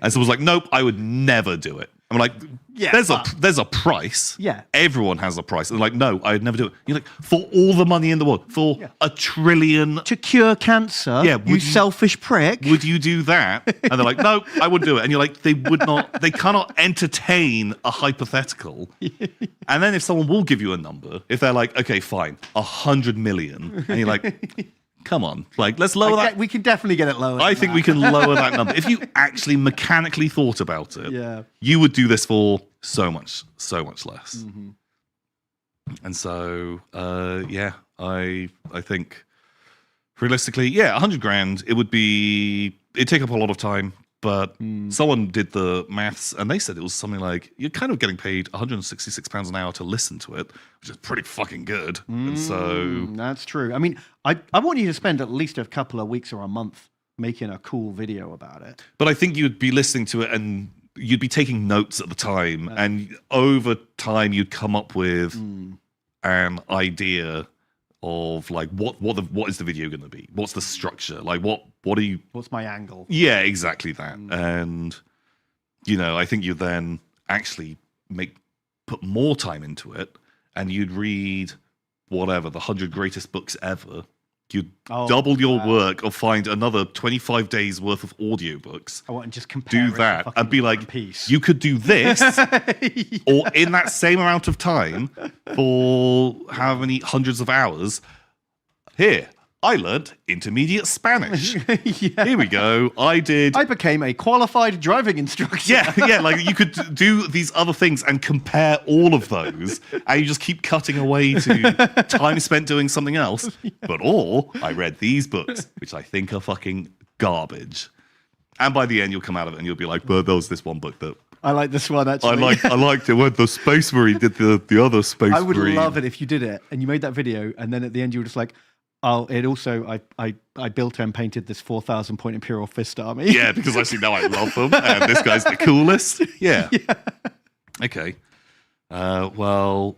And someone's like, nope, I would never do it. I'm like, there's a price. Yeah. Everyone has a price. And they're like, no, I would never do it. You're like, for all the money in the world, for $1 trillion. To cure cancer, you selfish prick. Would you do that? And they're like, no, I wouldn't do it. And you're like, they cannot entertain a hypothetical. And then if someone will give you a number, if they're like, okay, fine, 100 million. And you're like, come on, like, let's lower that. We can definitely get it lower. I think we can lower that number. If you actually mechanically thought about it, you would do this for so much less. Mm-hmm. And so, I think realistically, $100,000, it'd take up a lot of time, but someone did the maths and they said it was something like, you're kind of getting paid £166 an hour to listen to it, which is pretty fucking good. And so that's true. I mean, I want you to spend at least a couple of weeks or a month making a cool video about it. But I think you'd be listening to it and you'd be taking notes at the time, and over time you'd come up with an idea of like what is the video going to be? What's the structure? Like what's my angle? Yeah, exactly that. And I think you then actually put more time into it, and you'd read whatever the 100 greatest books ever. You'd double your work or find another 25 days worth of audiobooks. I want to just compare do that and be like, you could do this or in that same amount of time for how many hundreds of hours. Here, I learned intermediate Spanish. Here we go. I became a qualified driving instructor. Yeah, like you could do these other things and compare all of those, and you just keep cutting away to time spent doing something else. Or I read these books, which I think are fucking garbage. And by the end, you'll come out of it and you'll be like, but there was this one book that I like this one, actually. I liked it when the Space Marine did the other Space Marine. I would love it if you did it and you made that video, and then at the end you were just like, oh, it also, I built and painted this 4,000 point Imperial Fist army. Yeah, because I see now I love them, and this guy's the coolest. Yeah. Okay. Well,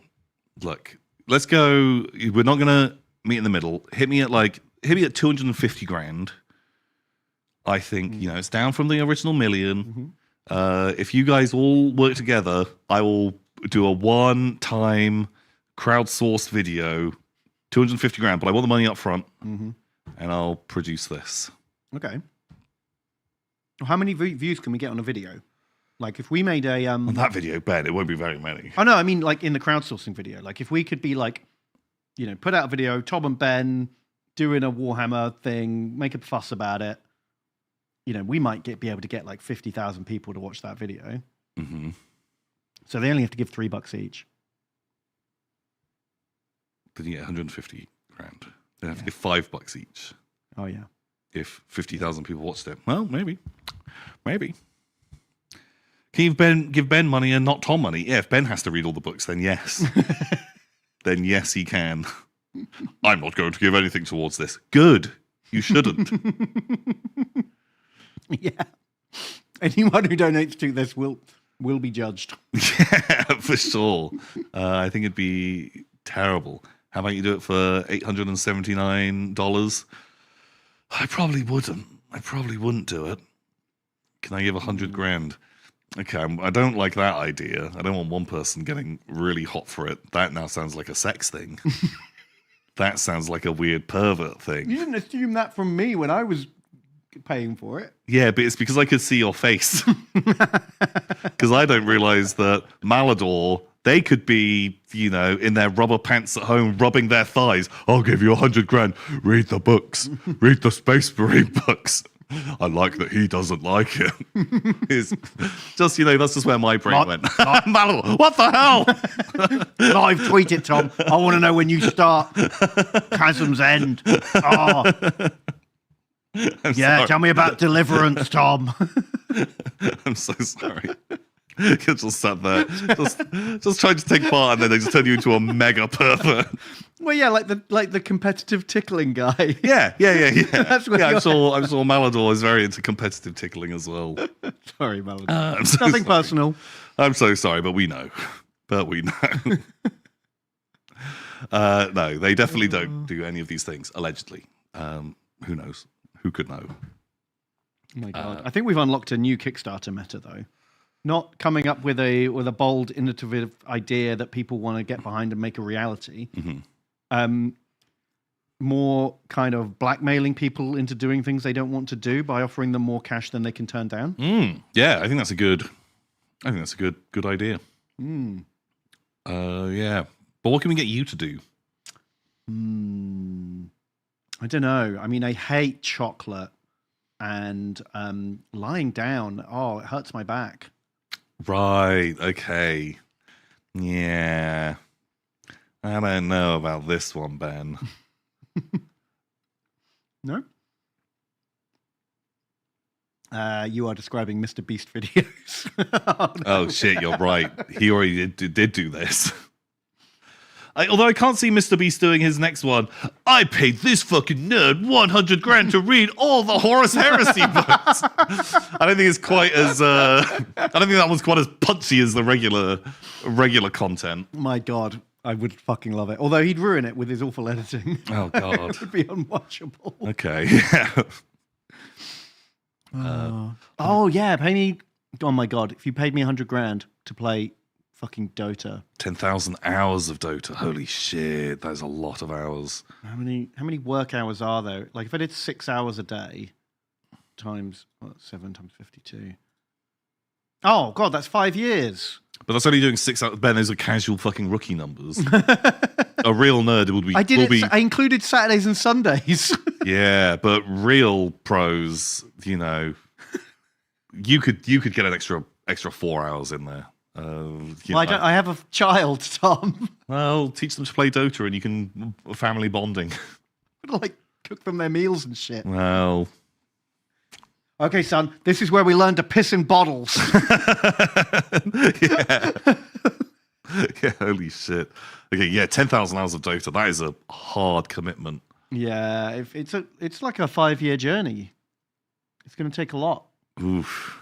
look, let's go. We're not going to meet in the middle. Hit me at 250 grand. I think it's down from the original million. If you guys all work together, I will do a one-time crowdsourced video, 250 grand, but I want the money up front, and I'll produce this. Okay. Well, how many views can we get on a video? Like if we made a on that video, Ben, it won't be very many. Oh no, I mean like in the crowdsourcing video. Like if we could be like, put out a video, Tom and Ben doing a Warhammer thing, make a fuss about it. We might be able to get like 50,000 people to watch that video. So they only have to give $3 each. Then you get 150 grand. They have to give $5 each. Oh yeah. If 50,000 people watched it, well, maybe. Can you give Ben money and not Tom money? Yeah, if Ben has to read all the books, then yes. Then yes, he can. I'm not going to give anything towards this. Good. You shouldn't. Yeah. Anyone who donates to this will be judged. Yeah, for sure. I think it'd be terrible. How about you do it for $879? I probably wouldn't do it. Can I give 100 grand? Okay, I don't like that idea. I don't want one person getting really hot for it. That now sounds like a sex thing. That sounds like a weird pervert thing. You didn't assume that from me when I was paying for it. Yeah, but it's because I could see your face. Because I don't realize that Malador, they could be, in their rubber pants at home, rubbing their thighs. I'll give you 100 grand. Read the books. Read the Space Marine books. I like that he doesn't like it. It's just, that's just where my brain went. Malador, what the hell? Live tweet it, Tom. I want to know when you start. Chasm's End. Oh. Yeah, sorry. tell me about Deliverance, Tom. I'm so sorry. You just sat there, just trying to take part, and then they just turn you into a mega pervert. Well, yeah, like the competitive tickling guy. Yeah. That's what I'm sure Malador is very into competitive tickling as well. Sorry, Malador. I'm so Nothing sorry. personal. I'm so sorry, but we know. No, they definitely don't do any of these things, allegedly. Who knows? Who could know? Oh my God. I think we've unlocked a new Kickstarter meta, though. Not coming up with a bold, innovative idea that people want to get behind and make a reality. More kind of blackmailing people into doing things they don't want to do by offering them more cash than they can turn down. Yeah, I think that's a good idea. Yeah. But what can we get you to do? I don't know. I mean, I hate chocolate and lying down. Oh, it hurts my back. Right. Okay. Yeah. I don't know about this one, Ben. No? You are describing Mr. Beast videos. Oh, shit, you're right. He already did do this. Although I can't see Mr. Beast doing his next one. I paid this fucking nerd 100 grand to read all the Horus Heresy books. I don't think it's quite as. I don't think that one's quite as punchy as the regular content. My God, I would fucking love it. Although he'd ruin it with his awful editing. Oh God, it would be unwatchable. Okay. Oh yeah, pay me. Oh my God, if you paid me 100 grand to play fucking Dota. 10,000 hours of Dota. Holy shit, that is a lot of hours. How many work hours are there? Like if I did 6 hours a day times 7 times 52. Oh God, that's 5 years. But that's only doing 6 hours. Ben, those are casual fucking rookie numbers. A real nerd would be. I included Saturdays and Sundays. Yeah, but real pros, you could get an extra 4 hours in there. I have a child, Tom. Well, teach them to play Dota, and you can family bonding. Like cook them their meals and shit. Well, okay, son. This is where we learn to piss in bottles. Yeah. Yeah. Holy shit. Okay. Yeah. 10,000 hours of Dota. That is a hard commitment. Yeah. It's like a 5-year journey. It's going to take a lot. Oof.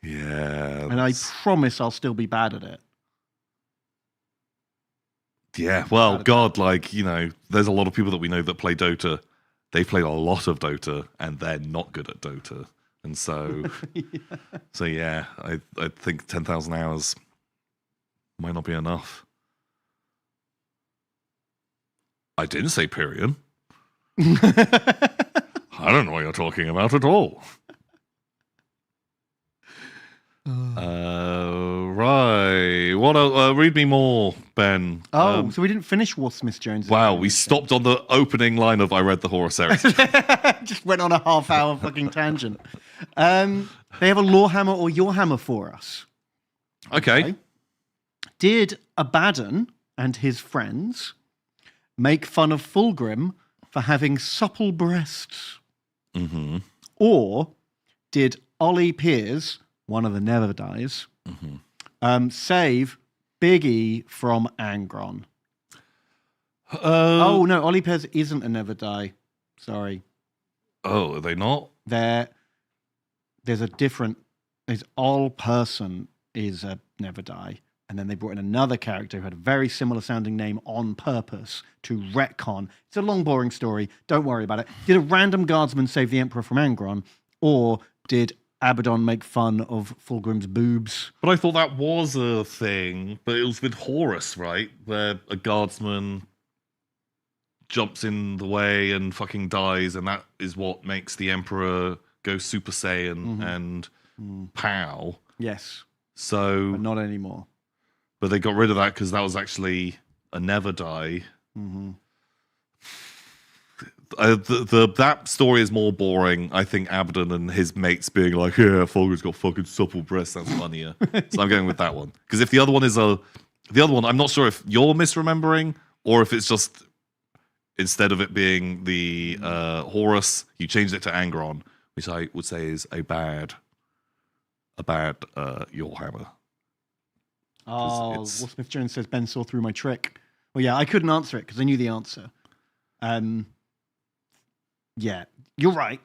Yeah. And I promise I'll still be bad at it. Yeah, well, God, like, you know, there's a lot of people that we know that play Dota. They play a lot of Dota, and they're not good at Dota. And so, I think 10,000 hours might not be enough. I didn't say Pyrian. I don't know what you're talking about at all. Right. What? Read me more, Ben. Oh, so we didn't finish War Smith Jones. Wow, we stopped on the opening line of "I read the Horus Heresy." Just went on a half-hour fucking tangent. They have a Lorehammer or Your Hammer for us. Okay. Did Abaddon and his friends make fun of Fulgrim for having supple breasts? Mm-hmm. Or did Ollie Piers, one of the Never Dies, save Big E from Angron? Oh, no, Ollie Piers isn't a Never Die. Sorry. Oh, are they not? There's a different... His Ol person is a Never Die. And then they brought in another character who had a very similar sounding name on purpose to retcon. It's a long, boring story. Don't worry about it. Did a random guardsman save the Emperor from Angron? Or did Abaddon make fun of Fulgrim's boobs? But I thought that was a thing. But it was with Horus, right? Where a guardsman jumps in the way and fucking dies. And that is what makes the Emperor go Super Saiyan and pow. Yes. So, but not anymore. But they got rid of that because that was actually a Never Die. That story is more boring. I think Abaddon and his mates being like, "Yeah, Fulgrim's got fucking supple breasts." Sounds funnier. So I'm going with that one because if the other one is the other one, I'm not sure if you're misremembering or if it's just instead of it being the Horus, you changed it to Angron, which I would say is a bad Your Hammer. Oh, Will Smith Jones says Ben saw through my trick. Well, yeah, I couldn't answer it because I knew the answer. Yeah, you're right.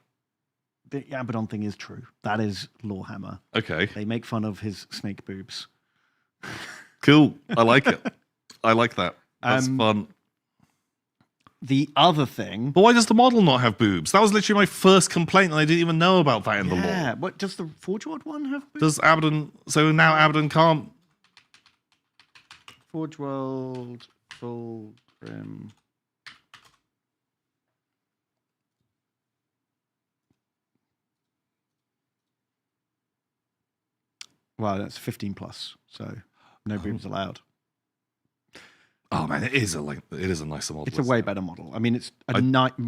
The Abaddon thing is true. That is Lorehammer. Okay. They make fun of his snake boobs. Cool. I like it. I like that. That's fun. The other thing... But why does the model not have boobs? That was literally my first complaint, and I didn't even know about that in the lore. Yeah, what, does the Forge World one have boobs? Does Abaddon... So now Abaddon can't... Forge World, Fulgrim... Well, that's 15 plus, so no boobs allowed. Oh man, it is a nicer model. It's a way better model. I mean, it's a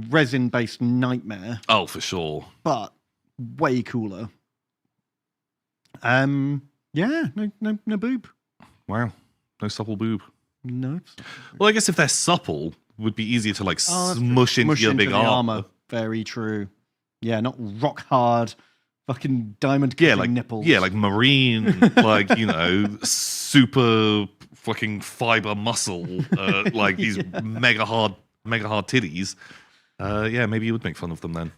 resin-based nightmare. Oh, for sure. But way cooler. Yeah, no boob. Wow, no supple boob. No. Well, I guess if they're supple, it would be easier to like smush into your big armor. Very true. Yeah, not rock hard. Fucking diamond nipples. Yeah, like marine, like, you know, super fucking fiber muscle, like these mega hard titties. Yeah, maybe you would make fun of them then.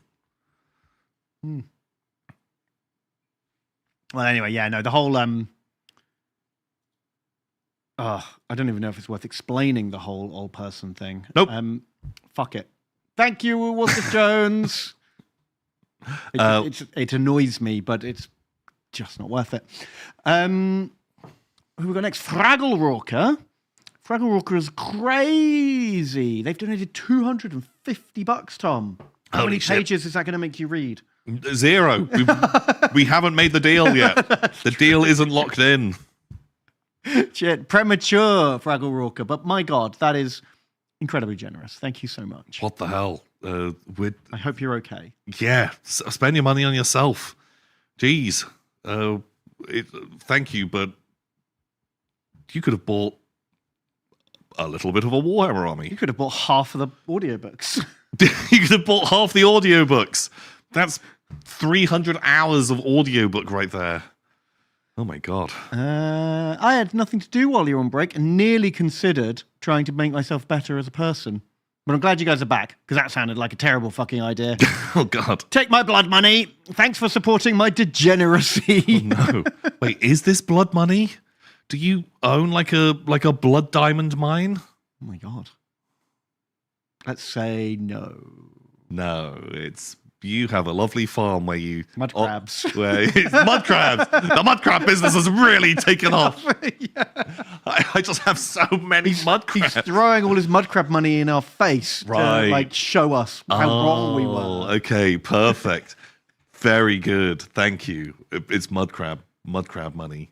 Well, anyway, yeah, no, the whole I don't even know if it's worth explaining the whole old person thing. Nope. Fuck it. Thank you, Walter Jones. It annoys me, but it's just not worth it. Who we got next? Fraggle Rorker. Fraggle Rorker is crazy. They've donated $250, Tom. How many pages is that going to make you read? 0. We haven't made the deal yet. The deal isn't locked in. Shit, premature, Fraggle Rorker. But my God, that is incredibly generous. Thank you so much. What the hell? I hope you're okay. Yeah, spend your money on yourself. Jeez. Thank you, but you could have bought a little bit of a Warhammer army. You could have bought half of the audiobooks. You could have bought half the audiobooks. That's 300 hours of audiobook right there. Oh my God. I had nothing to do while you were on break and nearly considered trying to make myself better as a person. But I'm glad you guys are back, because that sounded like a terrible fucking idea. Oh, God. Take my blood money. Thanks for supporting my degeneracy. Oh, no. Wait, is this blood money? Do you own like a blood diamond mine? Oh my god. Let's say no. No, it's you have a lovely farm where you mud crabs. Mud crabs. The mud crab business has really taken off. I just have so many mud crabs. He's throwing all his mud crab money in our face to like show us how wrong we were. Okay, perfect. Very good. Thank you. It's mud crab money.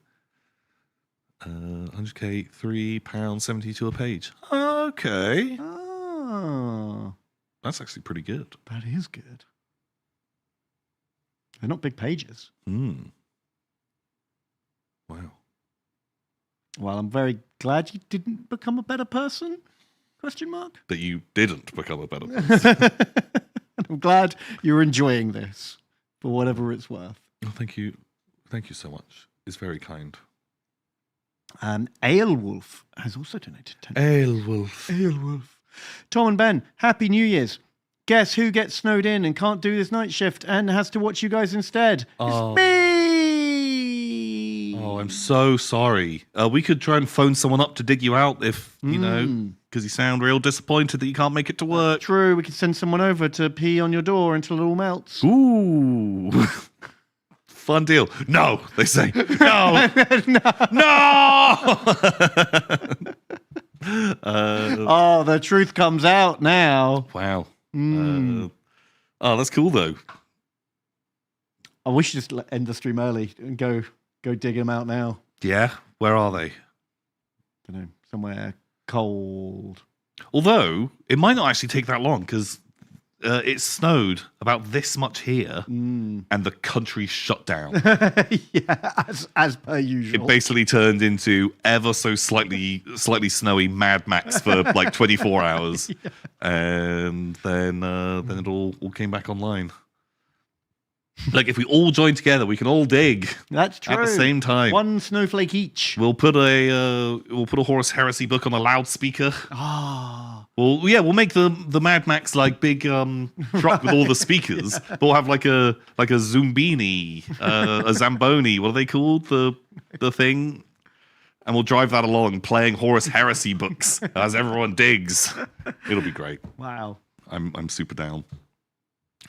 100k, £3.72 a page. Okay. Oh. That's actually pretty good. That is good. They're not big pages. Wow. Well, I'm very glad you didn't become a better person? Question mark? That you didn't become a better person. I'm glad you're enjoying this for whatever it's worth. Oh, thank you. Thank you so much. It's very kind. Alewolf has also donated 10. Alewolf. Tom and Ben, Happy New Year's. Guess who gets snowed in and can't do this night shift and has to watch you guys instead? Oh. It's me! Oh, I'm so sorry. We could try and phone someone up to dig you out if, you know, because you sound real disappointed that you can't make it to work. True, we could send someone over to pee on your door until it all melts. Ooh. Fun deal. No, they say. No. Oh, the truth comes out now. Wow. Oh, that's cool though. I wish you just end the stream early and go dig them out now. Yeah, where are they? Don't know, somewhere cold. Although it might not actually take that long because it snowed about this much here, and the country shut down. Yeah, as per usual. It basically turned into ever so slightly snowy Mad Max for like 24 hours, and then it all came back online. Like if we all join together, we can all dig. That's true. At the same time. One snowflake each. We'll put a Horus Heresy book on a loudspeaker. Ah. Well, yeah, we'll make the Mad Max like big truck with all the speakers. But we'll have like a Zumbini, a Zamboni. What are they called? The thing. And we'll drive that along, playing Horus Heresy books as everyone digs. It'll be great. Wow. I'm super down.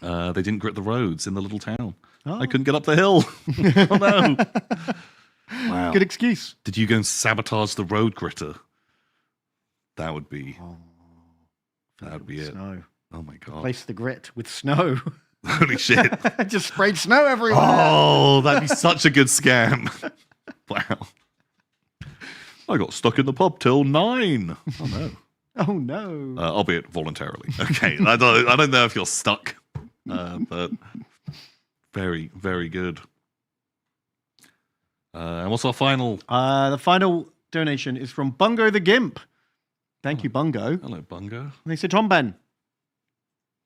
They didn't grit the roads in the little town. I couldn't get up the hill. Oh no! Wow. Good excuse. Did you go and sabotage the road gritter? That would be. That would be it. Snow. Oh my god! Replace the grit with snow. Holy shit! Just sprayed snow everywhere. Oh, that'd be such a good scam. Wow. I got stuck in the pub till 9. Oh no. Oh no. Albeit voluntarily. Okay. I don't know if you're stuck. But very, very good. And what's our final? The final donation is from Bungo the Gimp. Thank you, Bungo. Hello, Bungo. And they said, Tom Ben.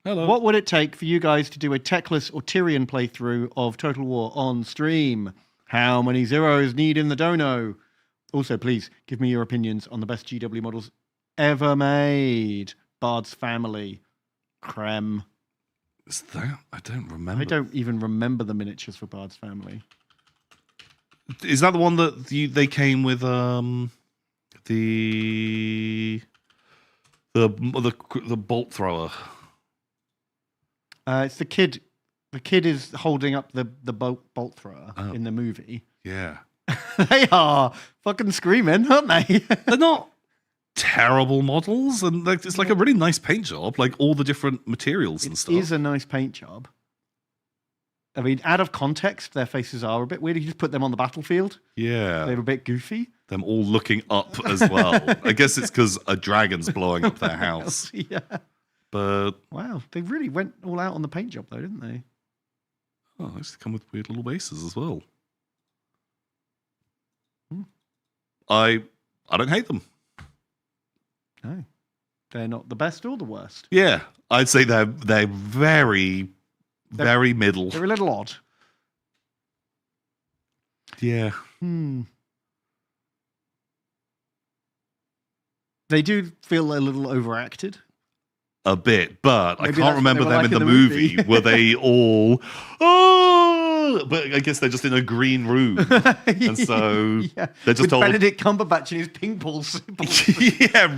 Hello. What would it take for you guys to do a techless or Tyrion playthrough of Total War on stream? How many zeros need in the dono? Also, please give me your opinions on the best GW models ever made. Bard's Family. Creme. Is that? I don't remember. I don't even remember the miniatures for Bard's Family. Is that the one that they came with the bolt thrower? It's the kid. The kid is holding up the bolt thrower in the movie. Yeah. They are fucking screaming, aren't they? They're not terrible models, and it's like a really nice paint job, like all the different materials and stuff. It is a nice paint job. I mean, out of context, their faces are a bit weird. You just put them on the battlefield. Yeah. They're a bit goofy. Them all looking up as well. I guess it's because a dragon's blowing up their house. Yeah. But wow, they really went all out on the paint job, though, didn't they? Oh, they come with weird little bases as well. I don't hate them. No, they're not the best or the worst. Yeah, I'd say they're very middle. They're a little odd. Yeah. They do feel a little overacted. A bit, but Maybe I can't remember them like in the movie. Were they all, oh, oh, but I guess they're just in a green room, and so they're just with told Benedict Cumberbatch in his ping pong slippers.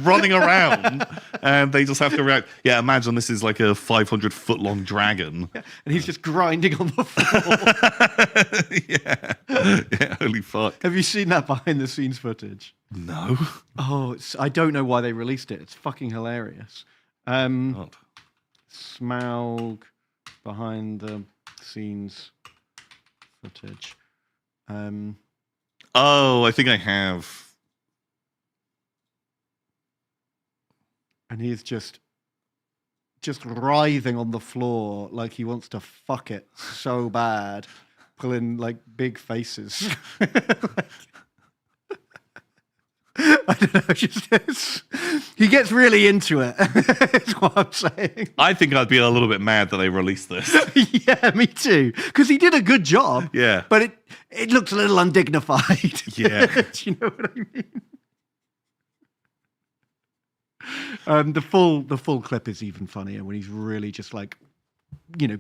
running around, and they just have to react. Yeah, imagine this is like a 500-foot long dragon, and he's just grinding on the floor. yeah, holy fuck. Have you seen that behind the scenes footage? No. Oh, I don't know why they released it. It's fucking hilarious. Smaug behind the scenes footage. Oh, I think I have. And he's just writhing on the floor like he wants to fuck it so bad, pulling like big faces. I don't know. He gets really into it. Is what I'm saying. I think I'd be a little bit mad that they released this. Yeah, me too. Because he did a good job. Yeah, but it looks a little undignified. Yeah, do you know what I mean? The full clip is even funnier when he's really just like,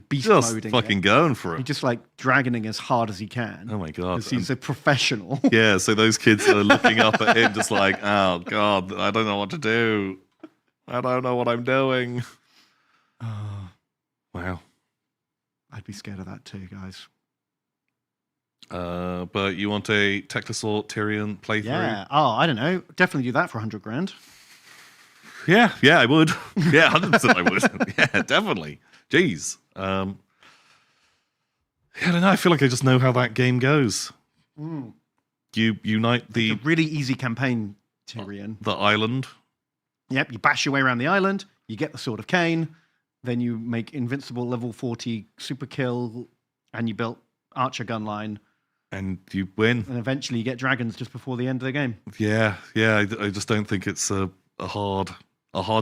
beast just moding fucking going for it. He's just like dragoning as hard as he can. Oh my god, because he's a professional. Yeah, so those kids are looking up at him just like, oh god, I don't know what to do. I don't know what I'm doing. Wow. I'd be scared of that too, guys. But you want a Teclisort Tyrion playthrough? Yeah. Oh, I don't know. Definitely do that for 100 grand. Yeah, I would. Yeah, 100% I would. Yeah, definitely. Jeez. I don't know. I feel like I just know how that game goes. You unite the... It's a really easy campaign, Tyrion. The island. Yep, you bash your way around the island, you get the Sword of Cain, then you make invincible level 40 super kill, and you built Archer gun line. And you win. And eventually you get dragons just before the end of the game. Yeah. I just don't think it's a hard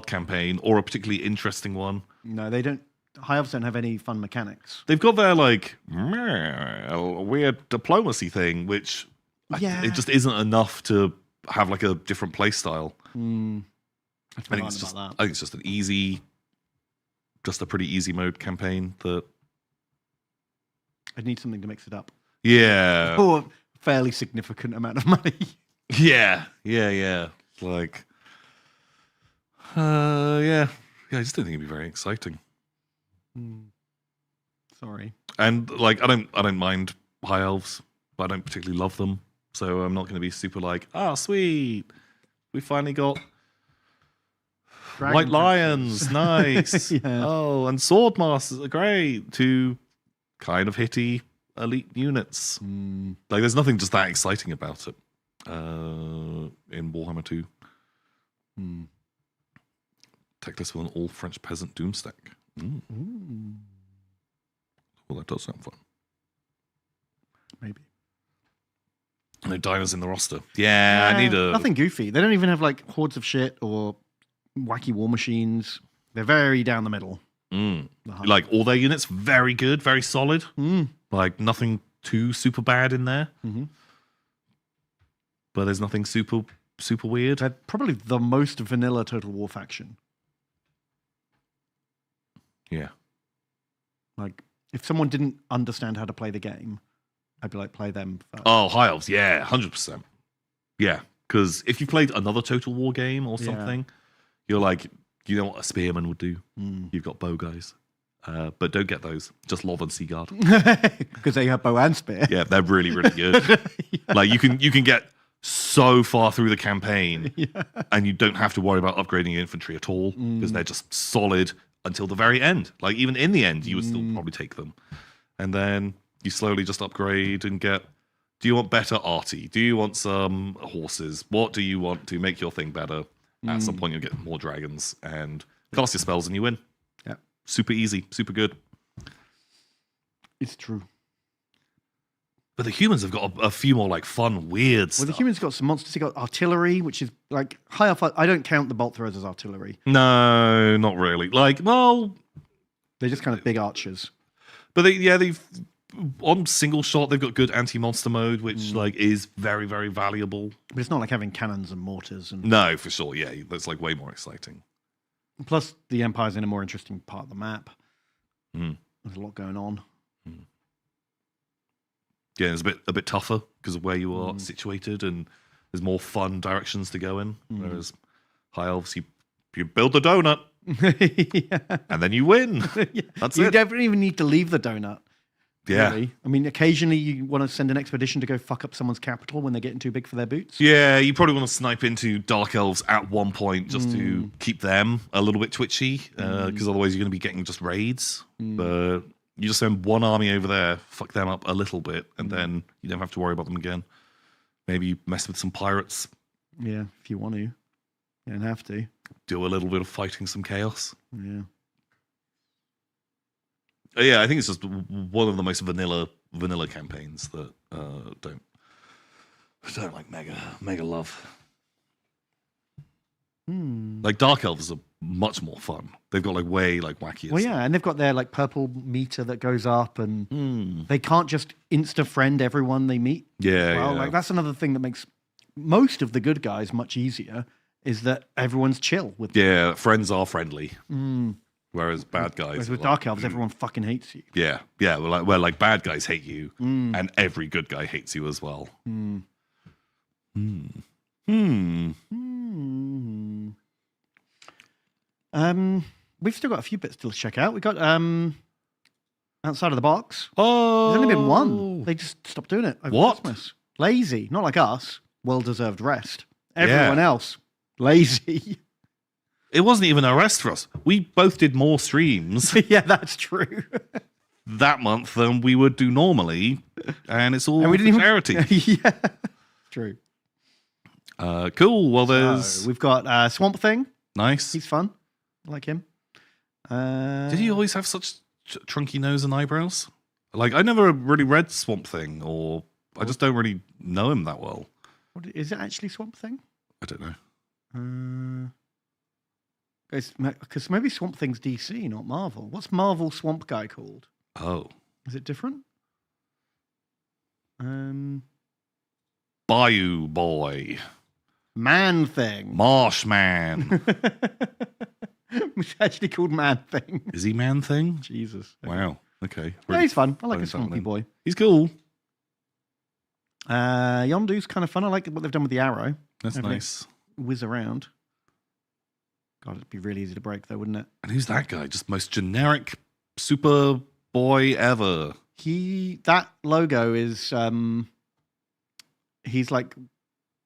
campaign or a particularly interesting one. No, they don't. High Elves don't have any fun mechanics. They've got their like weird diplomacy thing, which it just isn't enough to have like a different play style. I think it's just a pretty easy mode campaign that I'd need something to mix it up. Yeah. For a fairly significant amount of money. Yeah. Like I just don't think it'd be very exciting. Sorry. And like I don't mind high elves, but I don't particularly love them. So I'm not going to be super like, sweet, we finally got white lions, nice. Oh, and sword masters are great. 2 kind of hitty elite units. Like there's nothing just that exciting about it. In Warhammer 2. Teclis with an all French peasant doomstack. Well, that does sound fun. Maybe. No diners in the roster. Yeah, I need nothing goofy. They don't even have like hordes of shit or wacky war machines. They're very down the middle. Like all their units, very good, very solid. Like nothing too super bad in there. But there's nothing super weird. They're probably the most vanilla Total War faction. Yeah. Like, if someone didn't understand how to play the game, I'd be like, play them first. Oh, High Elves, yeah, 100%. Yeah, because if you played another Total War game or something, you're like, you know what a spearman would do? You've got bow guys. But don't get those. Just Lov and Seaguard. Because they have bow and spear. Yeah, they're really, really good. Like, you can get so far through the campaign and you don't have to worry about upgrading your infantry at all because they're just solid until the very end. Like even in the end, you would still probably take them. And then you slowly just upgrade and get, do you want better arty? Do you want some horses? What do you want to make your thing better? At some point you'll get more dragons and cast your spells and you win. Yeah. Super easy, super good. It's true. But the humans have got a few more like fun, weird stuff. Well, the humans got some monsters. They got artillery, which is like high up. I don't count the bolt throwers as artillery. No, not really. Like, well, they're just kind of big archers. But they've on single shot. They've got good anti-monster mode, which like is very, very valuable. But it's not like having cannons and mortars. And no, for sure. Yeah, that's like way more exciting. Plus, the Empire's in a more interesting part of the map. There's a lot going on. Yeah, it's a bit tougher because of where you are situated, and there's more fun directions to go in. Whereas High Elves, you build the donut, and then you win. That's you it. don't even need to leave the donut. Yeah. Really. I mean, occasionally you want to send an expedition to go fuck up someone's capital when they're getting too big for their boots. Yeah, you probably want to snipe into Dark Elves at one point just to keep them a little bit twitchy, because otherwise you're going to be getting just raids. But you just send one army over there, fuck them up a little bit, and then you don't have to worry about them again. Maybe you mess with some pirates. Yeah, if you want to. You don't have to. Do a little bit of fighting some chaos. Yeah. Yeah, I think it's just one of the most vanilla campaigns that don't like mega love. Like Dark Elves are much more fun. They've got like way like wackier. Well, yeah, and they've got their like purple meter that goes up, and they can't just insta friend everyone they meet. Yeah, well, yeah. like that's another thing that makes most of the good guys much easier. Is that everyone's chill with them. Yeah, friends are friendly. Whereas bad guys. Whereas with Dark Elves, everyone fucking hates you. Yeah, yeah. Well, like bad guys hate you, and every good guy hates you as well. We've still got a few bits to check out. We got Outside of the Box. Oh, there's only been one. They just stopped doing it over What? Christmas. Lazy, not like us. Well-deserved rest. Everyone else, lazy. It wasn't even a rest for us. We both did more streams. Yeah, that's true. That month than we would do normally, and it's all And we didn't charity. Yeah, true. Cool. Well, there's So, we've got Swamp Thing. nice. He's fun. I like him. Did he always have such trunky nose and eyebrows? Like I never really read Swamp Thing, or I just don't really know him that well. What, is it actually Swamp Thing? I don't know. Because maybe Swamp Thing's DC, not Marvel. What's Marvel Swamp Guy called? Oh, Is it different? Bayou Boy, Man Thing. Marsh Man. It's actually called Man Thing. Is he Man Thing? Jesus. Wow. Okay. Yeah, he's fun. I like a learned swampy something. boy. He's cool. Yondu's kind of fun. I like what they've done with the arrow. That's Having it nice. Whiz around. God, it'd be really easy to break though, wouldn't it? And who's that guy? Just most generic super boy ever. That logo is he's like,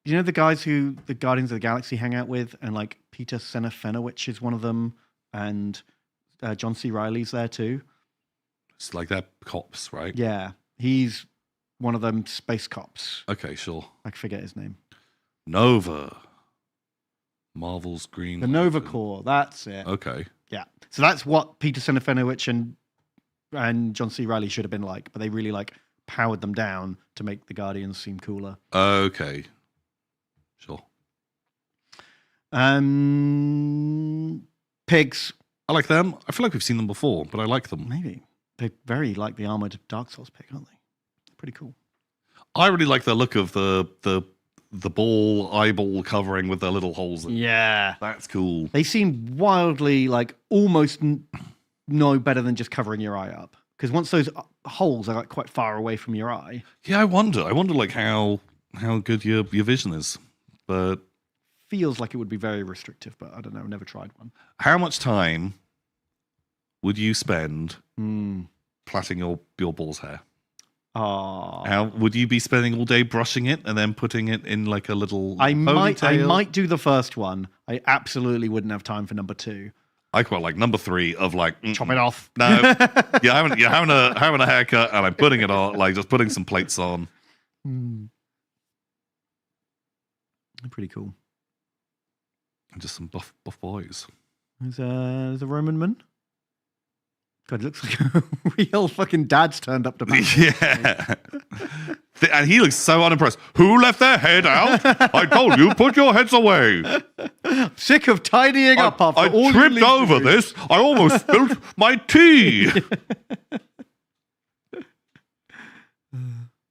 you know the guys who the Guardians of the Galaxy hang out with, and like Peter Serafinowicz is one of them, and John C. Reilly's there too. It's like they're cops, right? Yeah, he's one of them space cops. Okay, sure. I forget his name. Nova. Marvel's Green. The Nova Corps, that's it. Okay. Yeah. So that's what Peter Serafinowicz and John C. Reilly should have been like, but they really like powered them down to make the Guardians seem cooler. Okay. Sure. Pigs. I like them. I feel like we've seen them before, but I like them. Maybe. They're very like the armored Dark Souls pig, aren't they? Pretty cool. I really like the look of the ball eyeball covering with their little holes in it. Yeah. That's cool. They seem wildly like almost no better than just covering your eye up. Because once those holes are like quite far away from your eye. Yeah, I wonder like how good your vision is. But feels like it would be very restrictive, but I don't know. I've never tried one. How much time would you spend plaiting your bull's hair? How would you be spending all day brushing it and then putting it in like a little I ponytail? might do the first one. I absolutely wouldn't have time for number 2. I quite like number 3 of like chop it off. No, you're having a haircut and I'm putting it on, like just putting some plates on. Pretty cool. And just some buff boys. There's a Roman man. God, it looks like a real fucking dad's turned up to Panther. Yeah. And he looks so unimpressed. Who left their head out? I told you, put your heads away. Sick of tidying up after I all tripped over this. I almost spilled my tea.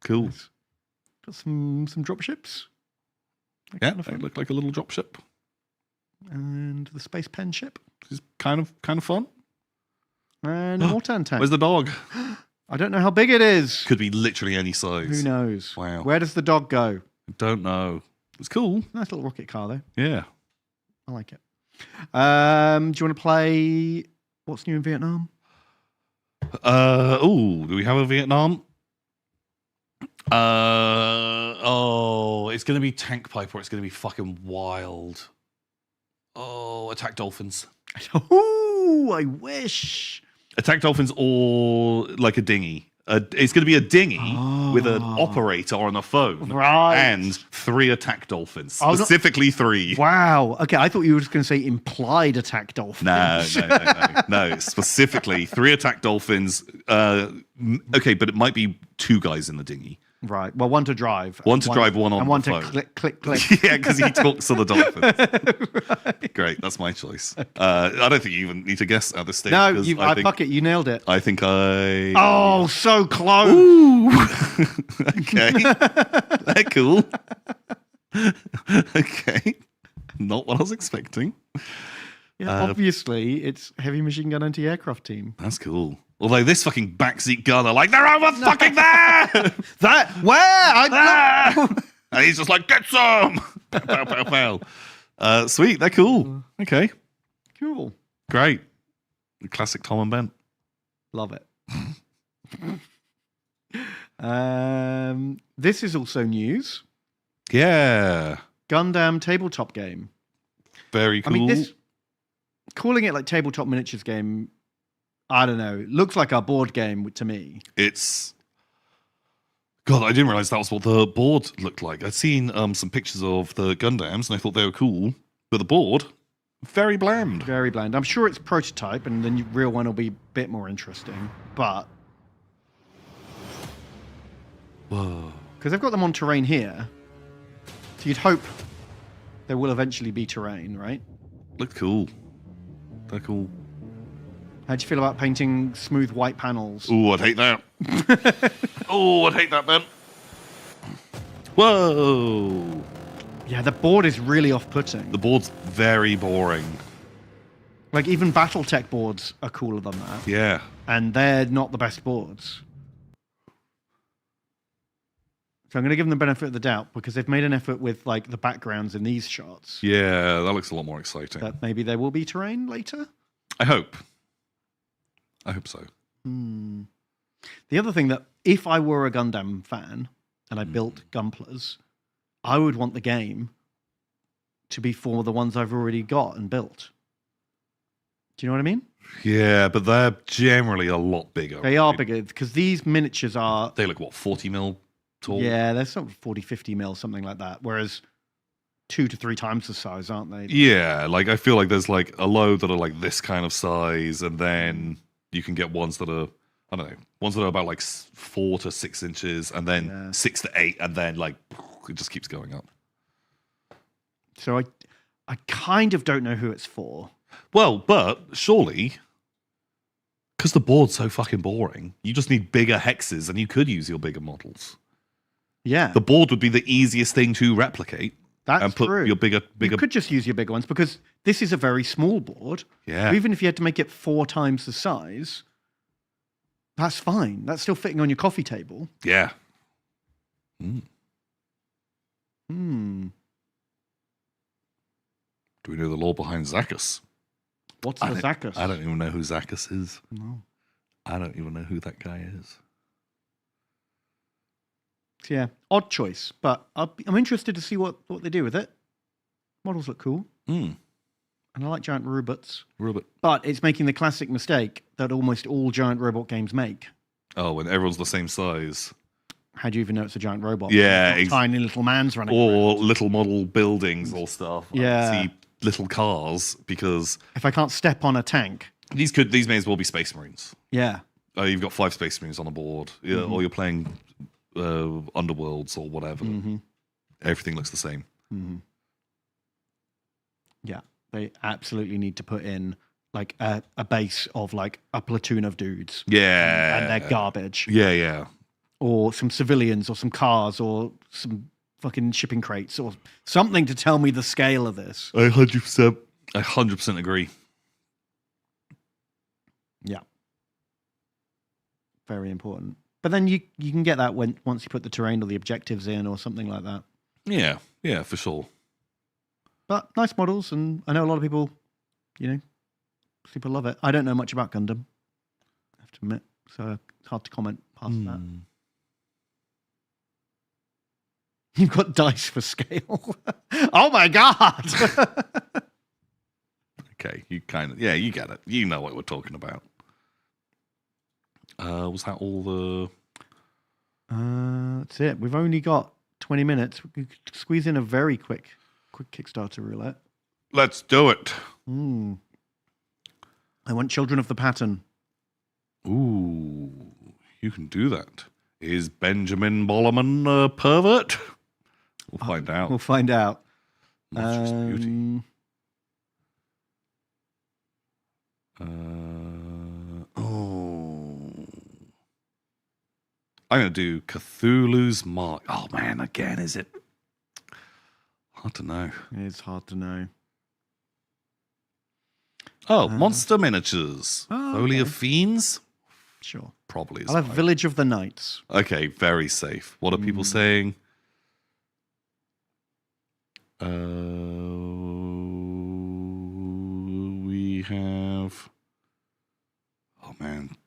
Cool. Got some drop ships. Yeah, they look like a little drop ship. And the space pen ship. Which is kind of fun. And a Mortan tank. Where's the dog? I don't know how big it is. Could be literally any size. Who knows? Wow. Where does the dog go? Don't know. It's cool. Nice little rocket car, though. Yeah. I like it. Do you want to play What's New in Vietnam? Do we have a Vietnam? It's going to be Tank Pipe or it's going to be fucking wild. Oh, Attack Dolphins. Ooh, I wish. Attack Dolphins or like a dinghy. It's going to be a dinghy with an operator on a phone. Right. And 3 attack dolphins. Specifically 3. Wow. Okay, I thought you were just going to say implied attack dolphins. No. Specifically 3 attack dolphins. Okay, but it might be 2 guys in the dinghy. Right. Well, one to drive. One to drive, one on and one the to phone. click. Yeah, because he talks to the dolphins. Right. Great, that's my choice. I don't think you even need to guess at this stage. No, fuck it, you nailed it. I think I... Oh, so close. Ooh. Okay. They're cool. Okay. Not what I was expecting. Yeah, obviously, it's Heavy Machine Gun Anti-Aircraft Team. That's cool. Although this fucking backseat gunner, like, they're over fucking there! And he's just like, get some! Pow, pow, pow, pow. Sweet, they're cool. Okay. Cool. Great. Classic Tom and Ben. Love it. This is also news. Yeah. Gundam tabletop game. Very cool. I mean, calling it like tabletop miniatures game, I don't know. It looks like a board game to me. It's... God, I didn't realize that was what the board looked like. I'd seen some pictures of the Gundams, and I thought they were cool. But the board, very bland. Very bland. I'm sure it's prototype, and the real one will be a bit more interesting. But... Whoa. Because they've got them on terrain here. So you'd hope there will eventually be terrain, right? Look cool. They're cool. How'd you feel about painting smooth white panels? Ooh, I'd hate that. I'd hate that, Ben. Whoa. Yeah, the board is really off-putting. The board's very boring. Like, even Battletech boards are cooler than that. Yeah. And they're not the best boards. So I'm going to give them the benefit of the doubt because they've made an effort with, like, the backgrounds in these shots. Yeah, that looks a lot more exciting. That maybe there will be terrain later? I hope so. The other thing that, if I were a Gundam fan and I built Gunplers, I would want the game to be for the ones I've already got and built. Do you know what I mean? Yeah, but they're generally a lot bigger. They are bigger because these miniatures are... They look, 40 mil tall? Yeah, they're sort of 40, 50 mil, something like that. Whereas 2 to 3 times the size, aren't they? Yeah, like I feel like there's like a load that are like this kind of size, and then you can get ones that are, I don't know, ones that are about like 4 to 6 inches, and then 6 to 8, and then like it just keeps going up. So I kind of don't know who it's for. Well, but surely, because the board's so fucking boring, you just need bigger hexes, and you could use your bigger models. Yeah. The board would be the easiest thing to replicate. That's and put true. Your bigger. You could just use your bigger ones because this is a very small board. Yeah. Even if you had to make it 4 times the size, that's fine. That's still fitting on your coffee table. Yeah. Do we know the lore behind Zakkus? What's the Zakkus? I don't even know who Zakkus is. No. I don't even know who that guy is. Yeah, odd choice, but I'm interested to see what they do with it. Models look cool. And I like giant robots. But it's making the classic mistake that almost all giant robot games make. Oh, when everyone's the same size. How do you even know it's a giant robot? Yeah. Tiny little man's running Or around. little model buildings or stuff. Yeah. I see little cars because... If I can't step on a tank. These may as well be Space Marines. Yeah. You've got 5 Space Marines on the board. Yeah, or you're playing Underworlds or whatever. Everything looks the same. Yeah. They absolutely need to put in like a base of like a platoon of dudes. Yeah. And they're garbage. Yeah. Or some civilians or some cars or some fucking shipping crates or something to tell me the scale of this. I 100% agree. Yeah. very important. But then you can get that once you put the terrain or the objectives in or something like that. Yeah, for sure. But nice models, and I know a lot of people, people love it. I don't know much about Gundam, I have to admit, so it's hard to comment past that. You've got dice for scale. Oh my god! Okay, you you get it. You know what we're talking about. Was that all the... That's it. We've only got 20 minutes. We could squeeze in a very quick Kickstarter roulette. Let's do it. I want Children of the Pattern. Ooh, you can do that. Is Benjamin Bollerman a pervert? We'll find out. We'll find out. Monstrous beauty. I'm going to do Cthulhu's Mark. Oh, man, again, is it? Hard to know. It's hard to know. Oh, Monster Miniatures. Foley of Fiends? Sure. Probably is I'll have Village of the Knights. Okay, very safe. What are people saying? We have... Oh, man.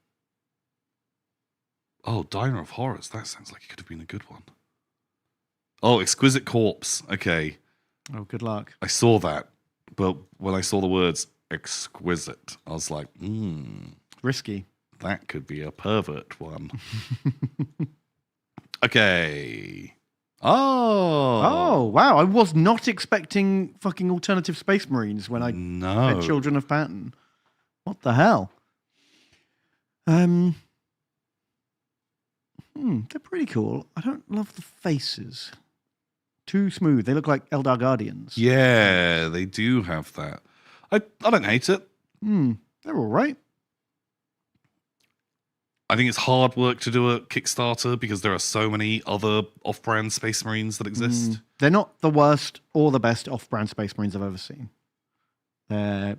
Oh, Diner of Horrors. That sounds like it could have been a good one. Oh, Exquisite Corpse. Okay. Oh, good luck. I saw that, but when I saw the words exquisite, I was like, risky. That could be a pervert one. Okay. Oh, wow. I was not expecting fucking alternative Space Marines when I said Children of Pattern. What the hell? They're pretty cool. I don't love the faces. Too smooth. They look like Eldar Guardians. Yeah, they do have that. I don't hate it. They're all right. I think it's hard work to do a Kickstarter because there are so many other off-brand Space Marines that exist. They're not the worst or the best off-brand Space Marines I've ever seen. They're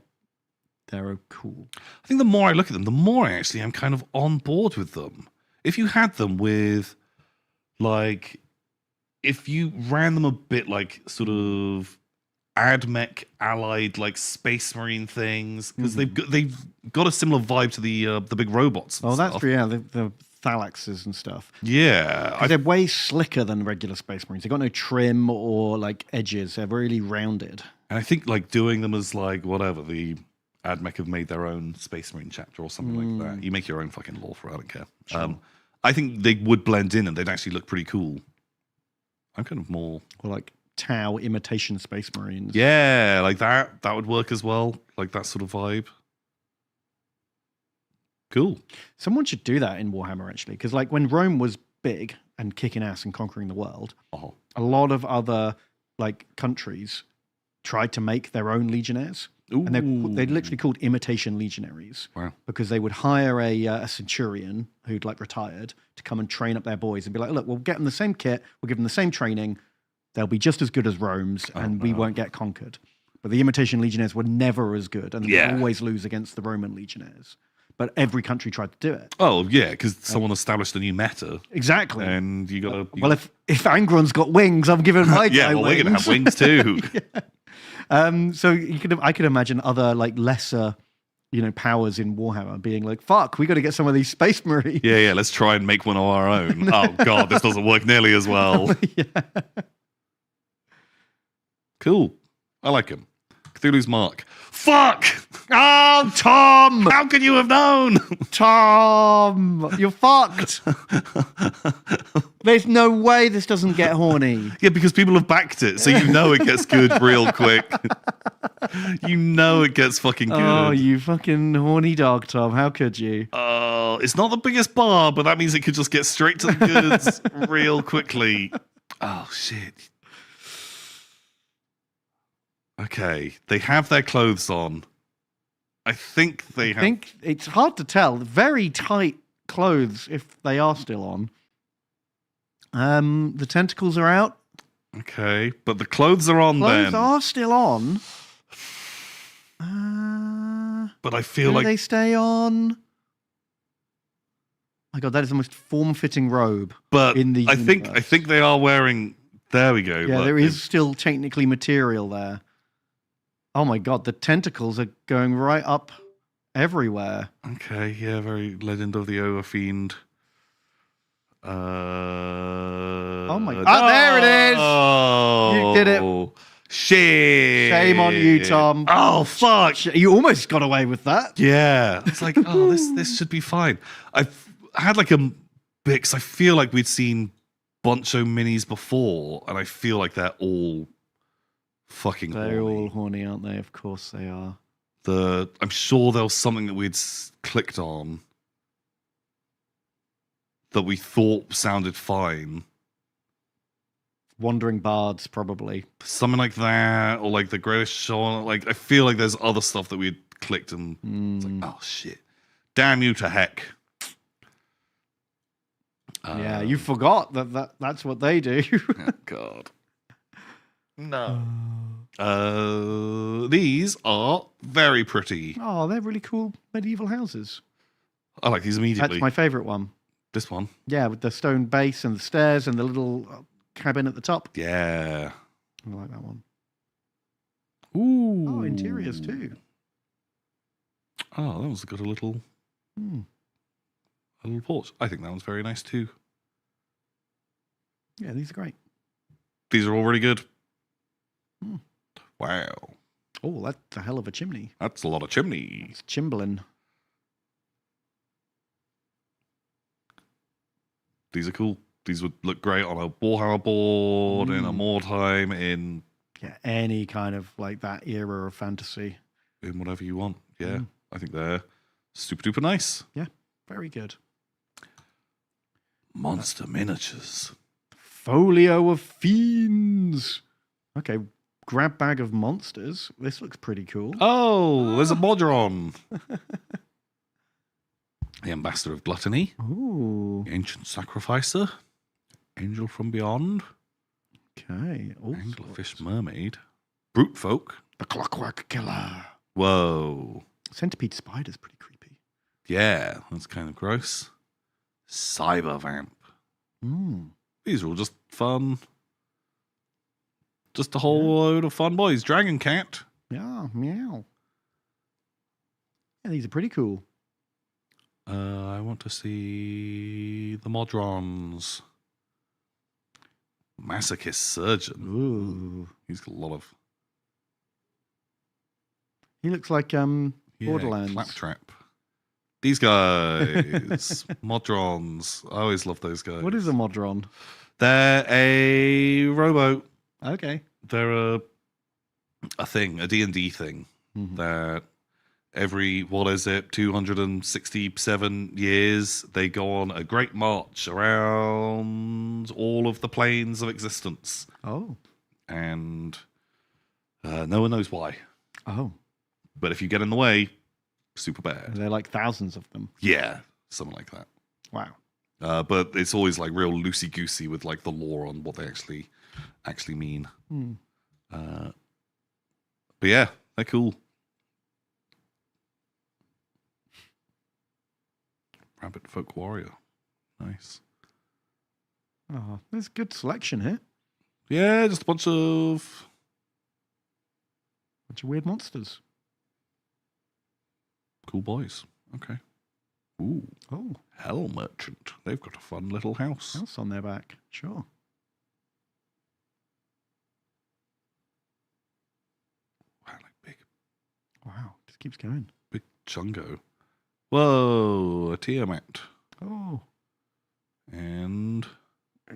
cool. I think the more I look at them, the more I actually am kind of on board with them. If you had them with, like, if you ran them a bit like sort of AdMech allied like Space Marine things, because they've got a similar vibe to the big robots. Oh, that's true. Yeah, the Thalaxes and stuff. Yeah, they're way slicker than regular Space Marines. They've got no trim or like edges. They're really rounded. And I think like doing them as like whatever the AdMech have made their own Space Marine chapter or something like that. You make your own fucking lore for it. I don't care. Sure. I think they would blend in and they'd actually look pretty cool. I'm kind of more... Or like Tau imitation Space Marines. Yeah, like that. That would work as well. Like that sort of vibe. Cool. Someone should do that in Warhammer, actually. Because like when Rome was big and kicking ass and conquering the world, a lot of other like countries tried to make their own legionnaires. Ooh. And they're literally called imitation legionaries. Wow. Because they would hire a centurion who'd like retired to come and train up their boys and be like, look, we'll get them the same kit, we'll give them the same training, they'll be just as good as Rome's, and we won't get conquered. But the imitation legionnaires were never as good, and they would always lose against the Roman legionnaires. But every country tried to do it. Oh, yeah, because someone established a new meta. Exactly. And you got to... Well, if Angron's got wings, I'm giving my guy yeah, well, wings. we're going to have wings too. So I could imagine other like lesser, powers in Warhammer being like, "Fuck, we got to get some of these Space Marines." Yeah. Let's try and make one of our own. Oh god, this doesn't work nearly as well. Cool. I like him. Cthulhu's Mark. Fuck! Oh, Tom! How could you have known? Tom, you're fucked. There's no way this doesn't get horny. Yeah, because people have backed it, so you know it gets good real quick. You know it gets fucking good. Oh, you fucking horny dog, Tom. How could you? Oh, it's not the biggest bar, but that means it could just get straight to the goods real quickly. Oh, shit. Okay, they have their clothes on. I think they have... I think it's hard to tell. Very tight clothes, if they are still on. The tentacles are out. Okay, but the clothes are on then. Clothes are still on. But I feel do like... they stay on? My God, that is the most form-fitting robe. But in the I think they are wearing. There we go. Yeah, look, there is still technically material there. Oh my God, the tentacles are going right up everywhere. Okay, yeah, very Legend of the Overfiend. Oh my God! There it is. Oh, You did it. Shit! Shame on you, Tom. Oh fuck! You almost got away with that. Yeah, it's like, oh, this should be fine. I had like a bit, 'cause I feel like we'd seen Boncho minis before, and I feel like they're all fucking They're horny. all horny, aren't they? Of course they are. I'm sure there was something that we'd clicked on that we thought sounded fine. Wandering bards, probably. Something like that, or like the Greatest Show. Like, I feel like there's other stuff that we'd clicked and it's like, oh shit. Damn you to heck. Yeah, you forgot that's what they do. Oh, God. No. These are very pretty. Oh, they're really cool medieval houses. I like these immediately. That's my favourite one. This one? Yeah, with the stone base and the stairs and the little cabin at the top. Yeah. I like that one. Ooh. Oh, interiors too. Oh, that one's got a little porch. I think that one's very nice too. Yeah, these are great. These are all really good. Wow. Oh, that's a hell of a chimney. That's a lot of chimney. It's Chimberlin. These are cool. These would look great on a Warhammer board, in a Mordheim, in any kind of like that era of fantasy. In whatever you want. Yeah. I think they're super duper nice. Yeah, very good. Monster miniatures. Folio of Fiends. Okay, grab bag of monsters. This looks pretty cool. Oh, there's a Modron. The Ambassador of Gluttony. Ooh. The Ancient Sacrificer. Angel from Beyond. Okay. Anglerfish Mermaid. Brute Folk. The Clockwork Killer. Whoa. Centipede Spider's pretty creepy. Yeah, that's kind of gross. Cyber Vamp. These are all just fun. Just a whole load of fun boys. Dragon Cat. Yeah, meow. Yeah, these are pretty cool. I want to see the Modrons. Masochist Surgeon. Ooh. He's got a lot of... He looks like Borderlands. Claptrap. These guys. Modrons. I always love those guys. What is a Modron? They're a rowboat. Okay. They're a thing, a D&D thing that every, 267 years, they go on a great march around all of the planes of existence. Oh. And no one knows why. Oh. But if you get in the way, super bad. They're like thousands of them. Yeah, something like that. Wow. But it's always like real loosey-goosey with like the lore on what they actually mean. But yeah, they're cool. Rabbit Folk Warrior. Nice. Oh, there's good selection here. Yeah, just a bunch of weird monsters. Cool boys. Okay. Ooh. Oh. Hell Merchant. They've got a fun little house. House on their back. Sure. Wow, like big. Wow. Just keeps going. Big chungo. Whoa, a Tiamat. Oh. And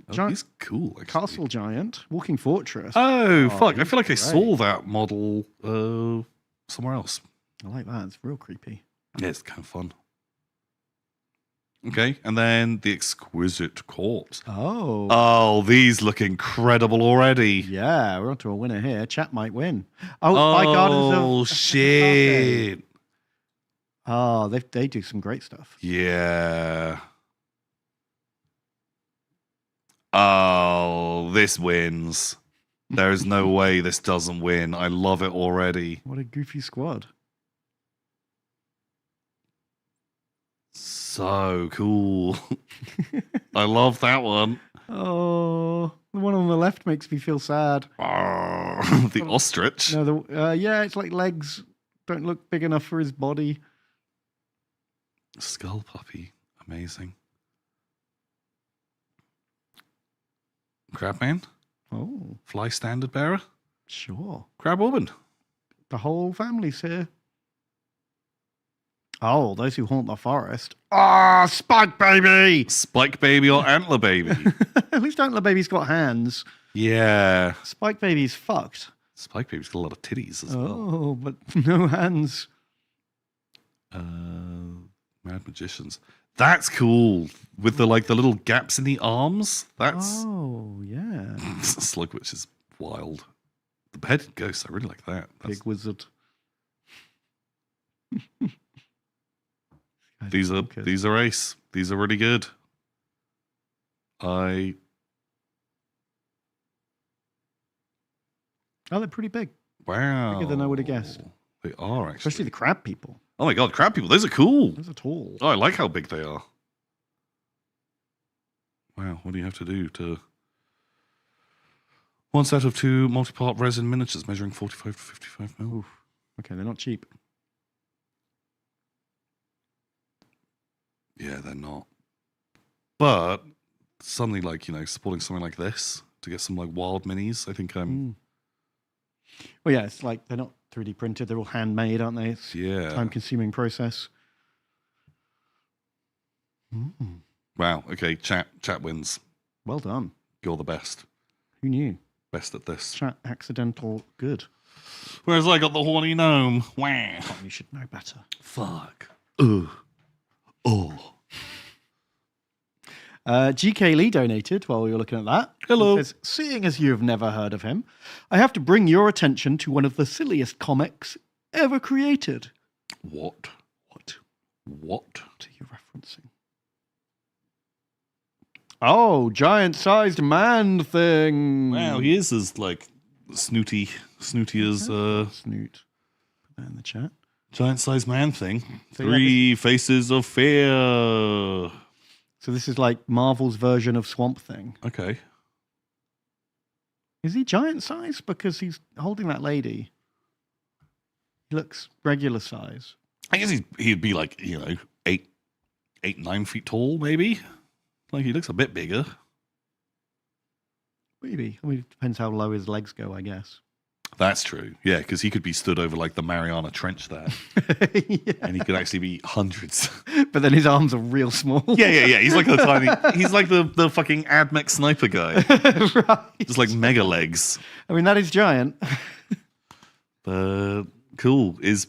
he's cool. Actually. Castle Giant. Walking Fortress. Oh, fuck. I feel like I great. saw that model somewhere else. I like that. It's real creepy. Yeah, it's kind of fun. Okay, and then the Exquisite Corpse. Oh. Oh, these look incredible already. Yeah, we're on to a winner here. Chat might win. Oh, by Gardens of... Oh, shit. Oh, they do some great stuff. Yeah. Oh, this wins. There is no way this doesn't win. I love it already. What a goofy squad. So cool. I love that one. Oh, the one on the left makes me feel sad. The ostrich. No, yeah, it's like legs don't look big enough for his body. Skull puppy. Amazing. Crabman. Oh. Fly standard bearer. Sure. Crab woman. The whole family's here. Oh, those who haunt the forest. Ah, Spike Baby! Spike Baby or Antler Baby? At least Antler Baby's got hands. Yeah. Spike Baby's fucked. Spike Baby's got a lot of titties as well. Oh, but no hands. Mad Magicians. That's cool. With the little gaps in the arms. That's Oh, yeah. Slug Witch is wild. The beheaded ghost, I really like that. Big wizard. These are ace. These are really good. Oh, they're pretty big. Wow. Bigger than I would have guessed. They are actually. Especially the crab people. Oh my god, crab people. Those are cool. Those are tall. Oh, I like how big they are. Wow, what do you have to do to... One set of 2 multi-part resin miniatures measuring 45 to 55 mil. Oof. Okay, they're not cheap. Yeah, they're not. But suddenly, supporting something like this to get some wild minis, I think I'm... Well, yeah, it's like they're not 3D printed. They're all handmade, aren't they? It's a time-consuming process. Wow. Okay, chat wins. Well done. You're the best. Who knew? Best at this. Chat accidental good. Whereas I got the horny gnome. Wow. Oh, you should know better. Fuck. Ugh. Oh. GK Lee donated while we were looking at that. Hello. He says, seeing as you have never heard of him, I have to bring your attention to one of the silliest comics ever created. What? What? What? What are you referencing? Oh, giant-sized man thing. Wow, he is as snooty as Snoot. Put that in the chat. giant-sized man thing. So 3 faces of fear. So this is like Marvel's version of Swamp Thing. Okay. Is he giant size? Because he's holding that lady. He looks regular size. I guess he'd be 8, 9 feet tall, maybe. He looks a bit bigger. Maybe. I mean, it depends how low his legs go, I guess. That's true. Yeah, because he could be stood over the Mariana Trench there. And he could actually be hundreds. But then his arms are real small. Yeah. He's like he's like the fucking AdMech sniper guy. Right. Just mega legs. I mean, that is giant. But cool. Is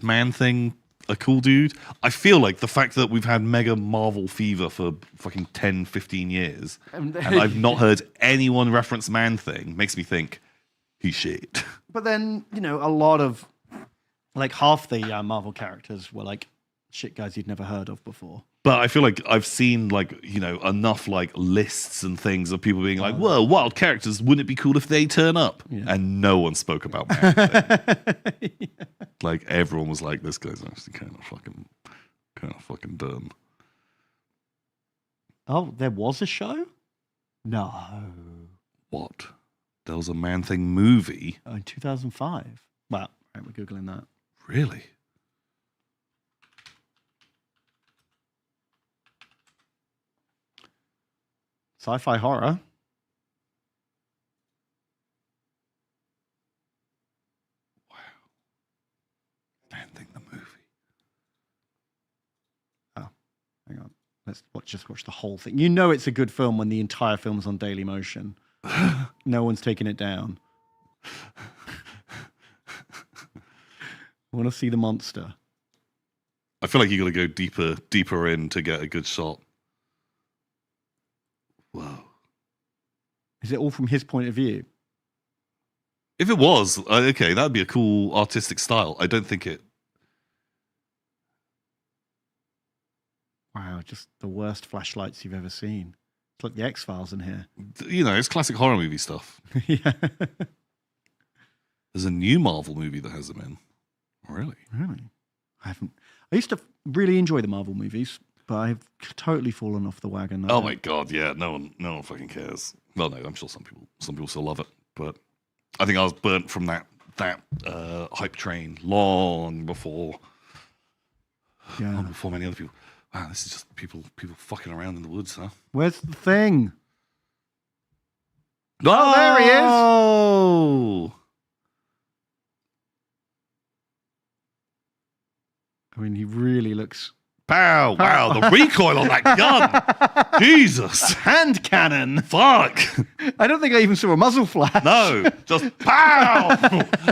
Man Thing a cool dude? I feel like the fact that we've had mega Marvel fever for fucking 10, 15 years and I've not heard anyone reference Man Thing makes me think he's shit. But then, a lot of, half the Marvel characters were shit guys you'd never heard of before. But I feel like I've seen enough lists and things of people being whoa, wild characters, wouldn't it be cool if they turn up? Yeah. And no one spoke about Man Thing. Yeah. Everyone was like, this guy's actually kind of fucking dumb. Oh, there was a show? No. What? There was a Man Thing movie? In 2005. Well, right, we're Googling that. Really? Sci-fi horror. Wow. Man Thing the movie. Oh, hang on. Let's just watch the whole thing. You know it's a good film when the entire film's on Daily Motion. No one's taking it down. I want to see the monster. I feel like you got to go deeper in to get a good shot. Whoa. Is it all from his point of view? If it was, okay, that'd be a cool artistic style. I don't think it... Wow, just the worst flashlights you've ever seen. It's like the X-Files in here. It's classic horror movie stuff. Yeah. There's a new Marvel movie that has them in. Really? Really? I used to really enjoy the Marvel movies. but I've totally fallen off the wagon. Oh my god, yeah, no one fucking cares. Well, no, I'm sure some people still love it, but I think I was burnt from that hype train long before many other people. Wow, this is just people fucking around in the woods, huh? Where's the thing? Oh, there he is. Oh. I mean, he really looks. Pow! Wow, the recoil on that gun! Jesus! Hand cannon! Fuck! I don't think I even saw a muzzle flash. No, just pow!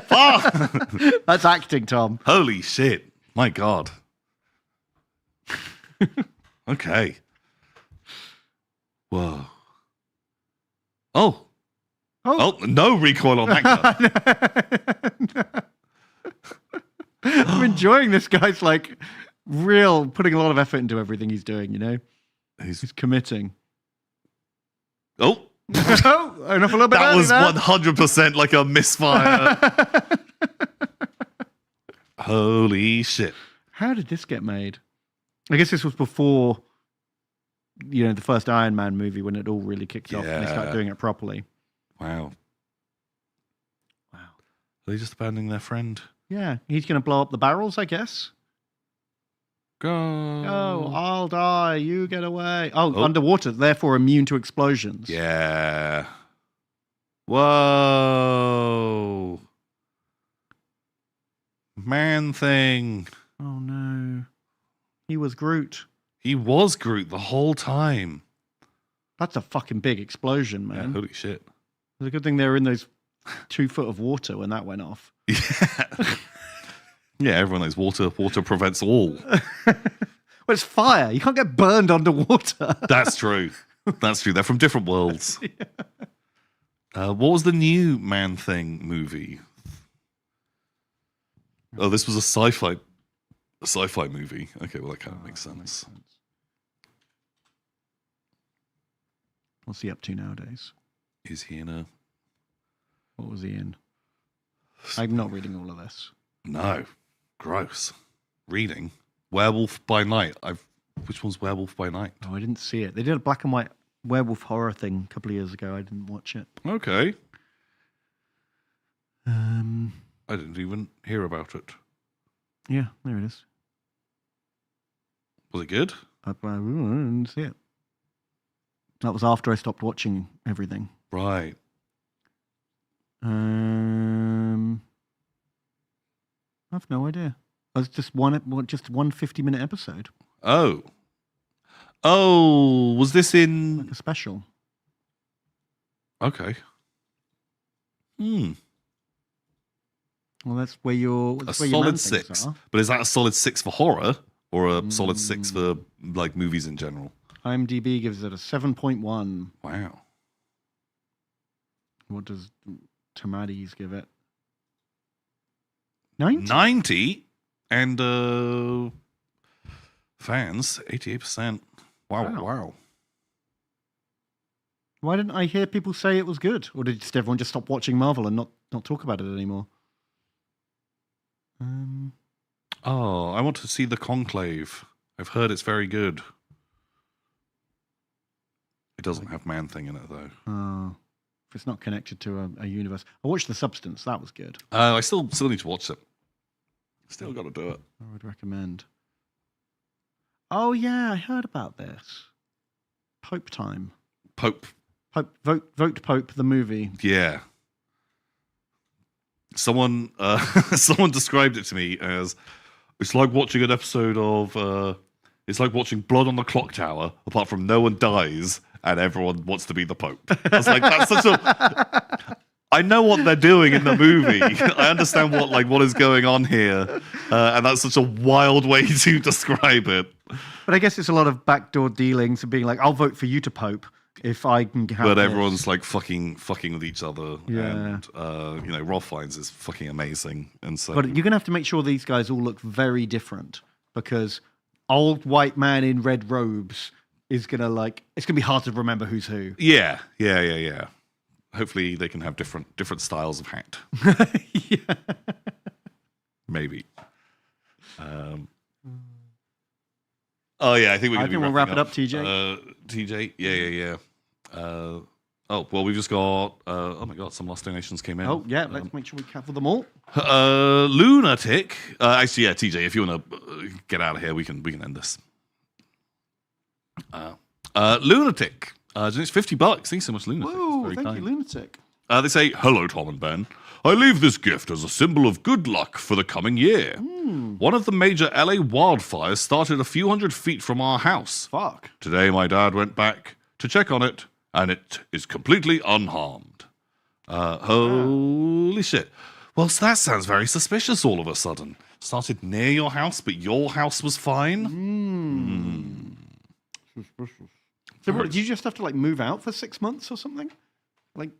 Fuck! That's acting, Tom. Holy shit! My God. Okay. Whoa. Oh, no recoil on that gun. I'm enjoying this guy's like putting a lot of effort into everything he's doing, you know? He's committing. Oh. Enough a little bit That early was there. 100% like a misfire. Holy shit. How did this get made? I guess this was before, the first Iron Man movie when it all really kicked off and they started doing it properly. Wow. Are they just abandoning their friend? Yeah, he's going to blow up the barrels, I guess. Go. Oh, I'll die. You get away. Oh, underwater, therefore immune to explosions. Yeah. Whoa. Man thing. Oh, no. He was Groot. He was Groot the whole time. That's a fucking big explosion, man. Yeah, holy shit. It's a good thing they were in those 2 foot of water when that went off. Yeah. Yeah, everyone knows water prevents all. Well, it's fire. You can't get burned underwater. That's true. That's true. They're from different worlds. What was the new Man Thing movie? Oh, this was a sci-fi movie. Okay, well that kind of makes sense. What's he up to nowadays? Is he in a... What was he in? I'm not reading all of this. No. Gross. Reading. Werewolf by Night. Which one's Werewolf by Night? Oh, I didn't see it. They did a black and white werewolf horror thing a couple of years ago. I didn't watch it. Okay. I didn't even hear about it. Yeah, there it is. Was it good? I didn't see it. That was after I stopped watching everything. Right. I have no idea. It was just one 50-minute episode. Oh, was this in like a special? Okay. Well, that's where your solid 6. But is that a solid 6 for horror or a solid 6 for like movies in general? IMDb gives it a 7.1. Wow. What does Tomatoes give it? 90? 90 and fans 88%. Wow. Why didn't I hear people say it was good? Or did everyone just stop watching Marvel and not talk about it anymore? I want to see The Conclave. I've heard it's very good. It doesn't have Man Thing in it though. Oh. If it's not connected to a universe. I watched The Substance. That was good. I still need to watch it. Still got to do it. I would recommend. Oh, yeah. I heard about this. Pope Time. Pope. Vote Pope, the movie. Yeah. Someone described it to me as it's like watching an episode of it's like watching Blood on the Clock Tower, apart from no one dies and everyone wants to be the Pope. I was like, that's such a... I know what they're doing in the movie. I understand what is going on here. And that's such a wild way to describe it. But I guess it's a lot of backdoor dealings and being like, I'll vote for you to Pope if I can have But this. everyone's like fucking with each other. Yeah. And, Rolf Fiennes is fucking amazing. And so... But you're going to have to make sure these guys all look very different because old white man in red robes is going to it's going to be hard to remember who's who. Yeah. Hopefully they can have different styles of hat. Yeah. Maybe. Oh yeah, I think we'll wrap it up, TJ. TJ, yeah. Oh well, we've just got. Oh my god, some last donations came in. Oh yeah, let's make sure we cover them all. Lunatic. Actually, yeah, TJ, if you want to get out of here, we can end this. Lunatic. It's $50. Thank you so much, Lunatic. Whoa, thank you, Lunatic. They say, "Hello, Tom and Ben. I leave this gift as a symbol of good luck for the coming year. One of the major LA wildfires started a few hundred feet from our house. Fuck. Today, my dad went back to check on it, and it is completely unharmed. Holy shit. Well, so that sounds very suspicious all of a sudden. Started near your house, but your house was fine? Suspicious. So what, did you just have to like move out for 6 months or something? Like,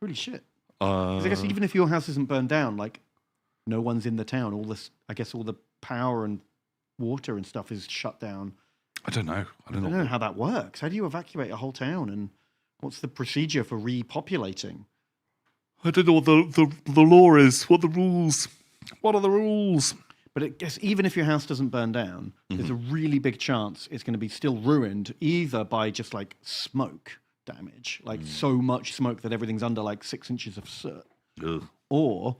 holy shit. 'Cause I guess even if your house isn't burned down, like, no one's in the town. All this, I guess, all the power and water and stuff is shut down. I don't know. I don't know how that works. How do you evacuate a whole town, and what's the procedure for repopulating? I don't know what the law is. What are the rules? What are the rules? But I guess even if your house doesn't burn down, there's a really big chance it's going to be still ruined, either by just like smoke damage, like so much smoke that everything's under like 6 inches of soot. Ugh. Or,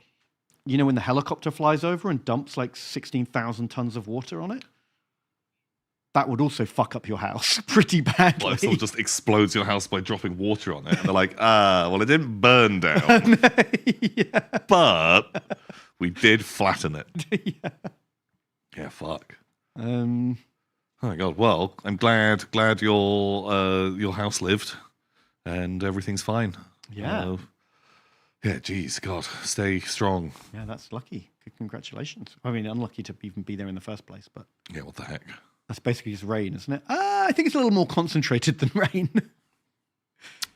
you know, when the helicopter flies over and dumps like 16,000 tons of water on it? That would also fuck up your house pretty badly. Well, it sort of just explodes your house by dropping water on it. And they're like, well, it didn't burn down. But we did flatten it. Yeah, fuck. Oh my god. Well, I'm glad your house lived and everything's fine. Yeah. Yeah, geez, God, stay strong. Yeah, that's lucky. Congratulations. I mean, unlucky to even be there in the first place, but yeah, what the heck? That's basically just rain, isn't it? I think it's a little more concentrated than rain.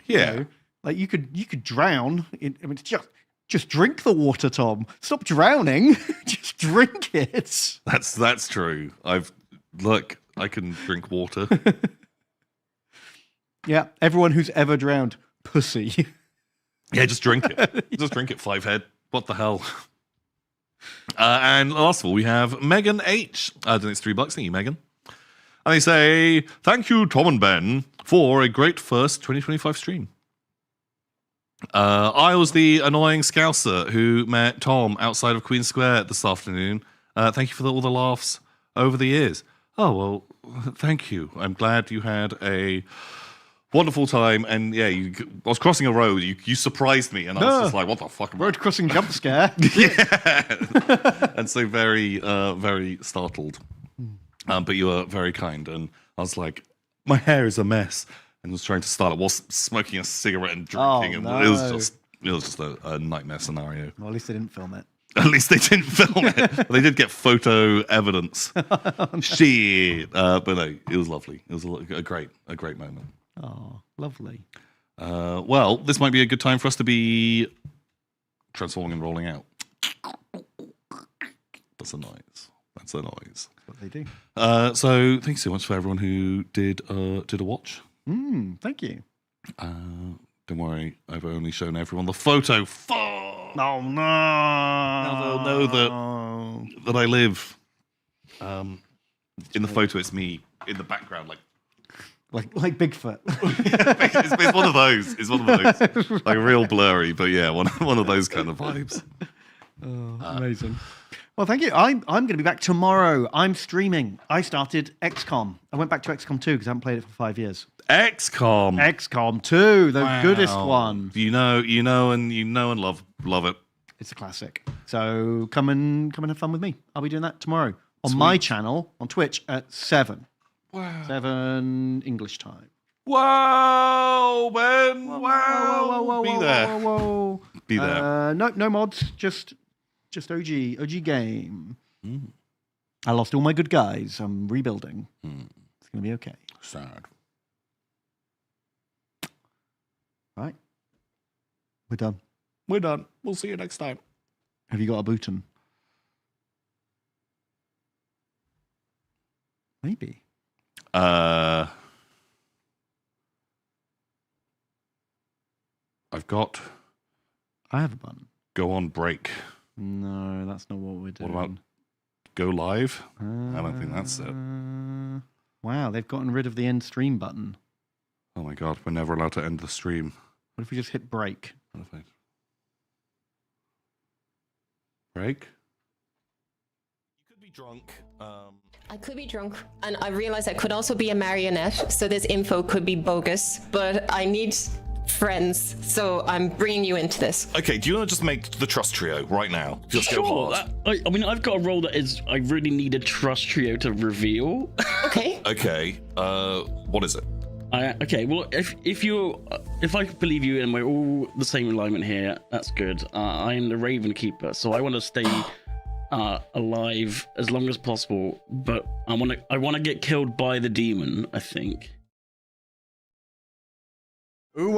Yeah. You know, like you could drown. I mean, just drink the water, Tom. Stop drowning. Just drink it. That's true. I can drink water. Yeah, everyone who's ever drowned, pussy. Yeah, just drink it. Just drink it, Fivehead. What the hell? And last of all, we have Megan H. I think it's $3. Thank you, Megan. And they say, "Thank you, Tom and Ben, for a great first 2025 stream. I was the annoying Scouser who met Tom outside of Queen Square this afternoon. Thank you for all the laughs over the years." Oh, well, thank you. I'm glad you had a wonderful time. And yeah, I was crossing a road. You surprised me, and I was just like, what the fuck? Road crossing jump scare. Yeah. And so very, very startled. But you were very kind. And I was like, my hair is a mess. And was trying to start it while smoking a cigarette and drinking. And it was just a nightmare scenario. Well, at least they didn't film it. At least they didn't film it. But they did get photo evidence. Shit. But no, it was lovely. It was a great moment. Oh, lovely. Well, this might be a good time for us to be transforming and rolling out. That's a noise. That's what they do. So thanks so much for everyone who did a watch. Thank you. Don't worry, I've only shown everyone the photo. Fuck! Oh no! Now they'll know that I live. In the photo, it's me in the background, like Bigfoot. It's one of those. It's one of those, like real blurry, but yeah, one of those kind of vibes. Oh, amazing. Well, thank you. I'm going to be back tomorrow. I'm streaming. I started XCOM. I went back to XCOM 2 because I haven't played it for 5 years. XCOM 2, the goodest one. You know and love it. It's a classic. So come and have fun with me. I'll be doing that tomorrow on my channel on Twitch at 7. Wow. 7 English time. Wow, Ben. Wow. Be there. Whoa. Be there. No mods. Just OG game. I lost all my good guys. I'm rebuilding. It's gonna be okay. Sad. Right. We're done. We'll see you next time. Have you got a Bhutan? Maybe. I've got. I have a button. Go on break. No, that's not what we're doing. What about go live? I don't think that's it. Wow, they've gotten rid of the end stream button. Oh my god, we're never allowed to end the stream. What if we just hit break? What if I... Break? You could be drunk. I could be drunk, and I realized I could also be a marionette, so this info could be bogus, but I need friends, so I'm bringing you into this. Okay, do you want to just make the trust trio right now? Just sure. go hard. I mean, I've got a role that is, I really need a trust trio to reveal. Okay. Okay, what is it? Okay, well, if I believe you and we're all the same alignment here, that's good. I am the Raven Keeper, so I want to stay alive as long as possible, but I want to get killed by the demon, I think. Who